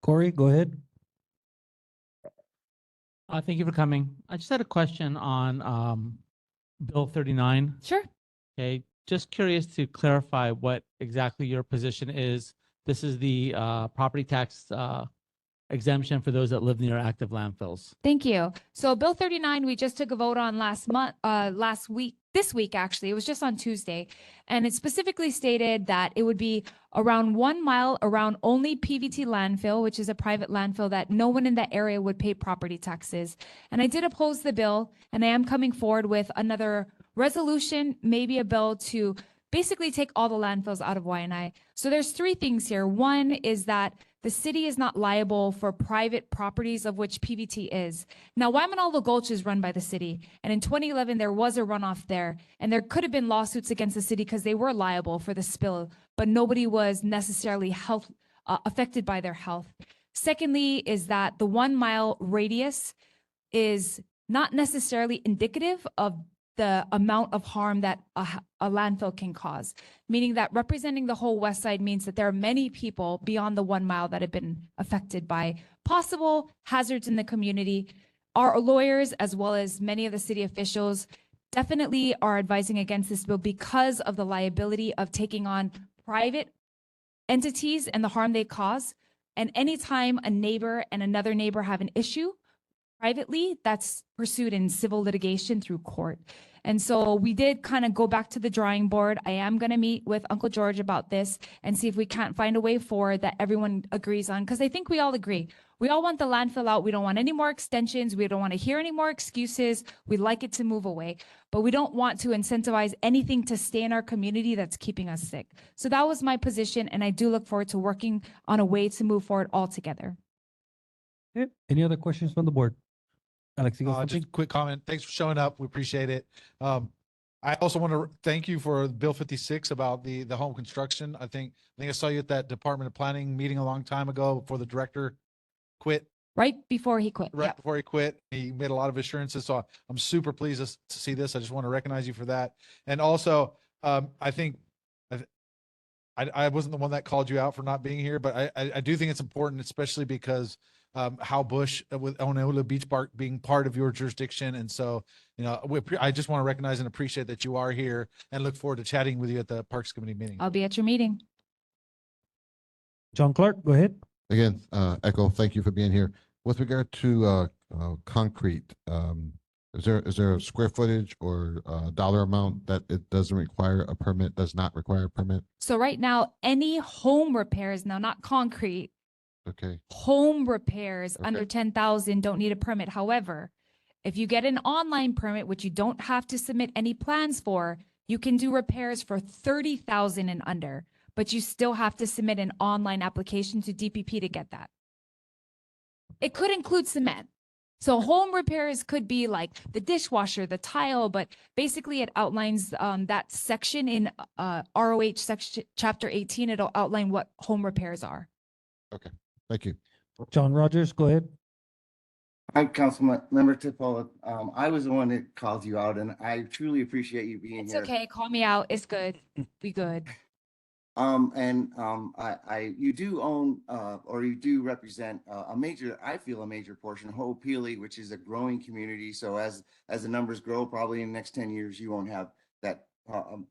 Corey, go ahead. Thank you for coming. I just had a question on Bill 39. Sure. Okay, just curious to clarify what exactly your position is. This is the property tax exemption for those that live near active landfills. Thank you. So Bill 39, we just took a vote on this week, actually. It was just on Tuesday. And it specifically stated that it would be around 1 mile around only PVT landfill, which is a private landfill that no one in that area would pay property taxes. And I did oppose the bill, and I am coming forward with another resolution, maybe a bill to basically take all the landfills out of Waianae. So there's 3 things here. One is that the city is not liable for private properties, of which PVT is. Now, Waimanalo Gulch is run by the city, and in 2011 there was a runoff there, and there could have been lawsuits against the city because they were liable for the spill, but nobody was necessarily affected by their health. Secondly, is that the 1 mile radius is not necessarily indicative of the amount of harm that a landfill can cause, meaning that representing the whole west side means that there are many people beyond the 1 mile that have been affected by possible hazards in the community. Our lawyers, as well as many of the city officials, definitely are advising against this bill because of the liability of taking on private entities and the harm they cause. And anytime a neighbor and another neighbor have an issue privately, that's pursued in civil litigation through court. And so we did kind of go back to the drawing board. I am going to meet with Uncle George about this and see if we can't find a way forward that everyone agrees on, because I think we all agree. We all want the landfill out. We don't want any more extensions. We don't want to hear any more excuses. We'd like it to move away, but we don't want to incentivize anything to stay in our community that's keeping us sick. So that was my position, and I do look forward to working on a way to move forward all together. Okay. Any other questions from the board? Alex, you got something? Just a quick comment. Thanks for showing up. We appreciate it. I also want to thank you for Bill 56 about the home construction. I think I saw you at that Department of Planning meeting a long time ago before the director quit. Right before he quit. Right Yep. before he quit. He made a lot of assurances. So I'm super pleased to see this. I just want to recognize you for that. And also, I think I wasn't the one that called you out for not being here, but I do think it's important, especially because how Bush with Honolulu Beach Park being part of your jurisdiction. And so, I just want to recognize and appreciate that you are here and look forward to chatting with you at the Parks Committee meeting. I'll be at your meeting. John Clark, go ahead. Again, Echo, thank you for being here. With regard to concrete, is there a square footage or dollar amount that it doesn't require a permit, does not require a permit? So right now, any home repairs, now not concrete, Okay. home repairs under Okay. 10,000 don't need a permit. However, if you get an online permit, which you don't have to submit any plans for, you can do repairs for 30,000 and under, but you still have to submit an online application to DPP to get that. It could include cement. So home repairs could be like the dishwasher, the tile, but basically it outlines that section in ROH section, chapter 18. It'll outline what home repairs are. Okay. Thank you. John Rogers, go ahead. Hi, Councilmember Tipola. I was the one that called you out, and I truly appreciate you being It's here. okay. Call me out. It's good. We good. You do own, or you do represent a major portion of Ho'opili, which is a growing community. So as the numbers grow, probably in the next 10 years, you won't have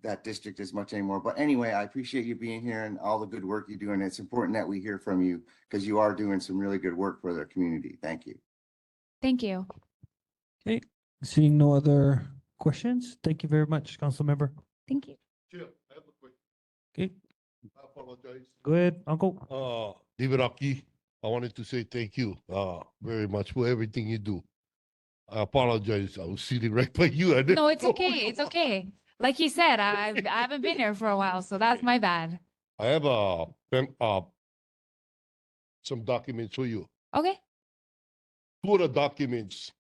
that district as much anymore. But anyway, I appreciate you being here and all the good work you do. And it's important that we hear from you because you are doing some really good work for the community. Thank you. Thank you. Okay. Seeing no other questions, thank you very much, Council Member. Thank you. Chair, I have a question. Okay. I apologize. Go ahead, Uncle. David Aki, I wanted to say thank you very much for everything you do. I apologize. I was sitting right by you. I didn't No, it's know okay. you It's okay. Like he said, I haven't been here for a while, so that's my bad. I have some documents for you. Okay. Two of the documents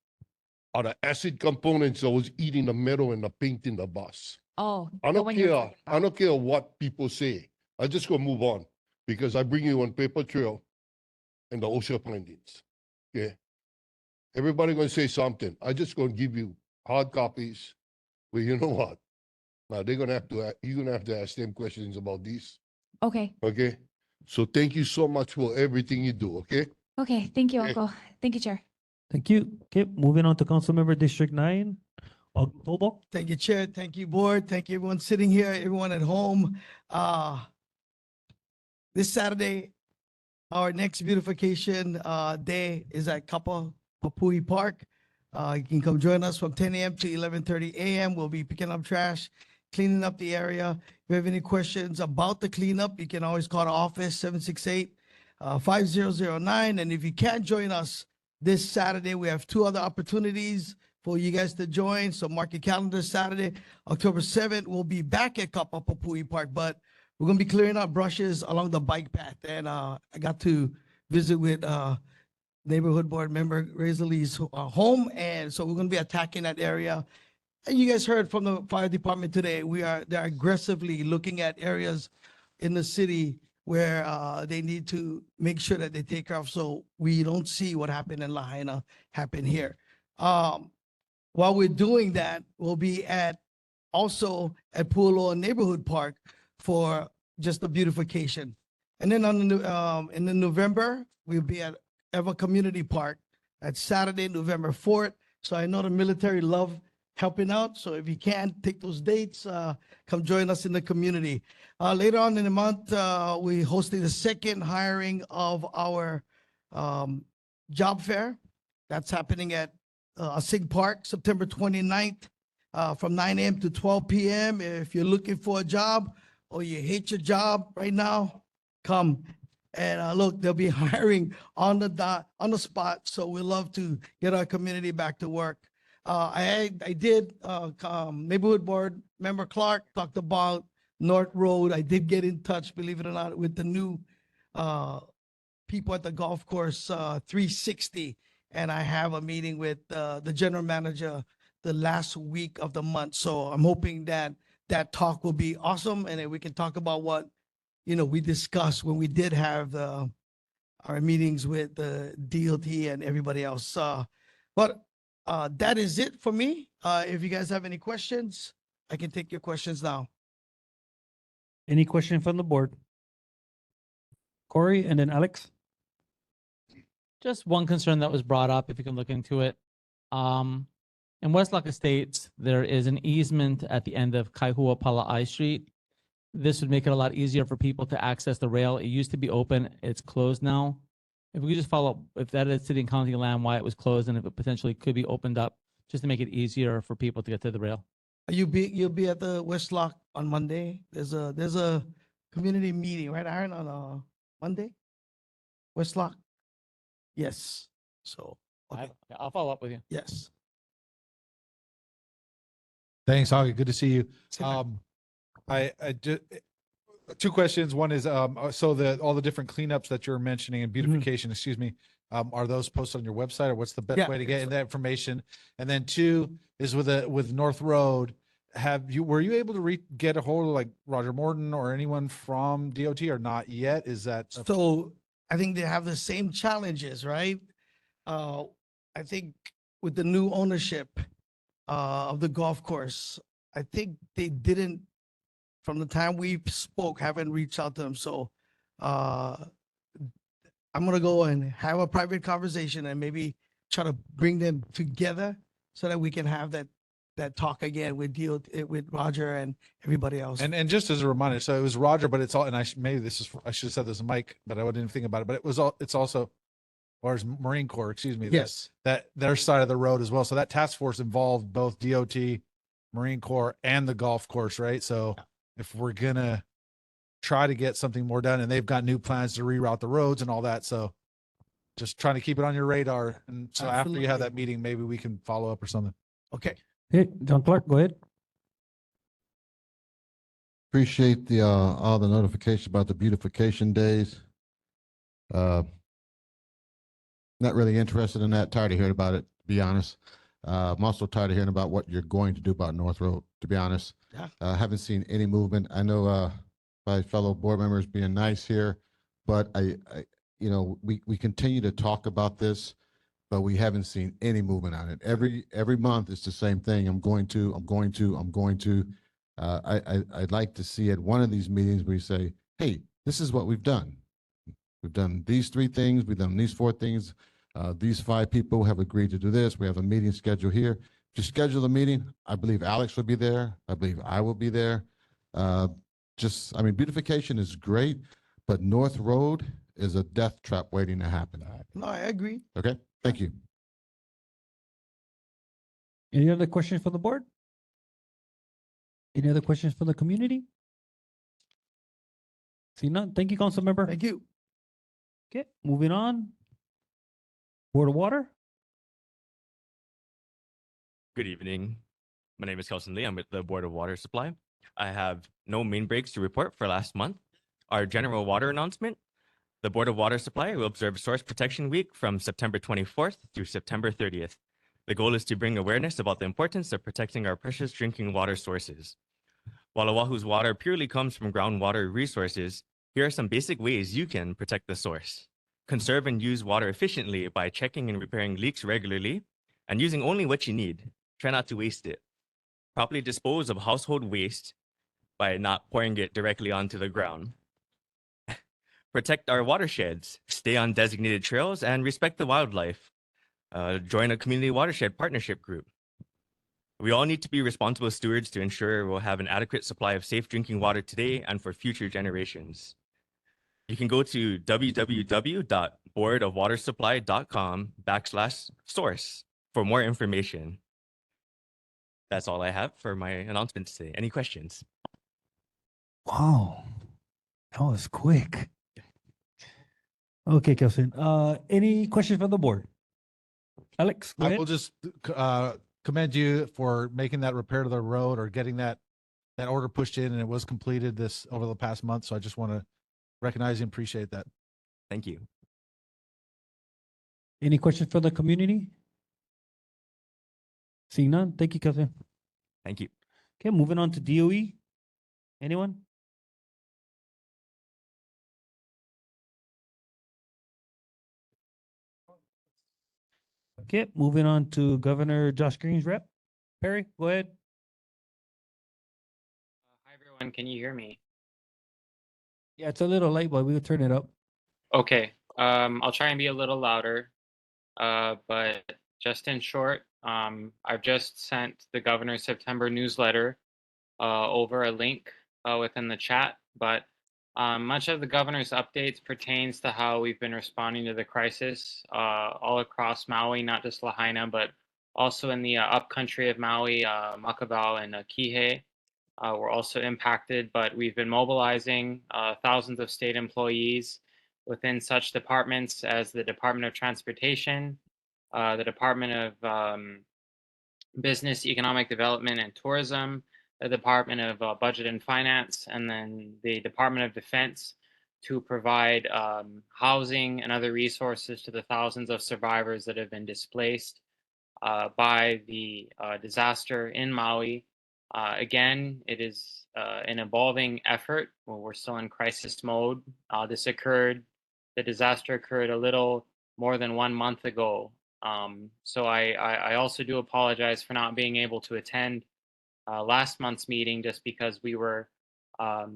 are the acid components that was eating the metal and the paint in the bus. Oh, I the don't one you're care. talking I about. don't care what people say. I just gonna move on because I bring you on paper trail and the OSHA findings. Okay. Everybody gonna say something. I just gonna give you hard copies. Well, you know what? Now they're gonna have to. You're gonna have to ask them questions about these. Okay. Okay. So thank you so much for everything you do. Okay. Okay. Thank you, Okay. Uncle. Thank you, Chair. Thank you. Okay, moving on to Council Member District 9, Alden Tolbal. Thank you, Chair. Thank you, Board. Thank you, everyone sitting here, everyone at home. This Saturday, our next beautification day is at Kapapui Park. You can come join us from 10 a.m. to 11:30 a.m. We'll be picking up trash, cleaning up the area. If you have any questions about the cleanup, you can always call the office 768-5009. And if you can't join us this Saturday, we have two other opportunities for you guys to join. So mark your calendar. Saturday, October 7th, we'll be back at Kapapui Park, but we're gonna be clearing out brushes along the bike path. And I got to visit with neighborhood board member Razalee's home, and so we're gonna be attacking that area. And you guys heard from the fire department today, they're aggressively looking at areas in the city where they need to make sure that they take care of, so we don't see what happened in Lahaina happen here. While we're doing that, we'll be also at Pu'uloa Neighborhood Park for just the beautification. And then in the November, we'll be at Eva Community Park. That's Saturday, November 4th. So I know the military love helping out. So if you can take those dates, come join us in the community. Later on in the month, we hosted the second hiring of our job fair. That's happening at Sig Park, September 29th, from 9 a.m. to 12 p.m. If you're looking for a job or you hate your job right now, come. And look, they'll be hiring on the spot. So we love to get our community back to work. I did, neighborhood board member Clark talked about North Road. I did get in touch, believe it or not, with the new people at the golf course, 360. And I have a meeting with the general manager the last week of the month. So I'm hoping that that talk will be awesome, and then we can talk about what, we discussed when we did have our meetings with the DOT and everybody else. But that is it for me. If you guys have any questions, I can take your questions now. Any question from the board? Corey and then Alex. Just one concern that was brought up, if you can look into it. In West Lock Estates, there is an easement at the end of Kaihua Pala'ai Street. This would make it a lot easier for people to access the rail. It used to be open, it's closed now. If we could just follow up, if that is city and county land, why it was closed, and if it potentially could be opened up, just to make it easier for people to get to the rail. You'll be at the West Lock on Monday. There's a community meeting, right, Aaron, on Monday? West Lock? Yes. So, okay. I'll follow up with you. Yes. Thanks, Augie. Good to see you. Same here. I just, two questions. One is, so all the different cleanups that you're mentioning and beautification, excuse me, are those posted on your website, or what's the best Yeah. way to get that information? And then two is with North Road, were you able to get a hold of like Roger Morton or anyone from DOT, or not yet? Is that So I think they have the same challenges, right? I think with the new ownership of the golf course, I think they didn't, from the time we spoke, haven't reached out to them. So I'm gonna go and have a private conversation and maybe try to bring them together so that we can have that talk again with with Roger and everybody else. And just as a reminder, so it was Roger, but it's all, and I should have said this to Mike, but I didn't think about it, but it's also, or it's Marine Corps, excuse me. Yes. That their side of the road as well. So that task force involved both DOT, Marine Corps, and the golf course, right? So if we're gonna try to get something more done, and they've got new plans to reroute the roads and all that, so just trying to keep it on your radar. And so after you have that meeting, maybe we can follow up or something. Okay. Hey, John Clark, go ahead. Appreciate the, all the notification about the beautification days. Not really interested in that. Tired of hearing about it, to be honest. I'm also tired of hearing about what you're going to do about North Road, to be honest. Yeah. Haven't seen any movement. I know, my fellow board members being nice here, but you know, we continue to talk about this, but we haven't seen any movement on it. Every month it's the same thing. I'm going to. I'd like to see at one of these meetings where you say, hey, this is what we've done. We've done these 3 things, we've done these 4 things. These 5 people have agreed to do this. We have a meeting scheduled here. If you schedule a meeting, I believe Alex will be there. I believe I will be there. I mean, beautification is great, but North Road is a death trap waiting to happen. No, I agree. Okay, thank you. Any other questions for the board? Any other questions for the community? See none. Thank you, council member. Thank you. Okay, moving on. Board of Water. Good evening. My name is Kelson Lee. I'm with the Board of Water Supply. I have no main breaks to report for last month. Our general water announcement: the Board of Water Supply will observe Source Protection Week from September 24th through September 30th. The goal is to bring awareness about the importance of protecting our precious drinking water sources. While Oahu's water purely comes from groundwater resources, here are some basic ways you can protect the source. Conserve and use water efficiently by checking and repairing leaks regularly and using only what you need. Try not to waste it. Properly dispose of household waste by not pouring it directly onto the ground. Protect our watersheds, stay on designated trails, and respect the wildlife. Join a community watershed partnership group. We all need to be responsible stewards to ensure we'll have an adequate supply of safe drinking water today and for future generations. You can go to www.boardofwatersupply.com/source for more information. That's all I have for my announcements today. Any questions? Wow, that was quick. Okay, Kelson. Any questions from the board? Alex, go I ahead. will just commend you for making that repair to the road or getting that order pushed in, and it was completed this over the past month. So I just want to recognize and appreciate that. Thank you. Any questions for the community? Seeing none, thank you, Kelson. Thank you. Okay, moving on to DOE. Anyone? Okay, moving on to Governor Josh Green's rep. Perry, go ahead. Hi, everyone. Can you hear me? Yeah, it's a little late, but we'll turn it up. Okay. I'll try and be a little louder. But just in short, I've just sent the governor's September newsletter over a link within the chat. But much of the governor's updates pertains to how we've been responding to the crisis all across Maui, not just Lahaina, but also in the upcountry of Maui, Makavao and Kihei. We're also impacted, but we've been mobilizing thousands of state employees within such departments as the Department of Transportation, the Department of Business, Economic Development and Tourism, the Department of Budget and Finance, and then the Department of Defense to provide housing and other resources to the thousands of survivors that have been displaced by the disaster in Maui. Again, it is an evolving effort. We're still in crisis mode. The disaster occurred a little more than 1 month ago. So I also do apologize for not being able to attend last month's meeting just because we were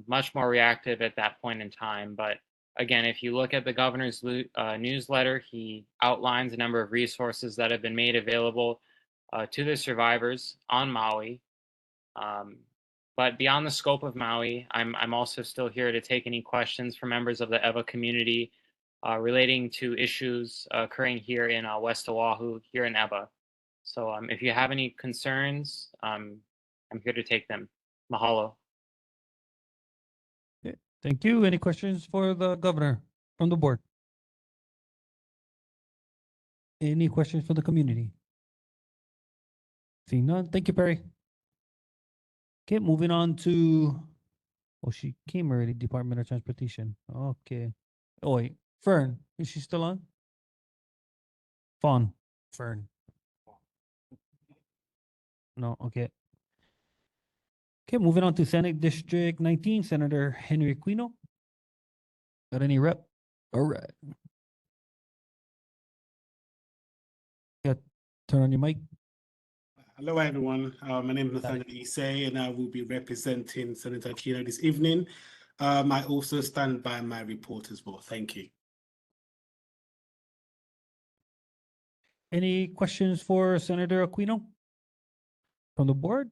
much more reactive at that point in time. But again, if you look at the governor's newsletter, he outlines a number of resources that have been made available to the survivors on Maui. But beyond the scope of Maui, I'm also still here to take any questions from members of the EVA community relating to issues occurring here in West Oahu, here in EVA. So if you have any concerns, I'm here to take them. Mahalo. Thank you. Any questions for the governor from the board? Any questions for the community? Seeing none, thank you, Perry. Okay, moving on to Oh, she came already, Department of Transportation. Okay. Oh, wait, Fern, is she still on? Fawn, Fern. No, okay. Okay, moving on to Senate District 19, Senator Henry Aquino. Got any rep? All right. Yeah, turn on your mic. Hello, everyone. My name is Nathaniel Issei, and I will be representing Senator Aquino this evening. I also stand by my report as well. Thank you. Any questions for Senator Aquino from the board?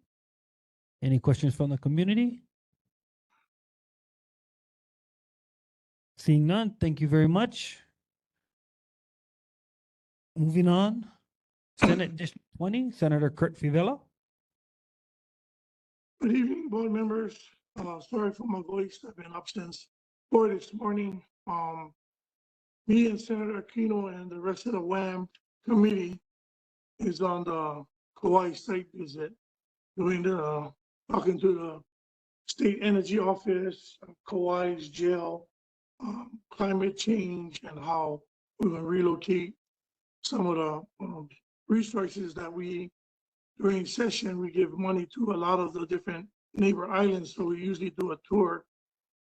Any questions from the community? Seeing none, thank you very much. Moving on, Senate District 20, Senator Kurt Fivella. Good evening, board members. Sorry for my voice. I've been up since 4 this morning. Me and Senator Aquino and the rest of the WAM committee is on the Kauai site visit, talking to the state energy office, Kauai's jail, climate change, and how we're going to relocate some of the resources that during session, we give money to a lot of the different neighbor islands. So we usually do a tour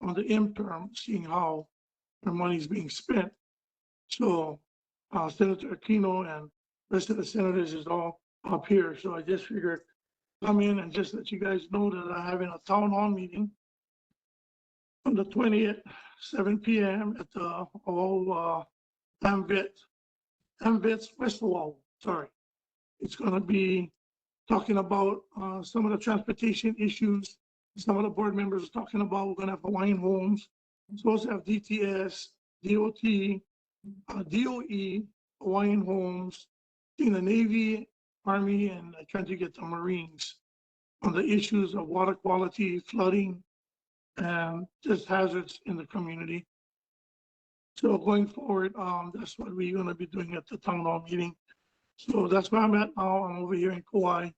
on the interim, seeing how our money is being spent. So Senator Aquino and rest of the senators is all up here. So I just figured come in and just let you guys know that I'm having a town hall meeting on the 20th, 7 p.m. at the old Amvets Festival. Sorry. It's going to be talking about some of the transportation issues. Some of the board members are talking about we're going to have Hawaiian homes. We're supposed to have DTS, DOT, DOE, Hawaiian homes, in the Navy, Army, and trying to get the Marines on the issues of water quality, flooding, and just hazards in the community. So going forward, that's what we're going to be doing at the town hall meeting. So that's where I'm at now. I'm over here in Kauai.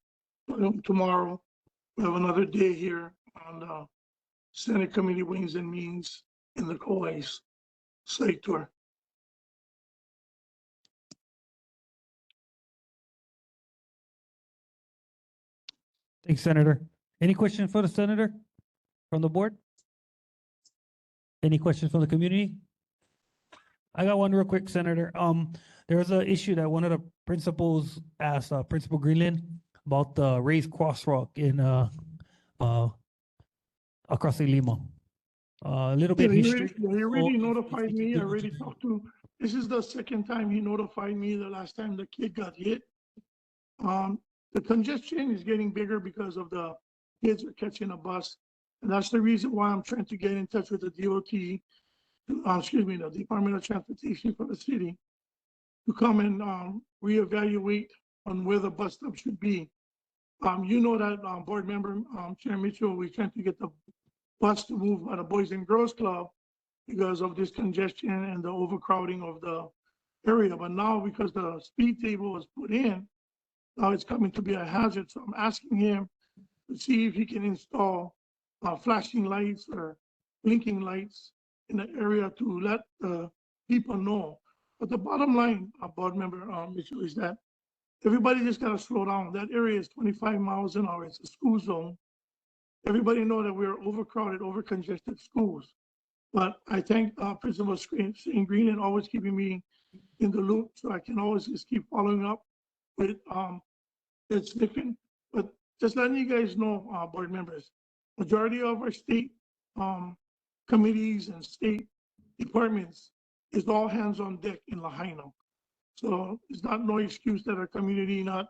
Tomorrow, we have another day here on the Senate Committee Wings and Means in the Kauai site tour. Thanks, Senator. Any questions for the senator from the board? Any questions from the community? I got one real quick, Senator. There was an issue that one of the principals asked, Principal Greenland, about the raised crosswalk in across the Lima. A little bit He history. already notified me. I already talked to. This is the second time he notified me. The last time the kid got hit. The congestion is getting bigger because of the kids are catching a bus, and that's the reason why I'm trying to get in touch with the DOT. The Department of Transportation for the city to come and reevaluate on where the bus stop should be. You know that board member, Chair Mitchell, we're trying to get the bus to move by the Boys and Girls Club because of this congestion and the overcrowding of the area. But now because the speed table was put in, now it's coming to be a hazard. So I'm asking him to see if he can install flashing lights or blinking lights in the area to let the people know. But the bottom line, board member Mitchell, is that everybody just got to slow down. That area is 25 miles an hour. It's a school zone. Everybody know that we're overcrowded, overcongested schools. But I thank Principal Green and always keeping me in the loop, so I can always just keep following up with it's different. But just letting you guys know, board members, majority of our state committees and state departments is all hands on deck in Lahaina. So it's not no excuse that our community not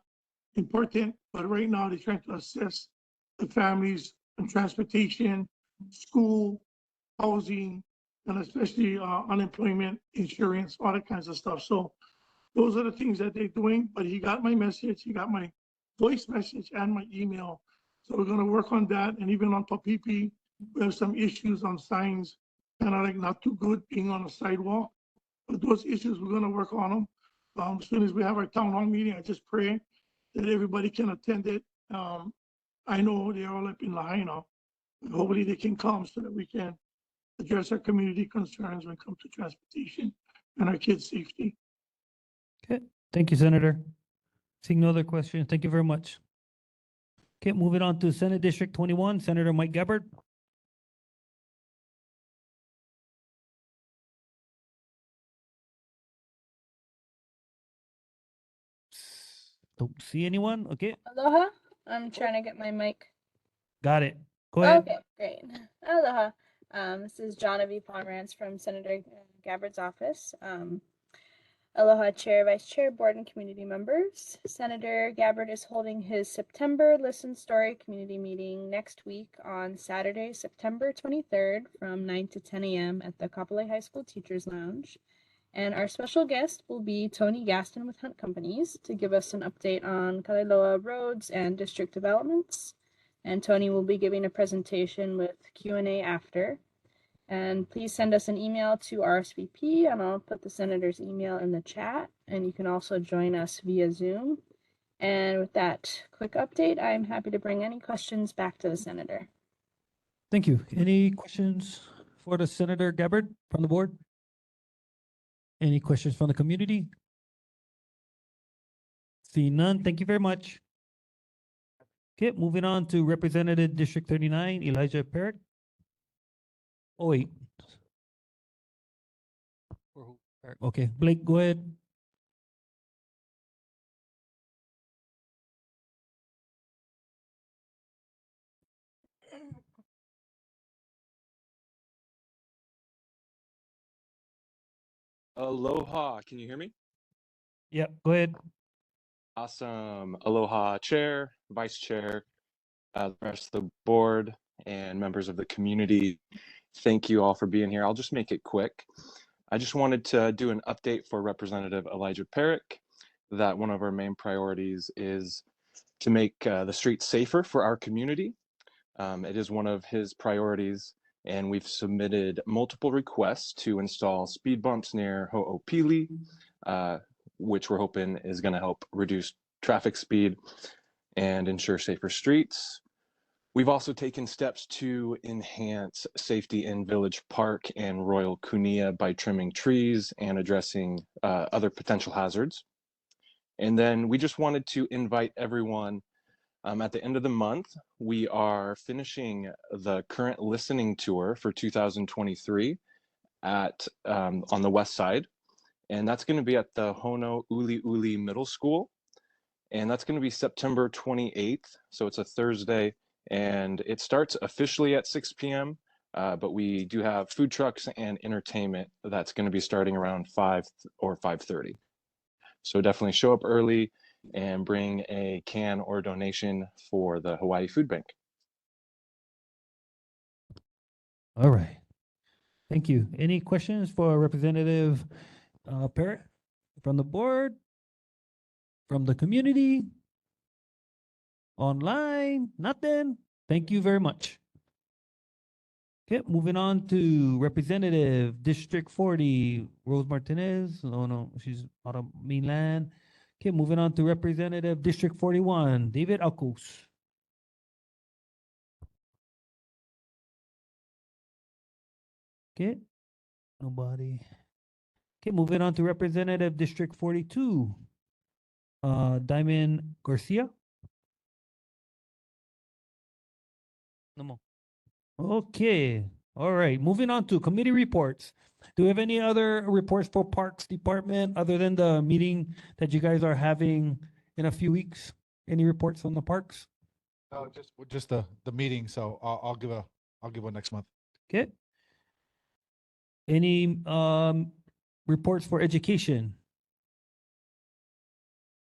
important, but right now they're trying to assess the families and transportation, school, housing, and especially unemployment insurance, all that kinds of stuff. So those are the things that they're doing, but he got my message, he got my voice message and my email. So we're gonna work on that. And even on Papipi, we have some issues on signs, kind of like not too good being on a sidewalk. But those issues, we're gonna work on them. As soon as we have our town hall meeting, I just pray that everybody can attend it. I know they're all up in Lahaina, And hopefully they can come so that we can address our community concerns when it comes to transportation and our kids' safety. Okay, thank you, Senator. Seeing no other questions, thank you very much. Okay, moving on to Senate District 21, Senator Mike Gabbard. Don't see anyone. Okay, Aloha. I'm trying to get my mic. got it. Go ahead. Okay, great. Aloha. This is Genevieve Pomerantz from Senator Gabbard's office. Aloha Chair, Vice Chair, Board, and community members. Senator Gabbard is holding his September Listen Story community meeting next week on Saturday, September 23rd from 9 to 10 a.m. at the Kapolei High School Teachers Lounge. And our special guest will be Tony Gaston with Hunt Companies to give us an update on Kaleloa roads and district developments. And Tony will be giving a presentation with Q&A after. And please send us an email to RSVP, and I'll put the senator's email in the chat. And you can also join us via Zoom. And with that quick update, I'm happy to bring any questions back to the senator. Thank you. Any questions for the Senator Gabbard from the board? Any questions from the community? See none. Thank you very much. Okay, moving on to Representative District 39, Elijah Parrott. Oh, wait. Okay, Blake, go ahead. Aloha, can you hear me? Yep, go ahead. Awesome. Aloha, Chair, Vice Chair, the rest of the board, and members of the community. Thank you all for being here. I'll just make it quick. I just wanted to do an update for Representative Elijah Parrott that one of our main priorities is to make the streets safer for our community. It is one of his priorities, and we've submitted multiple requests to install speed bumps near Ho'opili, which we're hoping is going to help reduce traffic speed and ensure safer streets. We've also taken steps to enhance safety in Village Park and Royal Kunia by trimming trees and addressing other potential hazards. And then we just wanted to invite everyone at the end of the month. We are finishing the current listening tour for 2023 at on the west side. And that's going to be at the Honouliuli Middle School. And that's going to be September 28th. So it's a Thursday. And it starts officially at 6 p.m. But we do have food trucks and entertainment that's going to be starting around 5 or 5:30. So definitely show up early and bring a can or donation for the Hawaii Food Bank. All right. Thank you. Any questions for Representative Parrott from the board, from the community, online? Nothing. Thank you very much. Okay, moving on to Representative District 40, Rose Martinez. Oh no, she's out of mainland. Okay, moving on to Representative District 41, David Alcos. Okay, nobody. Okay, moving on to Representative District 42, Diamond Garcia. No more. Okay, all right. Moving on to committee reports. Do we have any other reports for Parks Department other than the meeting that you guys are having in a few weeks? Any reports from the parks? No, just the meeting. So I'll give one next month. Okay. Any reports for education?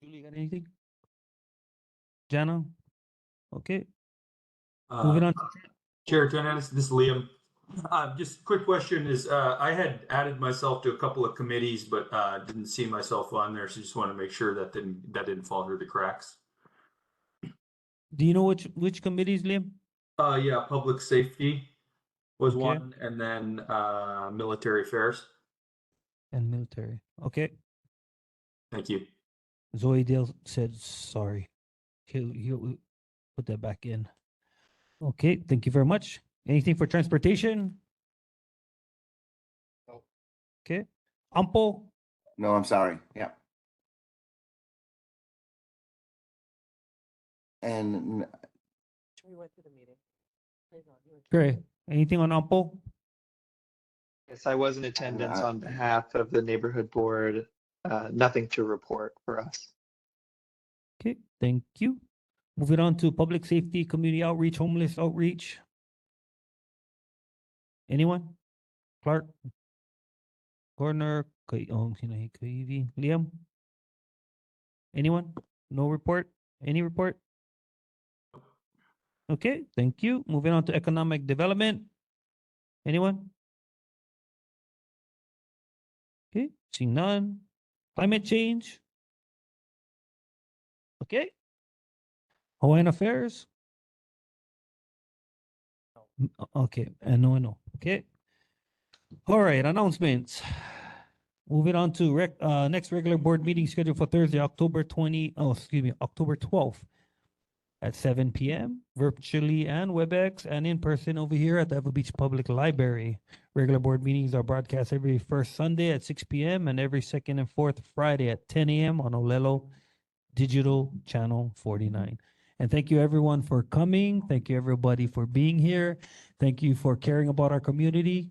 Julie, got anything? Jana? Okay. Moving on. Chair Tennis, this is Liam. Just quick question is, I had added myself to a couple of committees, but didn't see myself on there, so just want to make sure that didn't fall through the cracks. Do you know which committees, Liam? Yeah, public safety was Okay. one, and then military affairs. And military. Okay. Thank you. Zoe Dale said sorry. He'll put that back in. Okay, thank you very much. Anything for transportation? Okay. Ampo? No, I'm sorry. Yeah. And Great. Anything on Ampo? Yes, I was in attendance on behalf of the neighborhood board. Nothing to report for us. Okay, thank you. Moving on to public safety, community outreach, homeless outreach. Anyone? Clark? Corner? Liam? Anyone? No report? Any report? Okay, thank you. Moving on to economic development. Anyone? Okay, seeing none. Climate change. Okay. Hawaiian affairs. Okay, and no. Okay. All right, announcements. Moving on to next regular board meeting scheduled for Thursday, October 12th at 7 p.m. virtually and WebEx and in person over here at the Ever Beach Public Library. Regular board meetings are broadcast every first Sunday at 6 p.m. and every second and fourth Friday at 10 a.m. on Olelo Digital Channel 49. And thank you everyone for coming. Thank you everybody for being here. Thank you for caring about our community.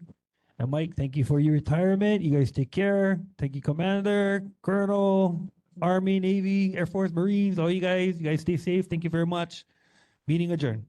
And Mike, thank you for your retirement. You guys take care. Thank you, Commander, Colonel, Army, Navy, Air Force, Marines, all you guys. You guys stay safe. Thank you very much. Meeting adjourned.